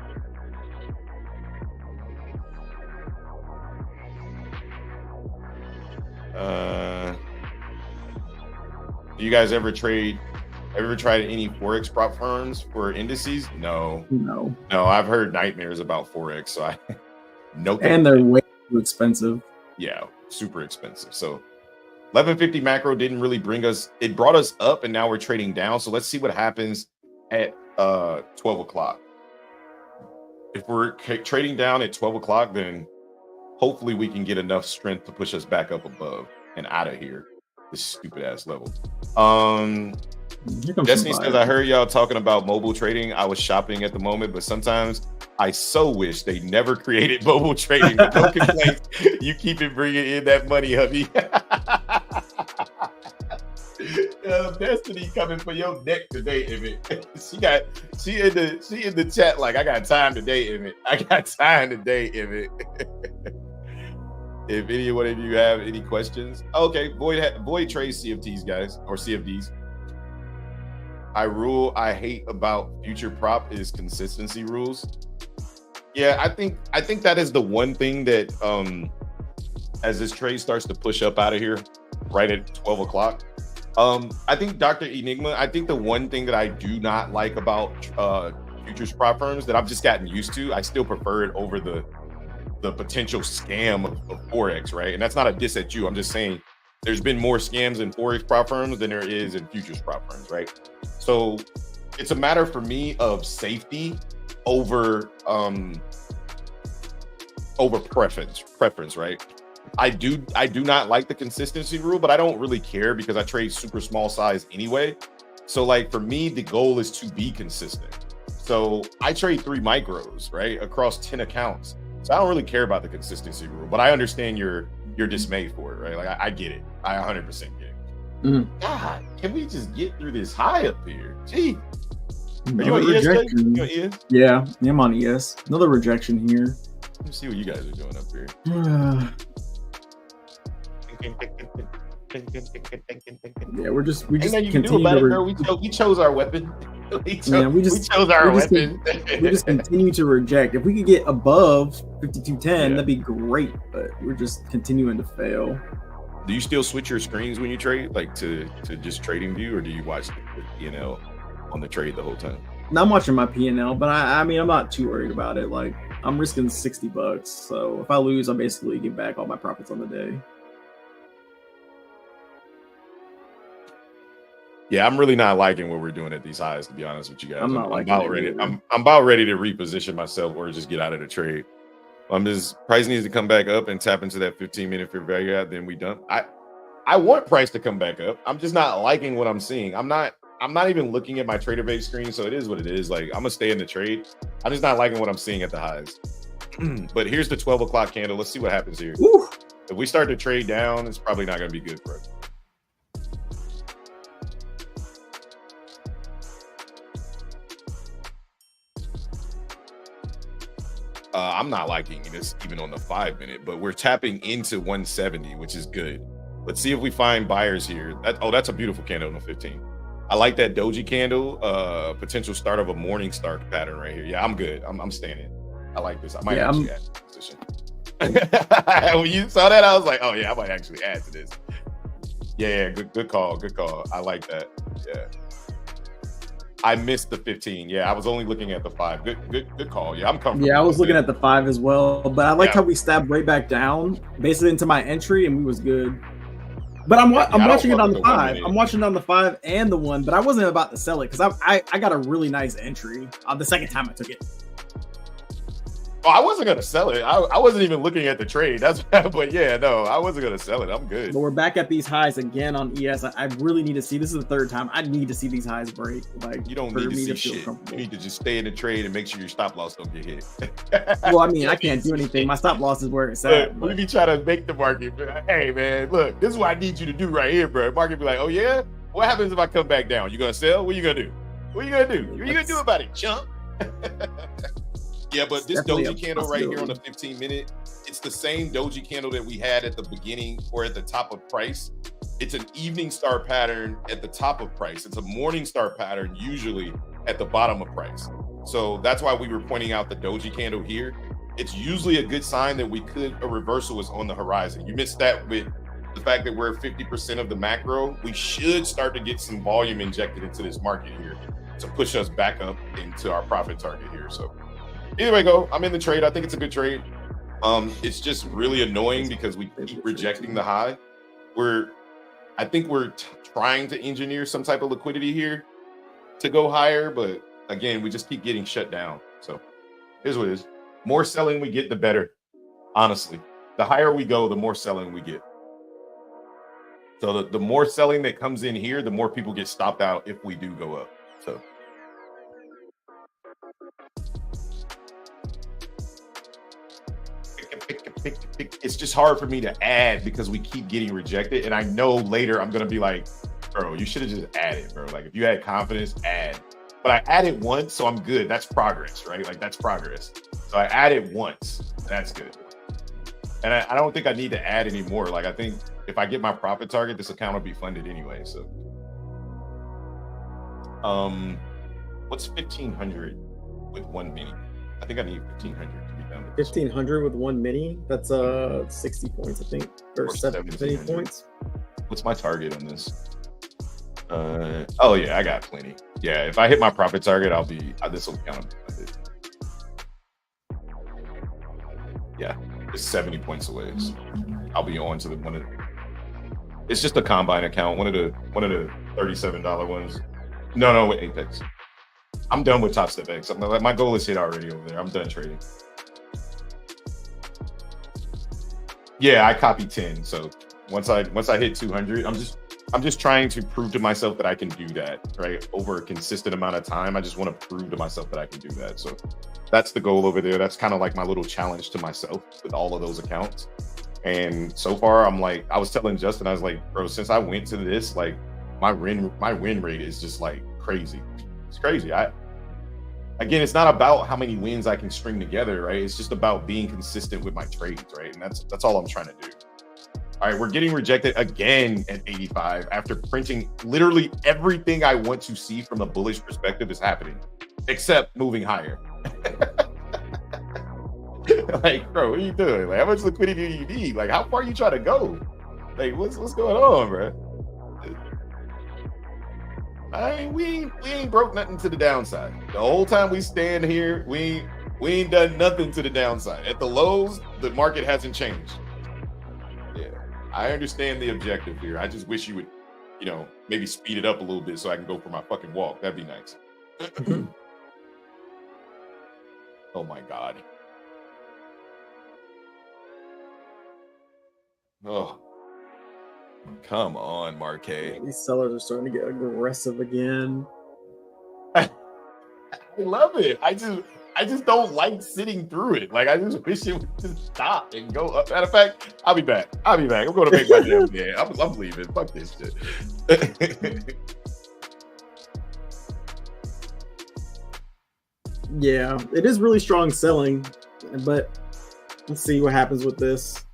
Speaker 1: Do you guys ever tried any Forex prop firms for indices? No. I've heard nightmares about Forex, so I no.
Speaker 2: And they're way too expensive.
Speaker 1: Yeah, super expensive. So 1150 macro didn't really bring us, it brought us up and now we're trading down. So let's see what happens at 12 o'clock. If we're trading down at 12 o'clock, then hopefully we can get enough strength to push us back up above and out of here. This stupid ass level. Destiny says, I heard y'all talking about mobile trading. I was shopping at the moment, but sometimes I so wish they never created mobile trading. But no complaints. You keep it bringing in that money, hubby. Destiny coming for your neck today, Emmett. She in the chat like, I got time today, Emmett. I got time today, Emmett. If any one of you have any questions, okay. Void trades CFTs, guys, or CFDs. Rule I hate about future prop is consistency rules. Yeah, I think that is the one thing that as this trade starts to push up out of here right at 12 o'clock. I think Dr. Enigma, I think the one thing that I do not like about futures prop firms that I've just gotten used to, I still prefer it over the potential scam of Forex, right? And that's not a diss at you. I'm just saying there's been more scams in Forex prop firms than there is in futures prop firms, right? So it's a matter for me of safety over preference, right? I do not like the consistency rule, but I don't really care because I trade super small size anyway. So like for me, the goal is to be consistent. So I trade 3 micros, right, across 10 accounts. So I don't really care about the consistency rule, but I understand your dismay for it, right? Like I get it. I 100% get it. God, can we just get through this high up here? Gee. Are you on ES? You on ES?
Speaker 2: Yeah, I'm on ES. Another rejection here.
Speaker 1: Let me see what you guys are doing up here.
Speaker 2: Yeah, we just
Speaker 1: continue to we chose our weapon. We chose our weapon.
Speaker 2: We just continue to reject. If we could get above 5210, that'd be great, but we're just continuing to fail.
Speaker 1: Do you still switch your screens when you trade, like to just trading view, or do you watch the P&L on the trade the whole time?
Speaker 2: Now I'm watching my P&L, but I mean, I'm not too worried about it. Like I'm risking $60, so if I lose, I basically get back all my profits on the day.
Speaker 1: Yeah, I'm really not liking what we're doing at these highs, to be honest with you guys. I'm about ready to reposition myself or just get out of the trade. Price needs to come back up and tap into that 15-minute fair value out, then we done. I want price to come back up. I'm just not liking what I'm seeing. I'm not even looking at my trader base screen, so it is what it is. Like I'm gonna stay in the trade. I'm just not liking what I'm seeing at the highs. But here's the 12 o'clock candle. Let's see what happens here. Woo! If we start to trade down, it's probably not gonna be good for us. I'm not liking this even on the 5-minute, but we're tapping into 170, which is good. Let's see if we find buyers here. That's a beautiful candle on the 15. I like that doji candle, potential start of a morning star pattern right here. Yeah, I'm good. I'm staying in. I like this. I might actually add this position. When you saw that, I was like, oh yeah, I might actually add to this. Yeah, good call. I like that. Yeah. I missed the 15. Yeah, I was only looking at the 5. Good call. Yeah, I'm comfortable.
Speaker 2: Yeah, I was looking at the 5 as well, but I like how we stabbed right back down, basically into my entry, and we was good. But I'm watching it on the 5. I'm watching it on the 5 and the 1, but I wasn't about to sell it because I got a really nice entry the second time I took it.
Speaker 1: Oh, I wasn't gonna sell it. I wasn't even looking at the trade. But yeah, no, I wasn't gonna sell it. I'm good.
Speaker 2: But we're back at these highs again on ES. I really need to see. This is the third time. I need to see these highs break. Like,
Speaker 1: you don't need to see shit. You need to just stay in the trade and make sure your stop loss don't get hit.
Speaker 2: Well, I mean, I can't do anything. My stop loss is where it's at.
Speaker 1: We be trying to make the market. Hey, man, look, this is what I need you to do right here, bro. Market be like, oh yeah, what happens if I come back down? You gonna sell? What you gonna do? What you gonna do? What you gonna do about it, chump? Yeah, but this doji candle right here on the 15-minute, it's the same doji candle that we had at the beginning or at the top of price. It's an evening star pattern at the top of price. It's a morning star pattern usually at the bottom of price. So that's why we were pointing out the doji candle here. It's usually a good sign that a reversal is on the horizon. You missed that with the fact that we're at 50% of the macro. We should start to get some volume injected into this market here to push us back up into our profit target here. So either way go, I'm in the trade. I think it's a good trade. It's just really annoying because we keep rejecting the high. I think we're trying to engineer some type of liquidity here to go higher, but again, we just keep getting shut down. So here's what it is. More selling we get, the better. Honestly, the higher we go, the more selling we get. So the more selling that comes in here, the more people get stopped out if we do go up. So. It's just hard for me to add because we keep getting rejected. And I know later I'm going to be like, bro, you should have just added, bro. Like if you had confidence, add. But I added once, so I'm good. That's progress, right? Like that's progress. So I added once. That's good. And I don't think I need to add anymore. Like I think if I get my profit target, this account will be funded anyway. So what's 1,500 with 1 mini? I think I need 1,500 to be done.
Speaker 2: 1,500 with 1 mini? That's 60 points, I think, or 70 points.
Speaker 1: What's my target on this? Oh yeah, I got plenty. Yeah, if I hit my profit target, I'll be. This will count. Yeah, it's 70 points away. So I'll be on to the one. It's just a combine account. One of the $37 ones. No, with Apex. I'm done with Top Step X. My goal is hit already over there. I'm done trading. Yeah, I copied 10. So once I hit 200, I'm just trying to prove to myself that I can do that, right? Over a consistent amount of time. I just want to prove to myself that I can do that. So that's the goal over there. That's kind of like my little challenge to myself with all of those accounts. And so far, I'm like, I was telling Justin, I was like, bro, since I went to this, like my win rate is just like crazy. It's crazy. Again, it's not about how many wins I can string together, right? It's just about being consistent with my trades, right? And that's all I'm trying to do. All right, we're getting rejected again at 85 after printing literally everything I want to see from a bullish perspective is happening, except moving higher. Like, bro, what are you doing? Like, how much liquidity do you need? Like, how far are you trying to go? Like, what's going on, bro? We ain't broke nothing to the downside. The whole time we stand here, we ain't done nothing to the downside. At the lows, the market hasn't changed. Yeah, I understand the objective here. I just wish you would, maybe speed it up a little bit so I can go for my fucking walk. That'd be nice. Oh my God. Oh. Come on, Marquet.
Speaker 2: These sellers are starting to get aggressive again.
Speaker 1: I love it. I just don't like sitting through it. Like I just wish it would just stop and go up. Matter of fact, I'll be back. I'm going to make my damn day. I'm leaving. Fuck this shit.
Speaker 2: Yeah, it is really strong selling, but let's see what happens with this.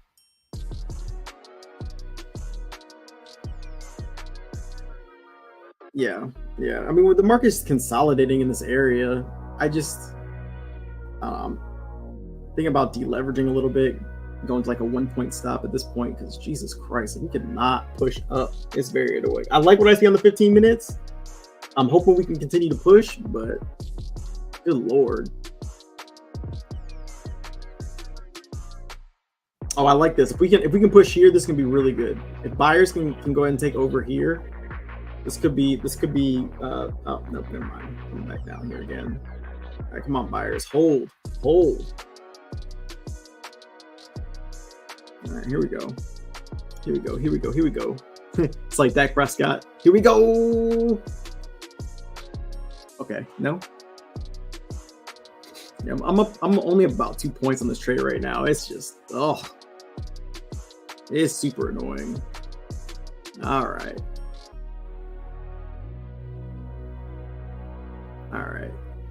Speaker 2: Yeah. I mean, with the market's consolidating in this area, I just think about deleveraging a little bit. going to like a 1 point stop at this point because Jesus Christ, we cannot push up. It's very annoying. I like what I see on the 15 minutes. I'm hoping we can continue to push, but good Lord. Oh, I like this. If we can push here, this can be really good. If buyers can go ahead and take over here, this could be oh no, never mind. Come back down here again. All right, come on, buyers. Hold. All right, here we go. It's like Dak Prescott. Here we go. Okay, no. Yeah, I'm only about 2 points on this trade right now. It's just it's super annoying. All right.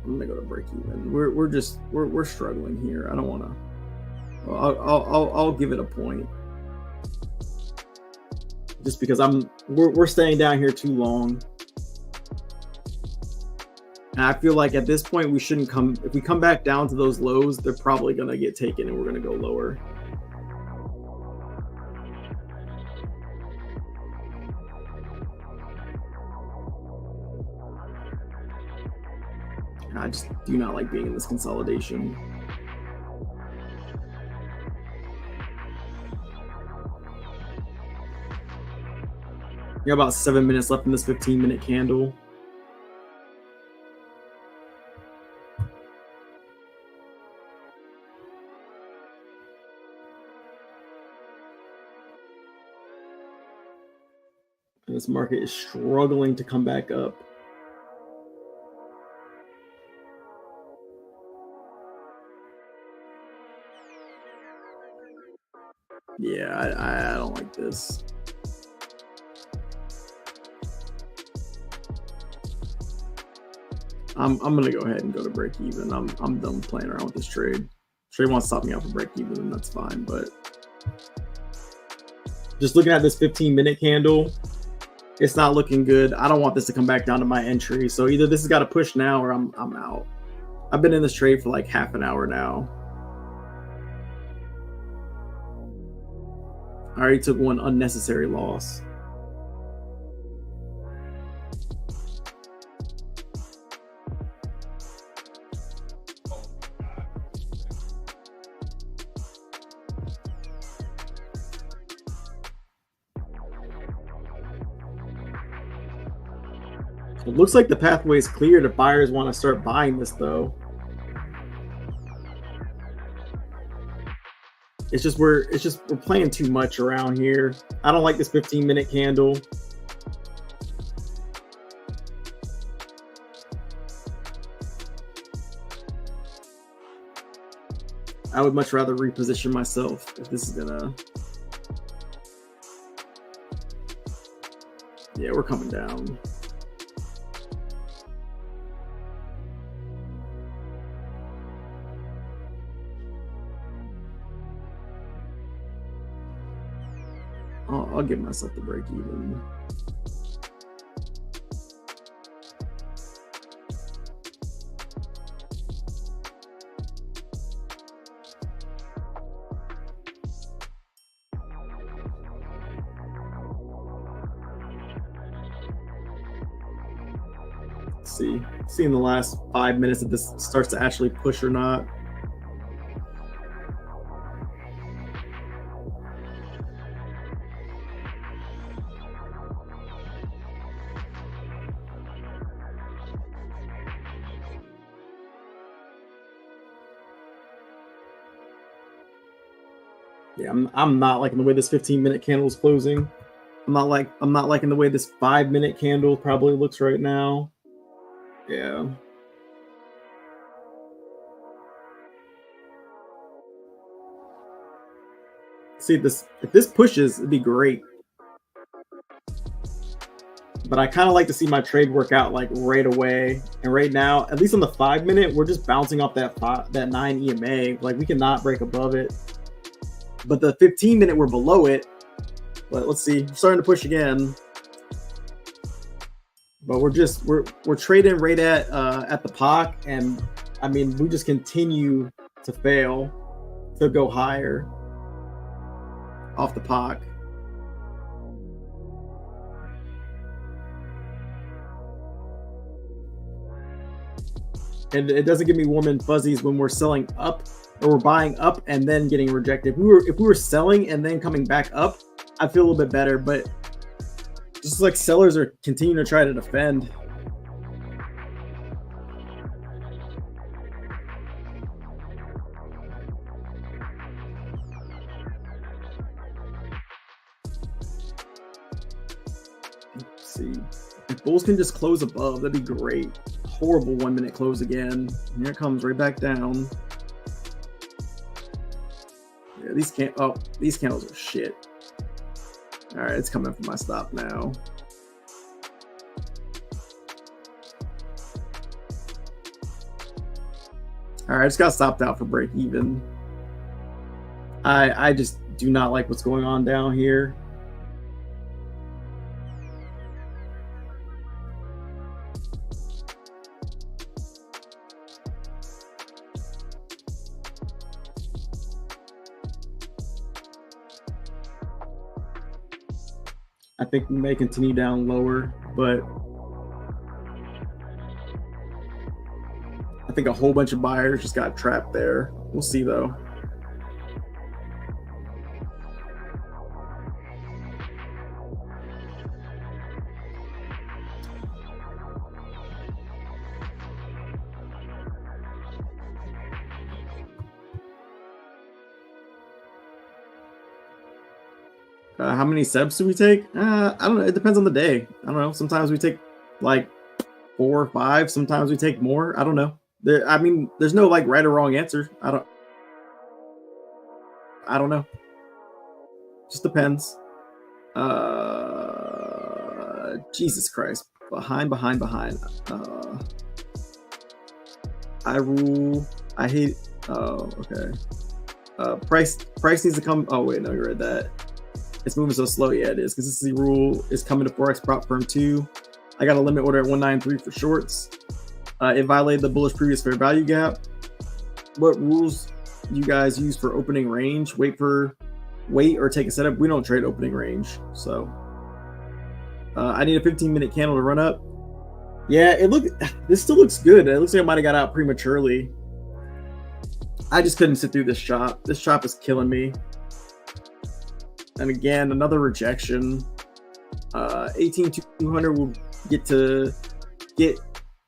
Speaker 2: I'm gonna go to break even. We're struggling here. I don't want to. I'll give it a point. Just because we're staying down here too long. And I feel like at this point we shouldn't come. If we come back down to those lows, they're probably gonna get taken, and we're gonna go lower. And I just do not like being in this consolidation. You got about 7 minutes left in this 15-minute candle. And this market is struggling to come back up. Yeah, I don't like this. I'm gonna go ahead and go to break even. I'm done playing around with this trade. Trade wants to stop me off of break even, and that's fine. But just looking at this 15-minute candle, it's not looking good. I don't want this to come back down to my entry. So either this has got to push now, or I'm out. I've been in this trade for like half an hour now. I already took one unnecessary loss. It looks like the pathway is clear if buyers want to start buying this, though. It's just we're playing too much around here. I don't like this 15-minute candle. I would much rather reposition myself if this is gonna. Yeah, we're coming down. I'll give myself the break even. See in the last 5 minutes if this starts to actually push or not. Yeah, I'm not liking the way this 15-minute candle is closing. I'm not liking the way this 5-minute candle probably looks right now. Yeah. See this, if this pushes, it'd be great. But I kind of like to see my trade work out like right away. And right now, at least on the 5-minute, we're just bouncing off that 9 EMA. Like we cannot break above it. But the 15-minute, we're below it. But let's see, we're starting to push again. But we're trading right at the POC, and I mean we just continue to fail to go higher. off the POC. And it doesn't give me warm and fuzzies when we're selling up or we're buying up and then getting rejected. If we were selling and then coming back up, I feel a little bit better. But just like sellers are continuing to try to defend. Let's see. If bulls can just close above, that'd be great. Horrible 1 minute close again. And here it comes right back down. Yeah, these candles are shit. All right, it's coming for my stop now. All right, I just got stopped out for break even. I just do not like what's going on down here. I think we may continue down lower, but I think a whole bunch of buyers just got trapped there. We'll see though. How many subs do we take? I don't know. It depends on the day. I don't know. Sometimes we take like 4 or 5. Sometimes we take more. I don't know. There's no like right or wrong answer. I don't know. Just depends. Jesus Christ. Behind. I rule. I hate. Oh, okay. Price needs to come. Oh wait, no, you read that. It's moving so slow. Yeah, it is. Consistency rule is coming to Forex prop firm 2. I got a limit order at 193 for shorts. It violated the bullish previous fair value gap. What rules you guys use for opening range? Wait or take a setup. We don't trade opening range. So I need a 15-minute candle to run up. Yeah, this still looks good. It looks like I might have got out prematurely. I just couldn't sit through this chop. This chop is killing me. And again, another rejection. 18,200 will get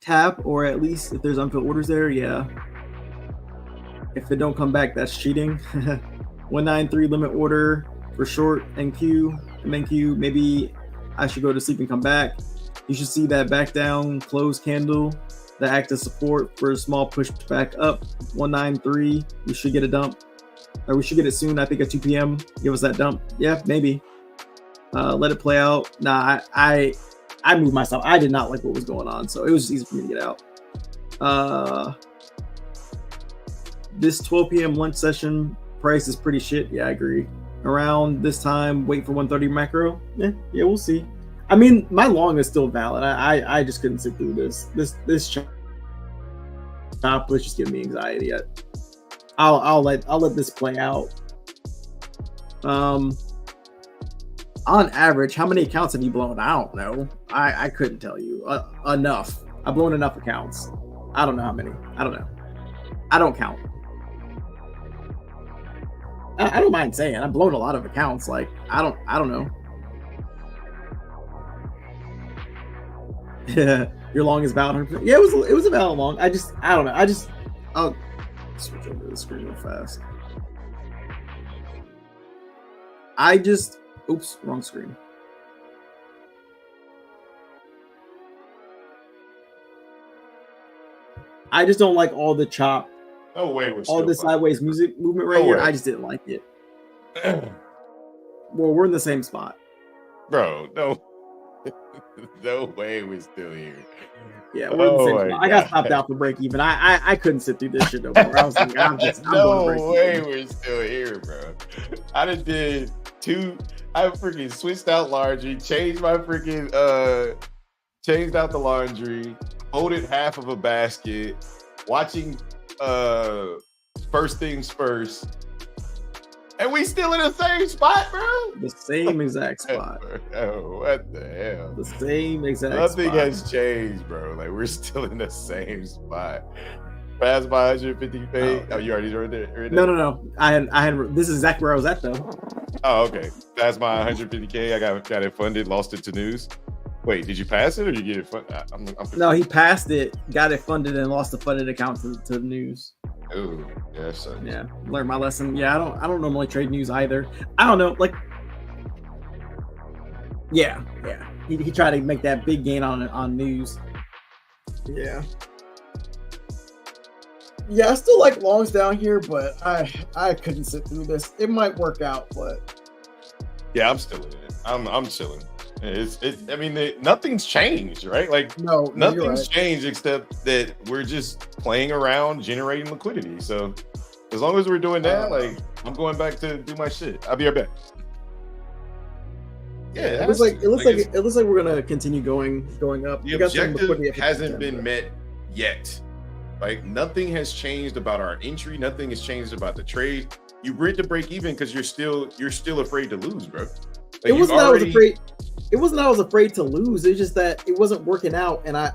Speaker 2: tap, or at least if there's unfilled orders there, yeah. If it don't come back, that's cheating. 193 limit order for short NQ, MNQ. Maybe I should go to sleep and come back. You should see that back down close candle that act as support for a small push back up. 193. We should get a dump. Or we should get it soon. I think at 2 p.m. Give us that dump. Yeah, maybe. Let it play out. Nah, I moved myself. I did not like what was going on, so it was just easy for me to get out. This 12 p.m. lunch session price is pretty shit. Yeah, I agree. Around this time, wait for 130 macro. Yeah, we'll see. I mean, my long is still valid. I just couldn't sit through this. This chop was just giving me anxiety. I'll let this play out. On average, how many accounts have you blown? I don't know. I couldn't tell you. Enough. I've blown enough accounts. I don't know how many. I don't know. I don't count. I don't mind saying I've blown a lot of accounts. Like I don't know. Yeah, your long is valid. Yeah, it was a valid long. I don't know. I'll switch over to the screen real fast. Oops, wrong screen. I just don't like all the chop.
Speaker 1: No way.
Speaker 2: All the sideways music movement right here. I just didn't like it. Well, we're in the same spot.
Speaker 1: Bro, no. No way we're still here.
Speaker 2: Yeah, we're in the same spot. I got stopped out for break even. I couldn't sit through this shit no more. I was like, I'm
Speaker 1: no way we're still here, bro. I done did I freaking switched out laundry, changed out the laundry, folded half of a basket, watching First Things First, And we still in the same spot, bro.
Speaker 2: The same exact spot.
Speaker 1: Oh, what the hell?
Speaker 2: The same exact
Speaker 1: Nothing
Speaker 2: spot.
Speaker 1: has changed, bro. Like we're still in the same spot. Past my 150K. Oh, you already wrote it?
Speaker 2: No. I had. This is exactly where I was at though.
Speaker 1: Oh, okay. Past my 150K. I got it funded. Lost it to news. Wait, did you pass it or you get it funded?
Speaker 2: No, he passed it, got it funded, and lost the funded account to the news.
Speaker 1: Oh, yeah, sucks.
Speaker 2: Yeah, learned my lesson. Yeah, I don't normally trade news either. I don't know, like, yeah. He tried to make that big gain on news. Yeah. Yeah, I still like longs down here, but I couldn't sit through this. It might work out, but
Speaker 1: yeah, I'm still in it. I'm chilling. I mean, nothing's changed, right? Like,
Speaker 2: no,
Speaker 1: nothing's changed except that we're just playing around, generating liquidity. So, as long as we're doing that, like, I'm going back to do my shit. I'll be right back. Yeah,
Speaker 2: it looks like we're gonna continue going up.
Speaker 1: The objective hasn't been met yet. Like, nothing has changed about our entry. Nothing has changed about the trade. You rent to break even because you're still afraid to lose, bro. Like,
Speaker 2: it wasn't that I was afraid. It wasn't that I was afraid to lose. It's just that it wasn't working out, and I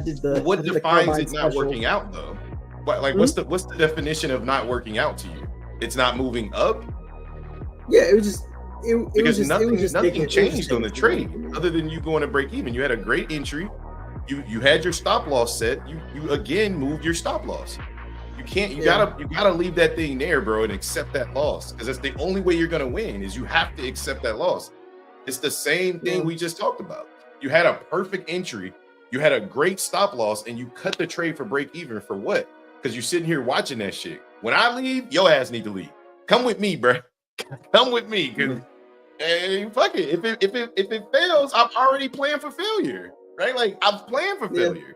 Speaker 2: did the.
Speaker 1: What defines it not working out though? Like, what's the definition of not working out to you? It's not moving up.
Speaker 2: Yeah, it was just.
Speaker 1: Nothing changed on the trade other than you going to break even. You had a great entry. You had your stop loss set. You again moved your stop loss. You gotta leave that thing there, bro, and accept that loss, because that's the only way you're gonna win. Is you have to accept that loss. It's the same thing we just talked about. You had a perfect entry, you had a great stop loss, and you cut the trade for break even for what? Because you're sitting here watching that shit. When I leave, your ass need to leave. Come with me, bro. Come with me, because hey, fuck it. If it fails, I'm already playing for failure, right? Like, I'm playing for failure.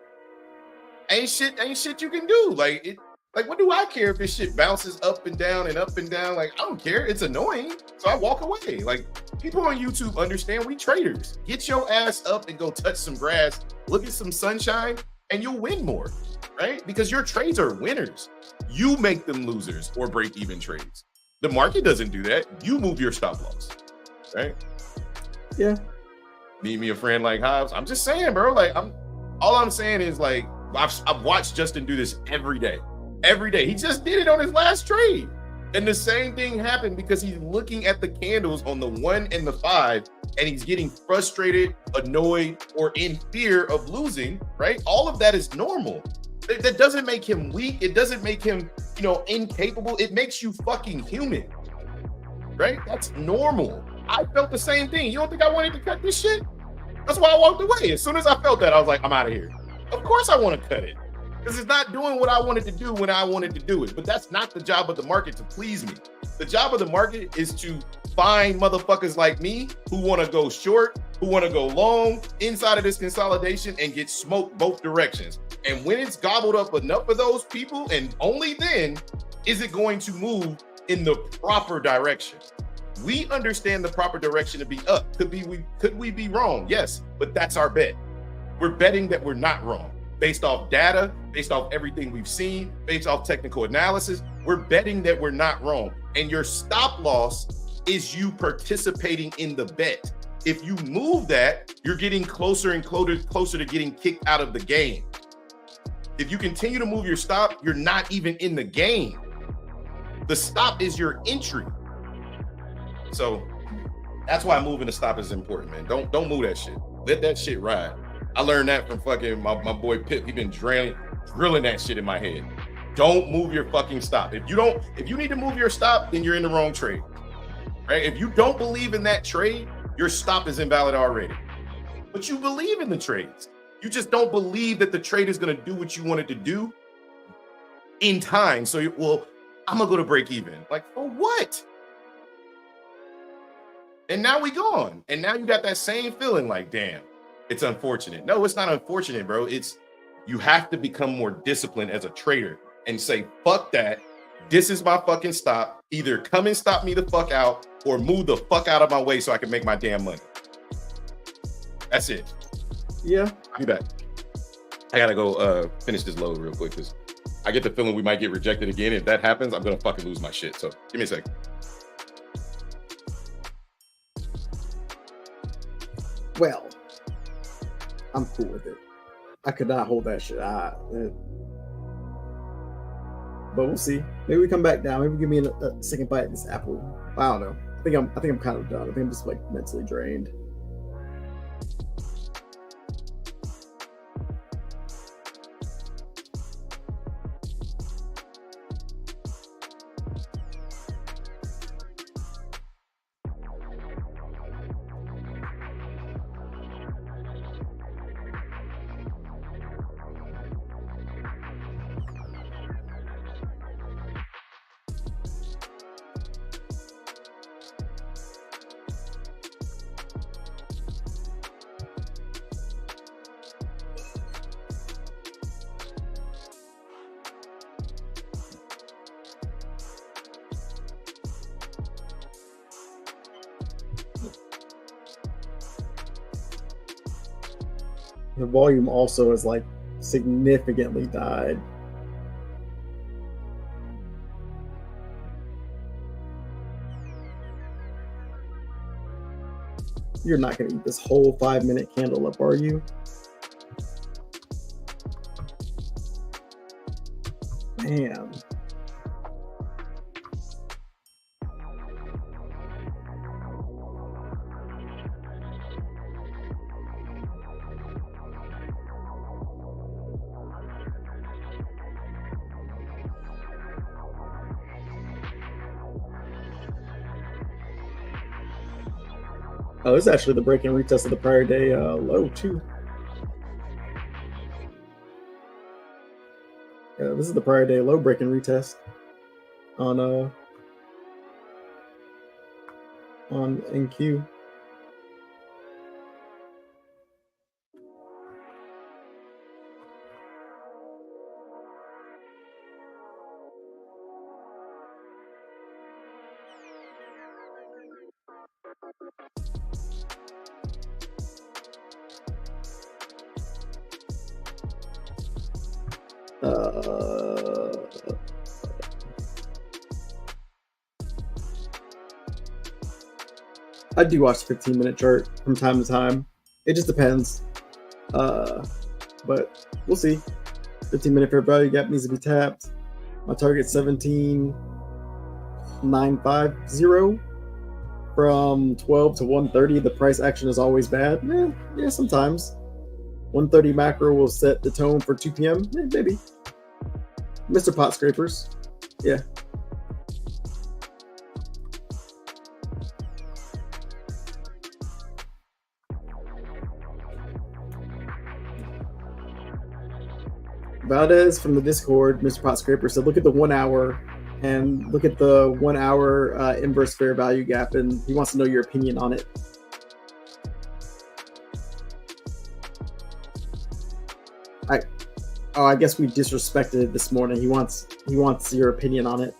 Speaker 1: Ain't shit you can do. Like, what do I care if this shit bounces up and down and up and down? Like, I don't care. It's annoying. So I walk away. Like, people on YouTube understand we traders. Get your ass up and go touch some grass, look at some sunshine, and you'll win more, right? Because your trades are winners. You make them losers or break even trades. The market doesn't do that. You move your stop loss, right?
Speaker 2: Yeah.
Speaker 1: Need me a friend like Hobbs. I'm just saying, bro. Like, all I'm saying is, like, I've watched Justin do this every day. Every day. He just did it on his last trade. And the same thing happened because he's looking at the candles on the 1 and the 5, and he's getting frustrated, annoyed, or in fear of losing, right? All of that is normal. That doesn't make him weak. It doesn't make him, incapable. It makes you fucking human, right? That's normal. I felt the same thing. You don't think I wanted to cut this shit? That's why I walked away. As soon as I felt that, I was like, I'm out of here. Of course I want to cut it. Because it's not doing what I wanted to do when I wanted to do it. But that's not the job of the market to please me. The job of the market is to find motherfuckers like me who want to go short, who want to go long inside of this consolidation and get smoked both directions. And when it's gobbled up enough of those people, and only then is it going to move in the proper direction. We understand the proper direction to be up. Could we be wrong? Yes, but that's our bet. We're betting that we're not wrong. Based off data, based off everything we've seen, based off technical analysis, we're betting that we're not wrong. And your stop loss is you participating in the bet. If you move that, you're getting closer and closer to getting kicked out of the game. If you continue to move your stop, you're not even in the game. The stop is your entry. So that's why moving the stop is important, man. Don't move that shit. Let that shit ride. I learned that from fucking my boy Pip. He been drilling that shit in my head. Don't move your fucking stop. If you need to move your stop, then you're in the wrong trade, right? If you don't believe in that trade, your stop is invalid already. But you believe in the trades. You just don't believe that the trade is going to do what you want it to do in time. So, I'm going to go to break even. Like, for what? And now we gone. And now you got that same feeling like, damn. It's unfortunate. No, it's not unfortunate, bro. You have to become more disciplined as a trader and say, fuck that. This is my fucking stop. Either come and stop me the fuck out or move the fuck out of my way so I can make my damn money. That's it.
Speaker 2: Yeah.
Speaker 1: I'll be back. I gotta go finish this load real quick because I get the feeling we might get rejected again. If that happens, I'm gonna fucking lose my shit. So give me a second.
Speaker 2: Well, I'm cool with it. I could not hold that shit. But we'll see. Maybe we come back down. Maybe give me a second bite of this apple. I don't know. I think I'm kind of done. I think I'm just like mentally drained. The volume also has like significantly died. You're not going to eat this whole 5-minute candle up, are you? Damn. Oh, this is actually the break and retest of the prior day low too. Yeah, this is the prior day low break and retest on NQ. I do watch the 15-minute chart from time to time. It just depends. But we'll see. 15-minute fair value gap needs to be tapped. My target 17,950 from 12 to 130. The price action is always bad. Yeah, sometimes. 130 macro will set the tone for 2 p.m. Maybe. Mr. Pot Scrapers. Yeah. Valdez from the Discord, Mr. Pot Scraper, said, look at the 1 hour and look at the 1 hour inverse fair value gap, and he wants to know your opinion on it. I guess we disrespected it this morning. He wants your opinion on it.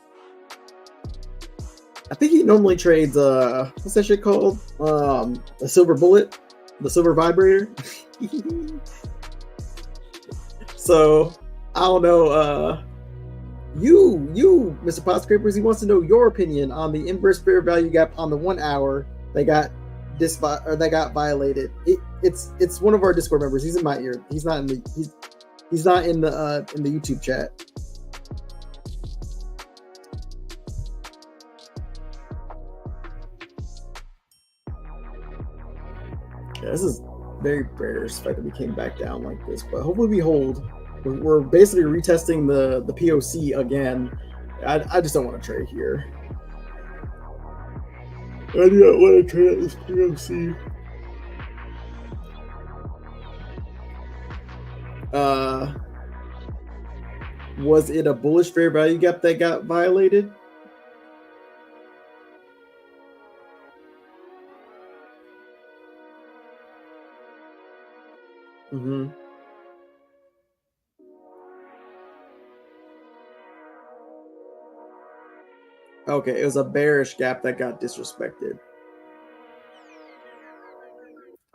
Speaker 2: I think he normally trades what's that shit called? A silver bullet, the silver vibrator. So I don't know. You, Mr. Pot Scrapers, he wants to know your opinion on the inverse fair value gap on the 1 hour that got violated. It's one of our Discord members. He's in my ear. He's not in the he's not in the YouTube chat. Yeah, this is very bearish the fact that we came back down like this, but hopefully we hold. We're basically retesting the POC again. I just don't want to trade here. I do not want to trade this POC. Was it a bullish fair value gap that got violated? Mm-hmm. Okay, it was a bearish gap that got disrespected.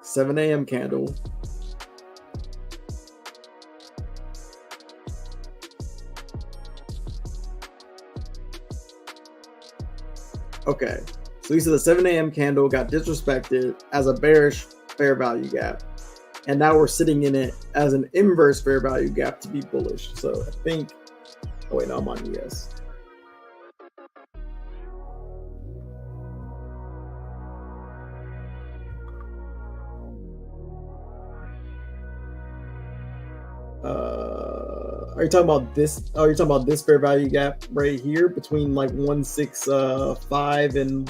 Speaker 2: 7 a.m. candle. Okay. So he said the 7 a.m. candle got disrespected as a bearish fair value gap. And now we're sitting in it as an inverse fair value gap to be bullish. So I think, oh wait, no, I'm on ES. Are you talking about this? Oh, you're talking about this fair value gap right here between like 165 and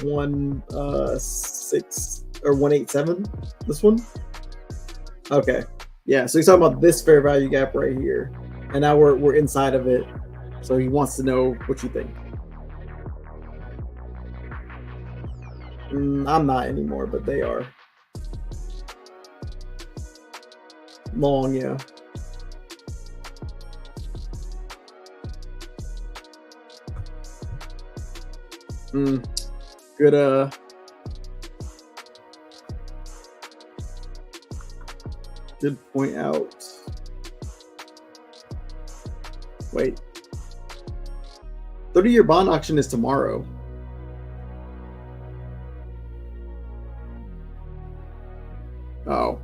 Speaker 2: 16 or 187. This one. Okay. Yeah. So he's talking about this fair value gap right here, and now we're inside of it. So he wants to know what you think. I'm not anymore, but they are long. Yeah. Good good point out. Wait. 30-year bond auction is tomorrow. Oh.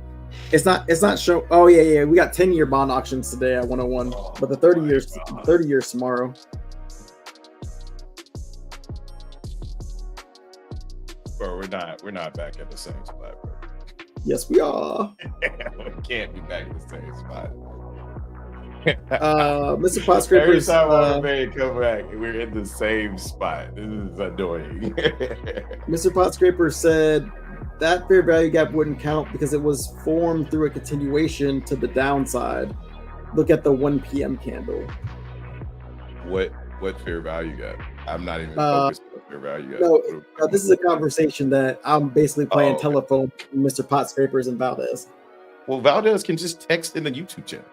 Speaker 2: It's not show. Oh yeah. We got 10-year bond auctions today at 101, but the 30 years tomorrow.
Speaker 1: Bro, we're not back at the same spot, bro.
Speaker 2: Yes, we are.
Speaker 1: We can't be back at the same spot.
Speaker 2: Mr. Potscraper.
Speaker 1: Every time Waterman come back, we're in the same spot. This is annoying.
Speaker 2: Mr. Potscraper said that fair value gap wouldn't count because it was formed through a continuation to the downside. Look at the 1 p.m. candle.
Speaker 1: What fair value gap? I'm not even focused on fair value gap.
Speaker 2: No, this is a conversation that I'm basically playing telephone with Mr. Potscrapers and Valdez.
Speaker 1: Well, Valdez can just text in the YouTube channel.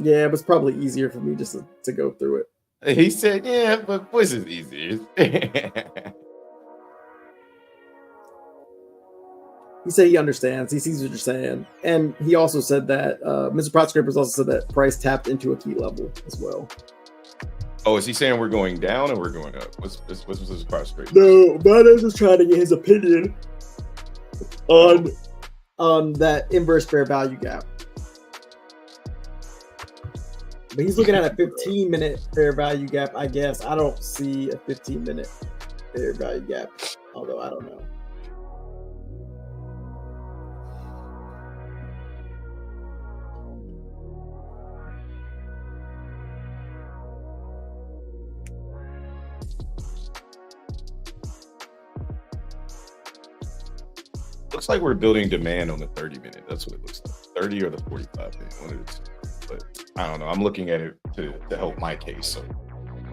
Speaker 2: Yeah, it was probably easier for me just to go through it.
Speaker 1: He said, yeah, but voice is easier.
Speaker 2: He said he understands. He sees what you're saying. And he also said that Mr. Potscrapers also said that price tapped into a key level as well.
Speaker 1: Oh, is he saying we're going down or we're going up? What's his Potscraper?
Speaker 2: No, Valdez is trying to get his opinion on that inverse fair value gap. But he's looking at a 15-minute fair value gap, I guess. I don't see a 15-minute fair value gap, although I don't know.
Speaker 1: Looks like we're building demand on the 30-minute. That's what it looks like. 30 or the 45-minute. One of the two. But I don't know. I'm looking at it to help my case. So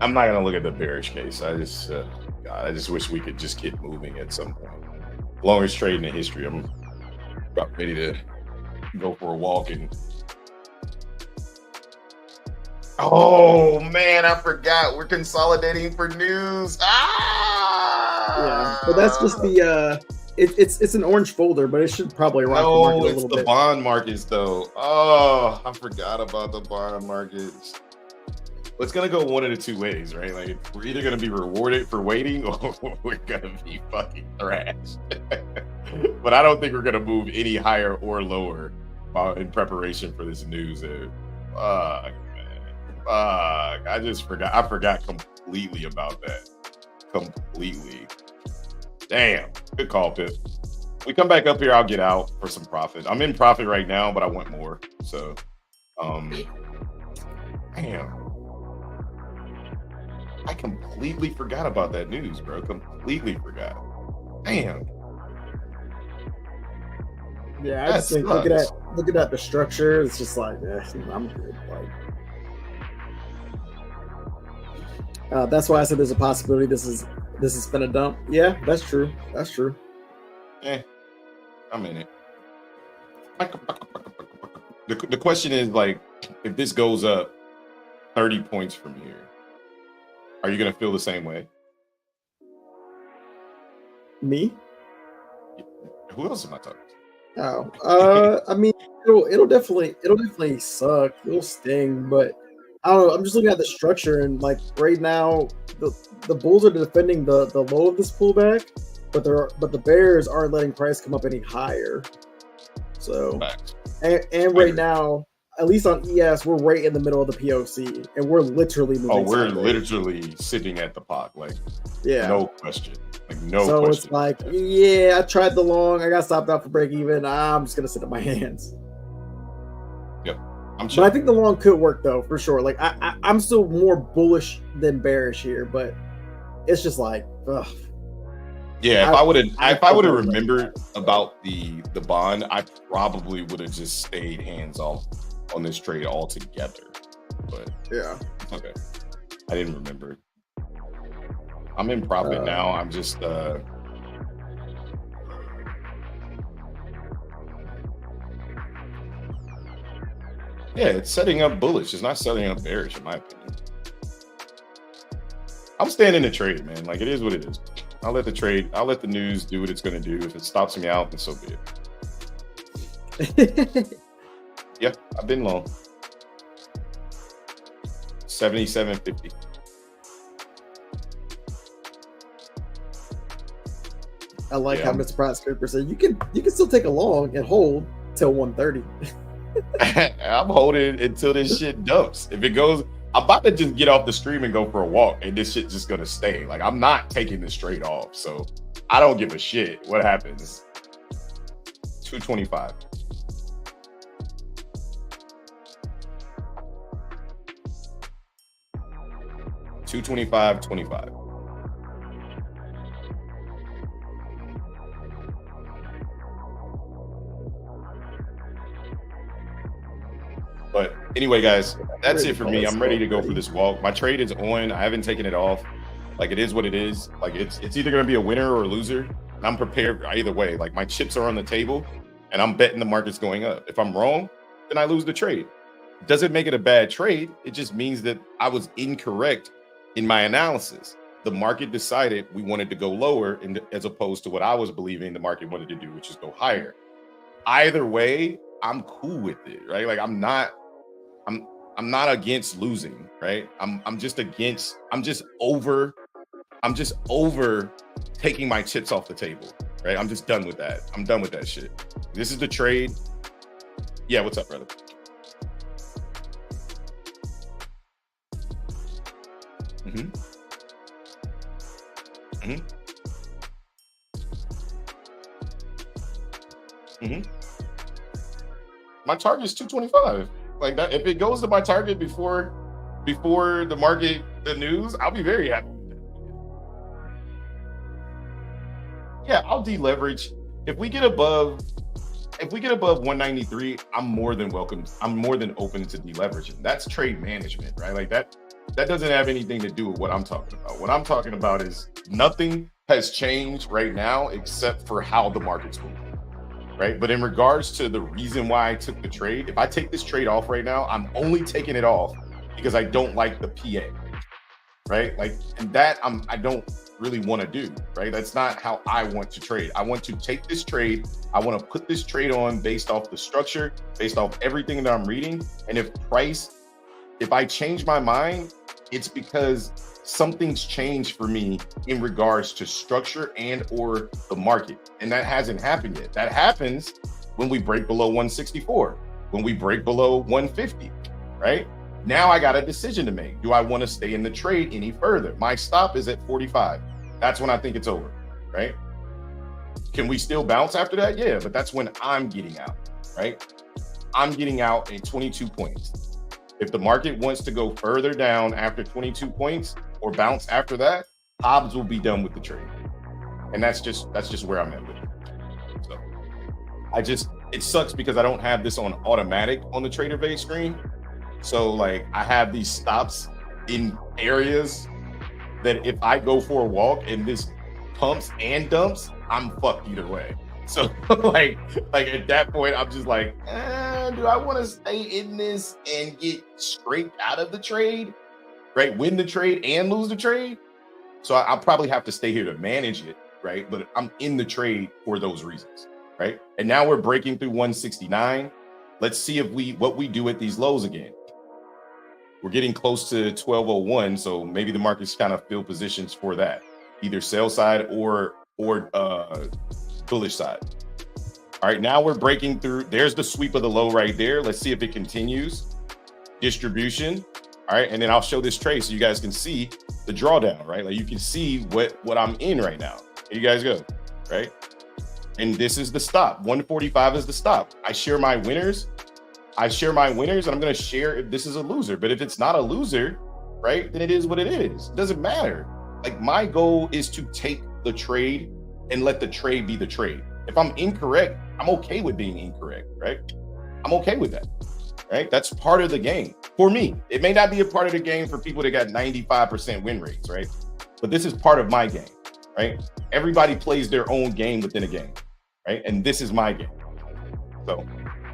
Speaker 1: I'm not gonna look at the bearish case. I just wish we could just get moving at some point. Longest trade in the history. I'm about ready to go for a walk and. Oh man, I forgot we're consolidating for news.
Speaker 2: Yeah, but that's just the. It's an orange folder, but it should probably rock the market a little bit.
Speaker 1: No, it's the bond markets, though. Oh, I forgot about the bond markets. Well, it's going to go one of the two ways, right? Like, we're either going to be rewarded for waiting or we're going to be fucking thrashed. But I don't think we're going to move any higher or lower in preparation for this news. Fuck, man. Fuck. I forgot completely about that. Completely. Damn, good call, Pip. We come back up here, I'll get out for some profit. I'm in profit right now, but I want more. So, damn. I completely forgot about that news, bro. Completely forgot. Damn.
Speaker 2: Yeah, I just think looking at the structure, it's just like, I'm good. Like, that's why I said there's a possibility this has been a dump. Yeah, that's true. That's true.
Speaker 1: Yeah, I'm in it. The question is, like, if this goes up 30 points from here, are you gonna feel the same way?
Speaker 2: Me?
Speaker 1: Who else am I talking to?
Speaker 2: Oh, I mean, it'll definitely suck. It'll sting, but I don't know. I'm just looking at the structure, and like right now, the Bulls are defending the low of this pullback, but the Bears aren't letting price come up any higher. So, and right now, at least on ES, we're right in the middle of the POC, and we're literally moving.
Speaker 1: Oh, we're literally sitting at the pot, like no question, like no.
Speaker 2: So
Speaker 1: question.
Speaker 2: It's like, yeah, I tried the long, I got stopped out for break even. I'm just gonna sit in my hands.
Speaker 1: Yep.
Speaker 2: But I think the long could work though, for sure. Like I'm still more bullish than bearish here, but it's just like, ugh.
Speaker 1: Yeah, if I would have remembered about the bond, I probably would have just stayed hands off on this trade altogether. But
Speaker 2: yeah,
Speaker 1: okay, I didn't remember. I'm in profit now. I'm just yeah, it's setting up bullish. It's not setting up bearish, in my opinion. I'm staying in the trade, man. Like, it is what it is. I'll let the news do what it's going to do. If it stops me out, then so be it. Yeah, I've been long. 77.50.
Speaker 2: I like how Mr. Price Cooper said you can still take a long and hold till 130.
Speaker 1: I'm holding until this shit dumps. If it goes, I'm about to just get off the stream and go for a walk, and this shit's just gonna stay. Like, I'm not taking this straight off, so I don't give a shit what happens. 225. $225.25. But anyway, guys, that's it for me. I'm ready to go for this walk. My trade is on. I haven't taken it off. Like, it is what it is. Like, it's either going to be a winner or a loser. I'm prepared either way. Like, my chips are on the table, and I'm betting the market's going up. If I'm wrong, then I lose the trade. Doesn't make it a bad trade. It just means that I was incorrect in my analysis. The market decided we wanted to go lower as opposed to what I was believing the market wanted to do, which is go higher. Either way, I'm cool with it, right? Like, I'm not against losing, right? I'm just over taking my chips off the table, right? I'm just done with that. I'm done with that shit. This is the trade. Yeah, what's up, brother? My target is 225. Like that, if it goes to my target before the market, the news, I'll be very happy with that. Yeah, I'll deleverage. If we get above 193, I'm more than open to deleveraging. That's trade management, right? Like that doesn't have anything to do with what I'm talking about. What I'm talking about is nothing has changed right now except for how the market's moving. Right. But in regards to the reason why I took the trade, if I take this trade off right now, I'm only taking it off because I don't like the PA. Right. Like, and that I don't really want to do. Right. That's not how I want to trade. I want to take this trade. I want to put this trade on based off the structure, based off everything that I'm reading. And if I change my mind, it's because something's changed for me in regards to structure and or the market, and that hasn't happened yet. That happens when we break below 164, when we break below 150. Right now, I got a decision to make. Do I want to stay in the trade any further? My stop is at 45. That's when I think it's over. Right? Can we still bounce after that? Yeah, but that's when I'm getting out. Right? I'm getting out at 22 points. If the market wants to go further down after 22 points or bounce after that, Hobbs will be done with the trade. And that's just where I'm at with it. So it sucks because I don't have this on automatic on the Trader Base screen. So like, I have these stops in areas that if I go for a walk and this pumps and dumps, I'm fucked either way. So like at that point, I'm just like, do I want to stay in this and get scraped out of the trade, right? Win the trade and lose the trade. So I'll probably have to stay here to manage it, right? But I'm in the trade for those reasons, right? And now we're breaking through 169. Let's see what we do at these lows again. We're getting close to 1201, so maybe the market's kind of fill positions for that, either sell side or bullish side. All right, now we're breaking through. There's the sweep of the low right there. Let's see if it continues. Distribution. All right, and then I'll show this trade so you guys can see the drawdown, right? Like you can see what I'm in right now. Here you guys go, right? And this is the stop. 145 is the stop. I share my winners. And I'm going to share if this is a loser. But if it's not a loser, right, then it is what it is. It doesn't matter. Like my goal is to take the trade and let the trade be the trade. If I'm incorrect, I'm okay with being incorrect, right? I'm okay with that, right? That's part of the game for me. It may not be a part of the game for people that got 95% win rates, right? But this is part of my game, right? Everybody plays their own game within a game, right? And this is my game. So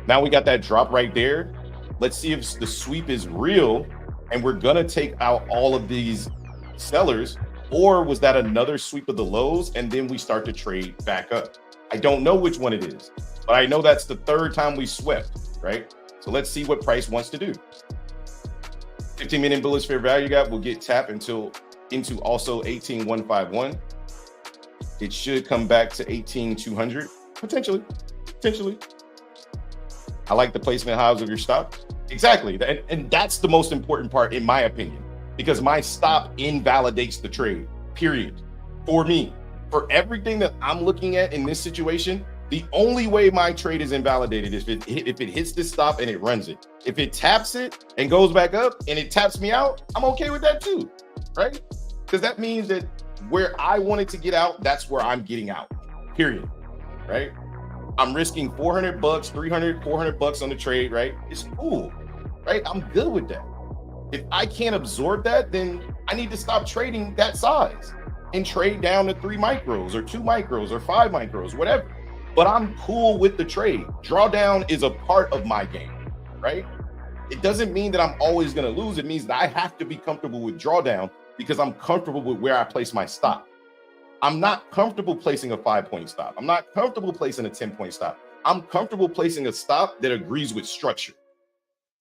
Speaker 1: now we got that drop right there. Let's see if the sweep is real and we're gonna take out all of these sellers, or was that another sweep of the lows and then we start to trade back up? I don't know which one it is, but I know that's the third time we swept, right? So let's see what price wants to do. 15-minute bullish fair value gap will get tapped into also 18,151. It should come back to 18,200, potentially. I like the placement highs of your stop. Exactly, and that's the most important part in my opinion, because my stop invalidates the trade, period. For me, for everything that I'm looking at in this situation, the only way my trade is invalidated is if it hits this stop and it runs it. If it taps it and goes back up and it taps me out, I'm okay with that too, right? Because that means that where I wanted to get out, that's where I'm getting out, period, right? I'm risking $400, 300, $400 on the trade, right? It's cool, right? I'm good with that. If I can't absorb that, then I need to stop trading that size and trade down to 3 micros or 2 micros or 5 micros, whatever. But I'm cool with the trade. Drawdown is a part of my game, right? It doesn't mean that I'm always going to lose. It means that I have to be comfortable with drawdown because I'm comfortable with where I place my stop. I'm not comfortable placing a 5-point stop. I'm not comfortable placing a 10-point stop. I'm comfortable placing a stop that agrees with structure.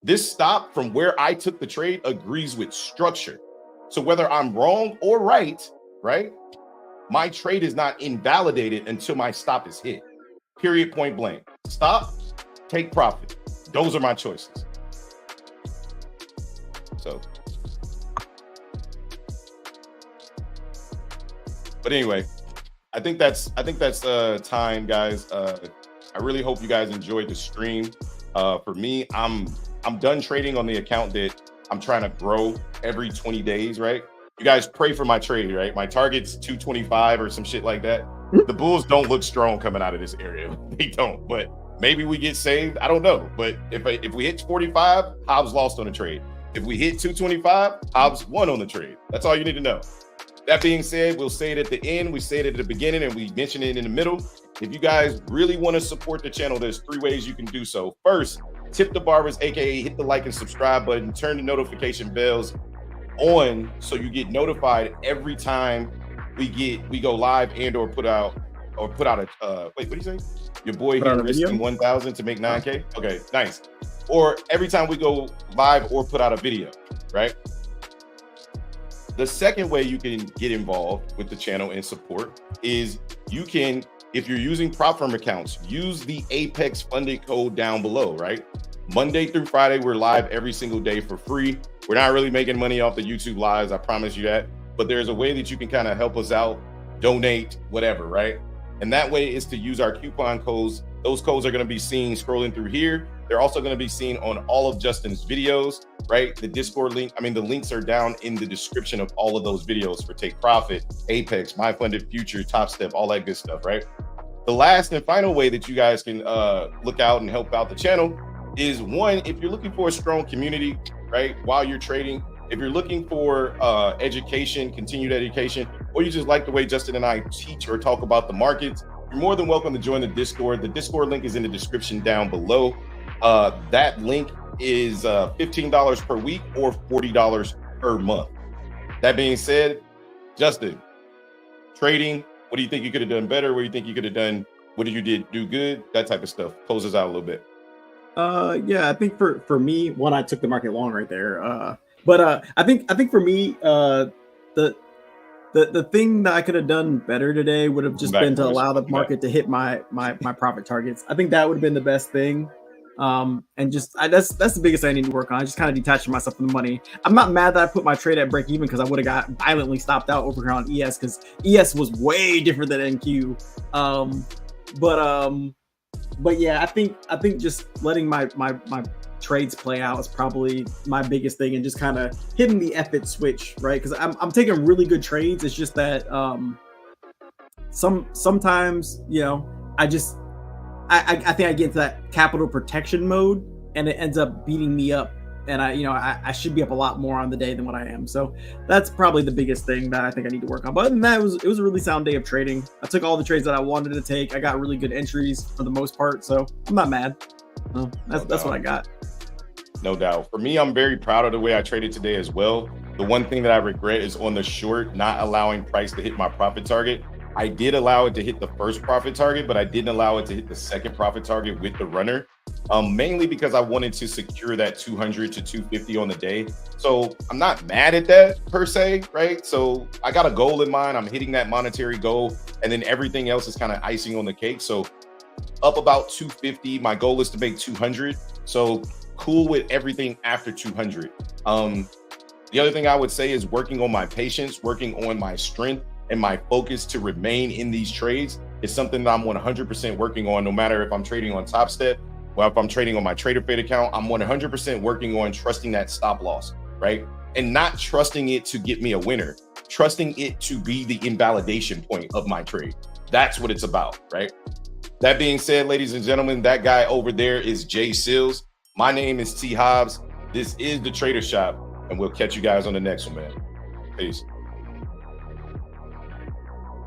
Speaker 1: This stop from where I took the trade agrees with structure. So whether I'm wrong or right, my trade is not invalidated until my stop is hit. Period, point blank. Stop, take profit. Those are my choices. So, but anyway, I think that's time, guys. I really hope you guys enjoyed the stream. For me, I'm done trading on the account that I'm trying to grow every 20 days, right? You guys pray for my trade, right? My target's 225 or some shit like that. The Bulls don't look strong coming out of this area. They don't, but maybe we get saved. I don't know. But if we hit 45, Hobbs lost on the trade. If we hit 225, Hobbs won on the trade. That's all you need to know. That being said, we'll say it at the end, we say it at the beginning, and we mention it in the middle. If you guys really want to support the channel, there's 3 ways you can do so. First, tip the barbers, aka hit the like and subscribe button, turn the notification bells on so you get notified every time we go live and or put out a wait, what do you say? Your boy here risking 1,000 to make 9K. Okay, nice. Or every time we go live or put out a video, right? The second way you can get involved with the channel and support is you can, if you're using prop firm accounts, use the Apex funded code down below, right? Monday through Friday, we're live every single day for free. We're not really making money off the YouTube lives, I promise you that. But there's a way that you can kind of help us out, donate, whatever, right? And that way is to use our coupon codes. Those codes are going to be seen scrolling through here. They're also going to be seen on all of Justin's videos, right? The Discord link, the links are down in the description of all of those videos for Take Profit, Apex, My Funded Future, Top Step, all that good stuff, right? The last and final way that you guys can look out and help out the channel is, one, if you're looking for a strong community, right, while you're trading, if you're looking for education, continued education, or you just like the way Justin and I teach or talk about the markets, you're more than welcome to join the Discord. The Discord link is in the description down below. That link is $15 per week or $40 per month. That being said, Justin, trading, what do you think you could have done better? What do you think you could have done? What did you do good? That type of stuff. Close us out a little bit.
Speaker 2: Yeah, I think for me, one, I took the market long right there. But I think for me, the the thing that I could have done better today would have just been to allow the market to hit my profit targets. I think that would have been the best thing. And just that's the biggest thing I need to work on. Just kind of detaching myself from the money. I'm not mad that I put my trade at break even because I would have got violently stopped out over here on ES because ES was way different than NQ. But yeah, I think just letting my trades play out is probably my biggest thing, and just kind of hitting the effort switch, right? Because I'm taking really good trades. It's just that sometimes, you know, I think I get into that capital protection mode, and it ends up beating me up. And I should be up a lot more on the day than what I am. So that's probably the biggest thing that I think I need to work on. But other than that, it was a really sound day of trading. I took all the trades that I wanted to take. I got really good entries for the most part, so I'm not mad. That's what I got.
Speaker 1: No doubt. For me, I'm very proud of the way I traded today as well. The one thing that I regret is on the short, not allowing price to hit my profit target. I did allow it to hit the first profit target, but I didn't allow it to hit the second profit target with the runner, mainly because I wanted to secure that 200 to 250 on the day. So I'm not mad at that per se, right? So I got a goal in mind. I'm hitting that monetary goal, and then everything else is kind of icing on the cake. So up about 250. My goal is to make 200. So cool with everything after 200. The other thing I would say is working on my patience, working on my strength, and my focus to remain in these trades is something that I'm 100% working on, no matter if I'm trading on Top Step or if I'm trading on my TraderFade account. I'm 100% working on trusting that stop loss, right? And not trusting it to get me a winner, trusting it to be the invalidation point of my trade. That's what it's about, right? That being said, ladies and gentlemen, that guy over there is Jay Sills. My name is T Hobbs. This is the Trader Shop, and we'll catch you guys on the next one, man. Peace.